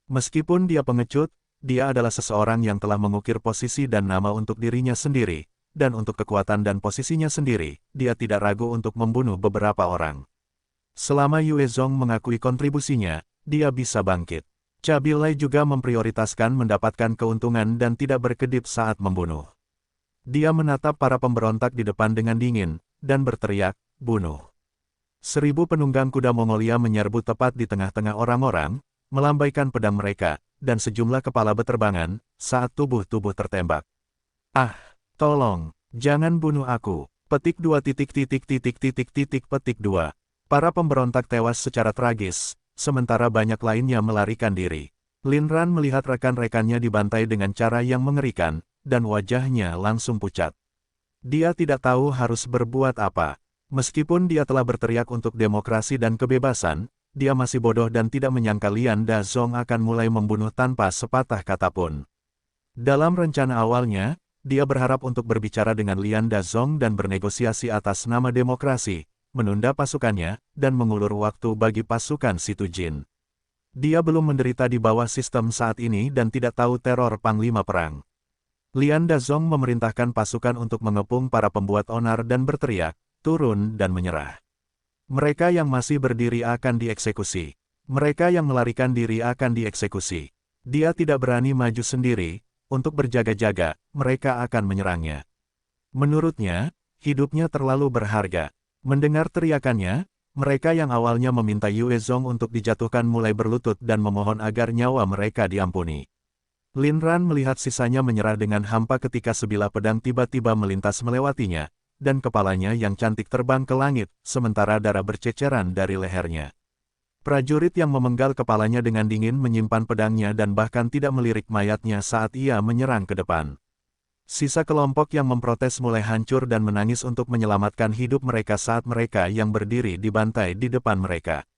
Meskipun dia pengecut, dia adalah seseorang yang telah mengukir posisi dan nama untuk dirinya sendiri, dan untuk kekuatan dan posisinya sendiri, dia tidak ragu untuk membunuh beberapa orang. Selama Yue Zong mengakui kontribusinya, dia bisa bangkit. Chabilai juga memprioritaskan mendapatkan keuntungan dan tidak berkedip saat membunuh. Dia menatap para pemberontak di depan dengan dingin, dan berteriak, "Bunuh." 1000 penunggang kuda Mongolia menyerbu tepat di tengah-tengah orang-orang, melambaikan pedang mereka, dan sejumlah kepala beterbangan, saat tubuh-tubuh tertembak. "Ah, tolong, jangan bunuh aku." Petik 2. Para pemberontak tewas secara tragis, sementara banyak lainnya melarikan diri. Lin Ran melihat rekan-rekannya dibantai dengan cara yang mengerikan, dan wajahnya langsung pucat. Dia tidak tahu harus berbuat apa. Meskipun dia telah berteriak untuk demokrasi dan kebebasan, dia masih bodoh dan tidak menyangka Lian Dazong akan mulai membunuh tanpa sepatah kata pun. Dalam rencana awalnya, dia berharap untuk berbicara dengan Lian Dazong dan bernegosiasi atas nama demokrasi, menunda pasukannya, dan mengulur waktu bagi pasukan Situ Jin. Dia belum menderita di bawah sistem saat ini dan tidak tahu teror panglima perang. Lian Dazong memerintahkan pasukan untuk mengepung para pembuat onar dan berteriak, turun dan menyerah. Mereka yang masih berdiri akan dieksekusi. Mereka yang melarikan diri akan dieksekusi. Dia tidak berani maju sendiri, untuk berjaga-jaga, mereka akan menyerangnya. Menurutnya, hidupnya terlalu berharga. Mendengar teriakannya, mereka yang awalnya meminta Yue Zong untuk dijatuhkan mulai berlutut dan memohon agar nyawa mereka diampuni. Lin Ran melihat sisanya menyerah dengan hampa ketika sebilah pedang tiba-tiba melintas melewatinya, dan kepalanya yang cantik terbang ke langit, sementara darah berceceran dari lehernya. Prajurit yang memenggal kepalanya dengan dingin menyimpan pedangnya dan bahkan tidak melirik mayatnya saat ia menyerang ke depan. Sisa kelompok yang memprotes mulai hancur dan menangis untuk menyelamatkan hidup mereka saat mereka yang berdiri dibantai di depan mereka.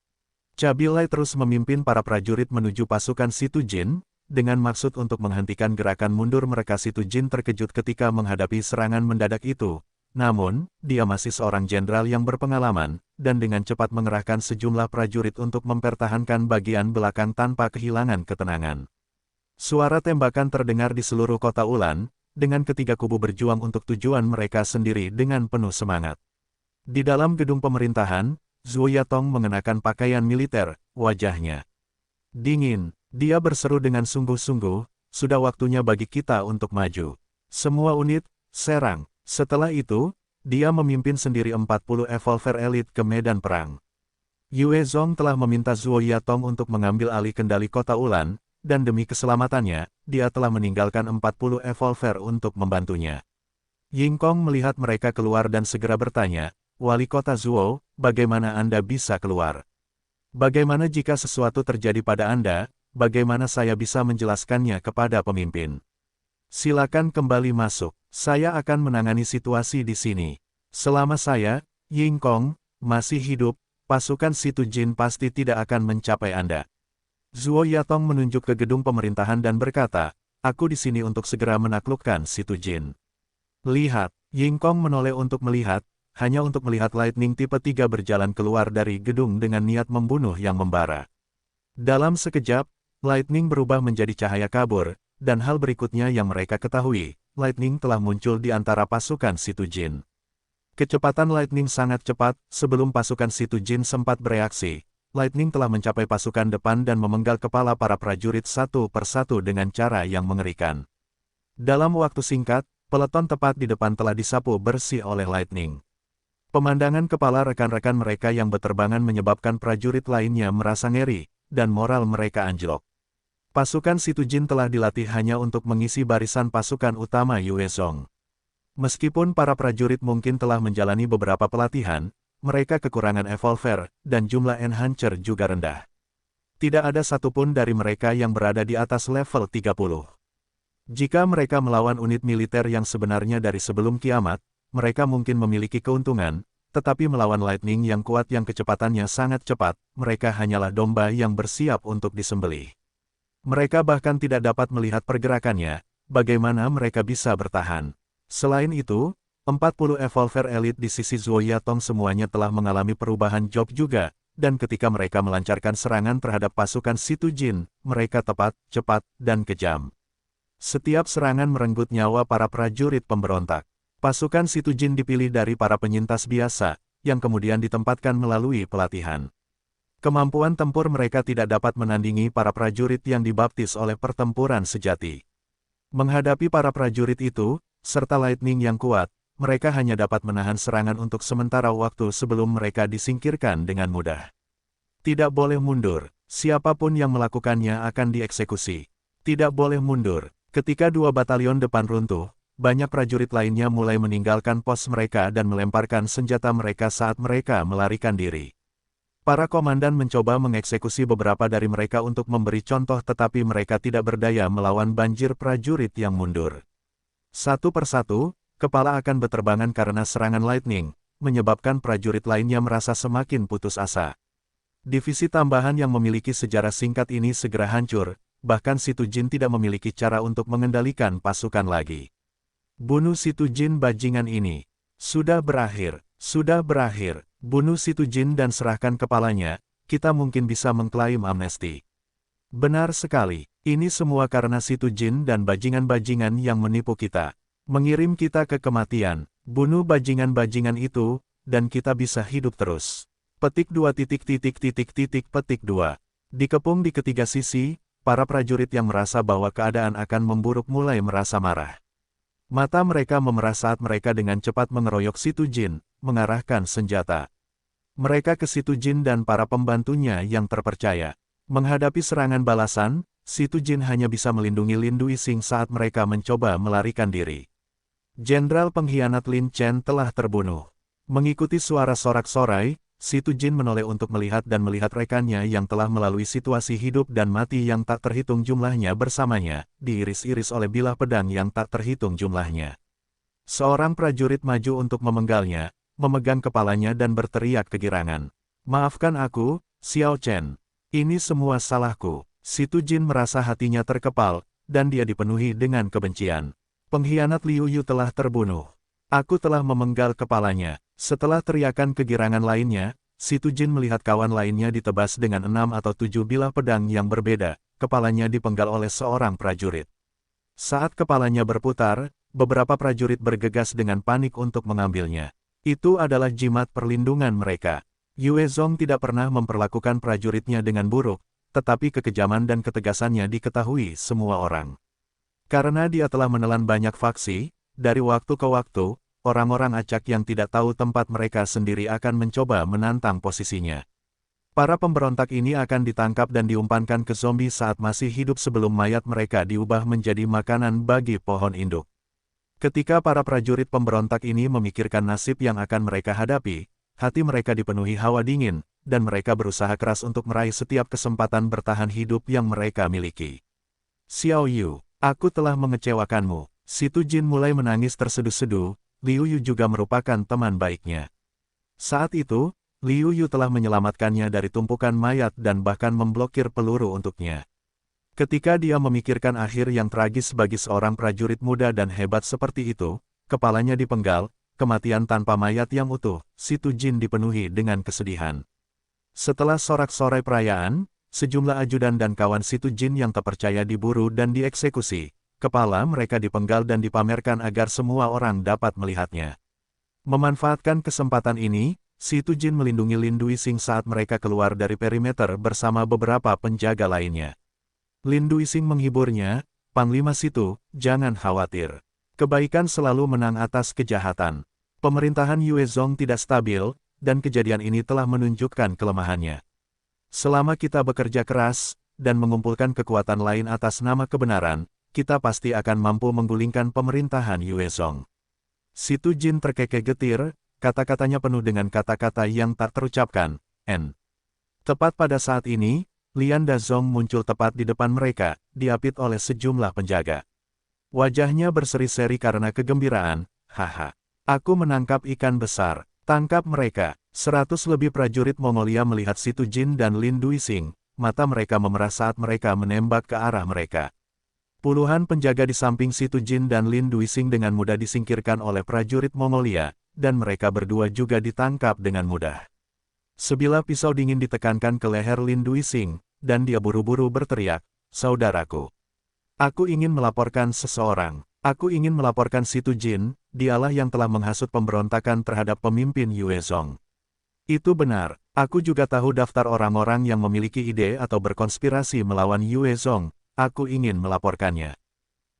Cabilai terus memimpin para prajurit menuju pasukan Situ Jin, dengan maksud untuk menghentikan gerakan mundur mereka. Situ Jin terkejut ketika menghadapi serangan mendadak itu. Namun, dia masih seorang jenderal yang berpengalaman, dan dengan cepat mengerahkan sejumlah prajurit untuk mempertahankan bagian belakang tanpa kehilangan ketenangan. Suara tembakan terdengar di seluruh kota Ulan, dengan ketiga kubu berjuang untuk tujuan mereka sendiri dengan penuh semangat. Di dalam gedung pemerintahan, Zhuo Yatong mengenakan pakaian militer, wajahnya dingin. Dia berseru dengan sungguh-sungguh, sudah waktunya bagi kita untuk maju. Semua unit, serang. Setelah itu, dia memimpin sendiri 40 evolver elit ke medan perang. Yue Zong telah meminta Zhuo Yatong untuk mengambil alih kendali kota Ulan, dan demi keselamatannya, dia telah meninggalkan 40 evolver untuk membantunya. Ying Kong melihat mereka keluar dan segera bertanya, Wali Kota Zhuo, bagaimana Anda bisa keluar? Bagaimana jika sesuatu terjadi pada Anda? Bagaimana saya bisa menjelaskannya kepada pemimpin? Silakan kembali masuk. Saya akan menangani situasi di sini. Selama saya, Ying Kong, masih hidup, pasukan Situ Jin pasti tidak akan mencapai Anda. Zhuo Yatong menunjuk ke gedung pemerintahan dan berkata, aku di sini untuk segera menaklukkan Situ Jin. Lihat, Ying Kong menoleh untuk melihat, hanya untuk melihat Lightning tipe 3 berjalan keluar dari gedung dengan niat membunuh yang membara. Dalam sekejap, Lightning berubah menjadi cahaya kabur, dan hal berikutnya yang mereka ketahui, Lightning telah muncul di antara pasukan Situ Jin. Kecepatan Lightning sangat cepat, sebelum pasukan Situ Jin sempat bereaksi, Lightning telah mencapai pasukan depan dan memenggal kepala para prajurit satu persatu dengan cara yang mengerikan. Dalam waktu singkat, peleton tepat di depan telah disapu bersih oleh Lightning. Pemandangan kepala rekan-rekan mereka yang berterbangan menyebabkan prajurit lainnya merasa ngeri, dan moral mereka anjlok. Pasukan Situ Jin telah dilatih hanya untuk mengisi barisan pasukan utama Yue Zong. Meskipun para prajurit mungkin telah menjalani beberapa pelatihan, mereka kekurangan evolver, dan jumlah enhancer juga rendah. Tidak ada satupun dari mereka yang berada di atas level 30. Jika mereka melawan unit militer yang sebenarnya dari sebelum kiamat, mereka mungkin memiliki keuntungan, tetapi melawan Lightning yang kuat yang kecepatannya sangat cepat, mereka hanyalah domba yang bersiap untuk disembelih. Mereka bahkan tidak dapat melihat pergerakannya, bagaimana mereka bisa bertahan. Selain itu, 40 evolver elit di sisi Zhuo Yatong semuanya telah mengalami perubahan job juga, dan ketika mereka melancarkan serangan terhadap pasukan Situ Jin, mereka tepat, cepat, dan kejam. Setiap serangan merenggut nyawa para prajurit pemberontak. Pasukan Situ Jin dipilih dari para penyintas biasa, yang kemudian ditempatkan melalui pelatihan. Kemampuan tempur mereka tidak dapat menandingi para prajurit yang dibaptis oleh pertempuran sejati. Menghadapi para prajurit itu, serta Lightning yang kuat, mereka hanya dapat menahan serangan untuk sementara waktu sebelum mereka disingkirkan dengan mudah. Tidak boleh mundur, siapapun yang melakukannya akan dieksekusi. Tidak boleh mundur. Ketika dua batalion depan runtuh, banyak prajurit lainnya mulai meninggalkan pos mereka dan melemparkan senjata mereka saat mereka melarikan diri. Para komandan mencoba mengeksekusi beberapa dari mereka untuk memberi contoh, tetapi mereka tidak berdaya melawan banjir prajurit yang mundur. Satu persatu, kepala akan berterbangan karena serangan lightning, menyebabkan prajurit lainnya merasa semakin putus asa. Divisi tambahan yang memiliki sejarah singkat ini segera hancur, bahkan Situ Jin tidak memiliki cara untuk mengendalikan pasukan lagi. Bunuh Situ Jin bajingan ini. Sudah berakhir, bunuh Situ Jin dan serahkan kepalanya, kita mungkin bisa mengklaim amnesti. Benar sekali, ini semua karena Situ Jin dan bajingan-bajingan yang menipu kita. Mengirim kita ke kematian, bunuh bajingan-bajingan itu, dan kita bisa hidup terus. Petik 2 petik 2. Dikepung di ketiga sisi, para prajurit yang merasa bahwa keadaan akan memburuk mulai merasa marah. Mata mereka memerah saat mereka dengan cepat mengeroyok Situ Jin, mengarahkan senjata. Mereka ke Situ Jin dan para pembantunya yang terpercaya. Menghadapi serangan balasan, Situ Jin hanya bisa melindungi Lin Duising saat mereka mencoba melarikan diri. Jenderal pengkhianat Lin Chen telah terbunuh. Mengikuti suara sorak-sorai, Situ Jin menoleh untuk melihat dan melihat rekannya yang telah melalui situasi hidup dan mati yang tak terhitung jumlahnya bersamanya, diiris-iris oleh bilah pedang yang tak terhitung jumlahnya. Seorang prajurit maju untuk memenggalnya, memegang kepalanya dan berteriak kegirangan. "Maafkan aku, Xiao Chen. Ini semua salahku." Situ Jin merasa hatinya terkepal, dan dia dipenuhi dengan kebencian. Pengkhianat Liu Yu telah terbunuh. Aku telah memenggal kepalanya. Setelah teriakan kegirangan lainnya, Situ Jin melihat kawan lainnya ditebas dengan 6 atau 7 bilah pedang yang berbeda, kepalanya dipenggal oleh seorang prajurit. Saat kepalanya berputar, beberapa prajurit bergegas dengan panik untuk mengambilnya. Itu adalah jimat perlindungan mereka. Yue Zong tidak pernah memperlakukan prajuritnya dengan buruk, tetapi kekejaman dan ketegasannya diketahui semua orang. Karena dia telah menelan banyak faksi, dari waktu ke waktu, orang-orang acak yang tidak tahu tempat mereka sendiri akan mencoba menantang posisinya. Para pemberontak ini akan ditangkap dan diumpankan ke zombie saat masih hidup sebelum mayat mereka diubah menjadi makanan bagi pohon induk. Ketika para prajurit pemberontak ini memikirkan nasib yang akan mereka hadapi, hati mereka dipenuhi hawa dingin, dan mereka berusaha keras untuk meraih setiap kesempatan bertahan hidup yang mereka miliki. "Xiao Yu, aku telah mengecewakanmu." Situ Jin mulai menangis terseduh-seduh. Liu Yu juga merupakan teman baiknya. Saat itu, Liu Yu telah menyelamatkannya dari tumpukan mayat dan bahkan memblokir peluru untuknya. Ketika dia memikirkan akhir yang tragis bagi seorang prajurit muda dan hebat seperti itu, kepalanya dipenggal, kematian tanpa mayat yang utuh, Situ Jin dipenuhi dengan kesedihan. Setelah sorak-sorai perayaan, sejumlah ajudan dan kawan Situ Jin yang terpercaya diburu dan dieksekusi. Kepala mereka dipenggal dan dipamerkan agar semua orang dapat melihatnya. Memanfaatkan kesempatan ini, Situ Jin melindungi Lin Duising saat mereka keluar dari perimeter bersama beberapa penjaga lainnya. Lin Duising menghiburnya, "Panglima Situ, jangan khawatir. Kebaikan selalu menang atas kejahatan. Pemerintahan Yue Zong tidak stabil, dan kejadian ini telah menunjukkan kelemahannya. Selama kita bekerja keras, dan mengumpulkan kekuatan lain atas nama kebenaran, kita pasti akan mampu menggulingkan pemerintahan Yue Zong." Situ Jin terkekeh getir, kata-katanya penuh dengan kata-kata yang tak terucapkan. Tepat pada saat ini, Lian Dazong muncul tepat di depan mereka, diapit oleh sejumlah penjaga. Wajahnya berseri-seri karena kegembiraan. "Haha, aku menangkap ikan besar, tangkap mereka." 100 lebih prajurit Mongolia melihat Situ Jin dan Lin Duising, mata mereka memerah saat mereka menembak ke arah mereka. Puluhan penjaga di samping Situ Jin dan Lin Duising dengan mudah disingkirkan oleh prajurit Mongolia, dan mereka berdua juga ditangkap dengan mudah. Sebilah pisau dingin ditekankan ke leher Lin Duising, dan dia buru-buru berteriak, "Saudaraku, aku ingin melaporkan seseorang. Aku ingin melaporkan Situ Jin, dialah yang telah menghasut pemberontakan terhadap pemimpin Yue Zong." "Itu benar, aku juga tahu daftar orang-orang yang memiliki ide atau berkonspirasi melawan Yue Zong. Aku ingin melaporkannya."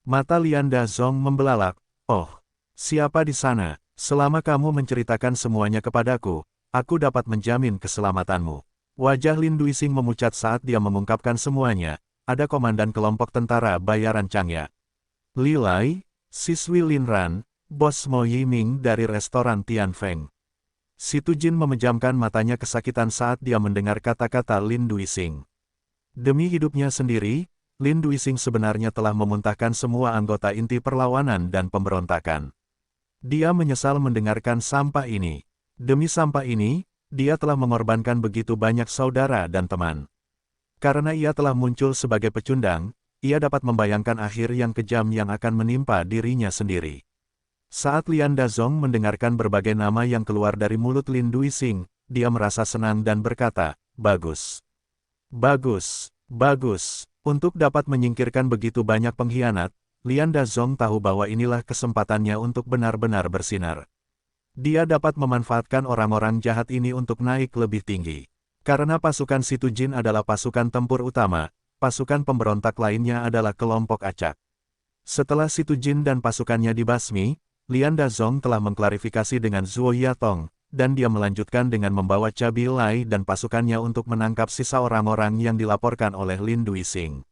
Mata Lian Dazong membelalak. "Oh, siapa di sana? Selama kamu menceritakan semuanya kepadaku, aku dapat menjamin keselamatanmu." Wajah Lin Duising memucat saat dia mengungkapkan semuanya. "Ada komandan kelompok tentara bayaran Changya, Li Lai, Siswi Lin Ran, bos Mo Yiming dari restoran Tianfeng. Si Tujin memejamkan matanya kesakitan saat dia mendengar kata-kata Lin Duising. Demi hidupnya sendiri, Lin Duising sebenarnya telah memuntahkan semua anggota inti perlawanan dan pemberontakan. Dia menyesal mendengarkan sampah ini. Demi sampah ini, dia telah mengorbankan begitu banyak saudara dan teman. Karena ia telah muncul sebagai pecundang, ia dapat membayangkan akhir yang kejam yang akan menimpa dirinya sendiri. Saat Lian Dazong mendengarkan berbagai nama yang keluar dari mulut Lin Duising, dia merasa senang dan berkata, "Bagus. Bagus, bagus." Untuk dapat menyingkirkan begitu banyak pengkhianat, Lian Dazong tahu bahwa inilah kesempatannya untuk benar-benar bersinar. Dia dapat memanfaatkan orang-orang jahat ini untuk naik lebih tinggi. Karena pasukan Si Tujin adalah pasukan tempur utama, pasukan pemberontak lainnya adalah kelompok acak. Setelah Si Tujin dan pasukannya dibasmi, Lian Dazong telah mengklarifikasi dengan Zhuo Yatong, dan dia melanjutkan dengan membawa Cabi Lai dan pasukannya untuk menangkap sisa orang-orang yang dilaporkan oleh Lin Duising.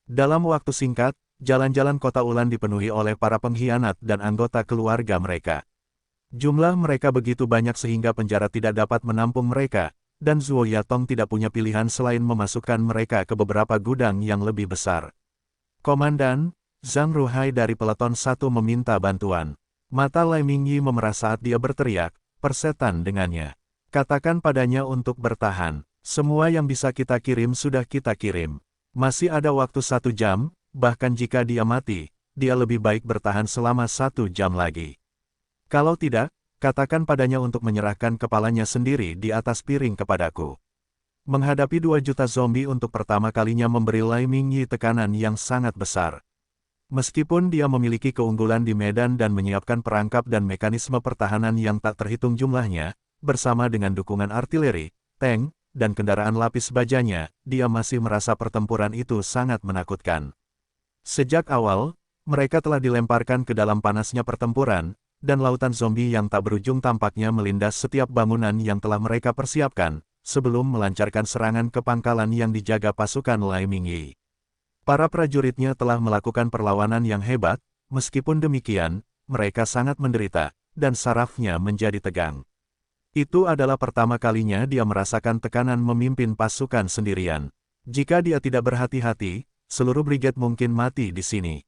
Dalam waktu singkat, jalan-jalan kota Ulan dipenuhi oleh para pengkhianat dan anggota keluarga mereka. Jumlah mereka begitu banyak sehingga penjara tidak dapat menampung mereka, dan Zhuo Yatong tidak punya pilihan selain memasukkan mereka ke beberapa gudang yang lebih besar. "Komandan," Zhang Ruhai dari Peleton 1 meminta bantuan. Mata Lai Mingyi memerah saat dia berteriak, "Persetan dengannya. Katakan padanya untuk bertahan. Semua yang bisa kita kirim sudah kita kirim. Masih ada waktu 1 jam, bahkan jika dia mati, dia lebih baik bertahan selama 1 jam lagi. Kalau tidak, katakan padanya untuk menyerahkan kepalanya sendiri di atas piring kepadaku." Menghadapi 2 juta zombie untuk pertama kalinya memberi Lai Mingyi tekanan yang sangat besar. Meskipun dia memiliki keunggulan di medan dan menyiapkan perangkap dan mekanisme pertahanan yang tak terhitung jumlahnya, bersama dengan dukungan artileri, tank, dan kendaraan lapis bajanya, dia masih merasa pertempuran itu sangat menakutkan. Sejak awal, mereka telah dilemparkan ke dalam panasnya pertempuran, dan lautan zombie yang tak berujung tampaknya melindas setiap bangunan yang telah mereka persiapkan, sebelum melancarkan serangan ke pangkalan yang dijaga pasukan Lai Mingyi. Para prajuritnya telah melakukan perlawanan yang hebat, meskipun demikian, mereka sangat menderita, dan sarafnya menjadi tegang. Itu adalah pertama kalinya dia merasakan tekanan memimpin pasukan sendirian. Jika dia tidak berhati-hati, seluruh brigade mungkin mati di sini.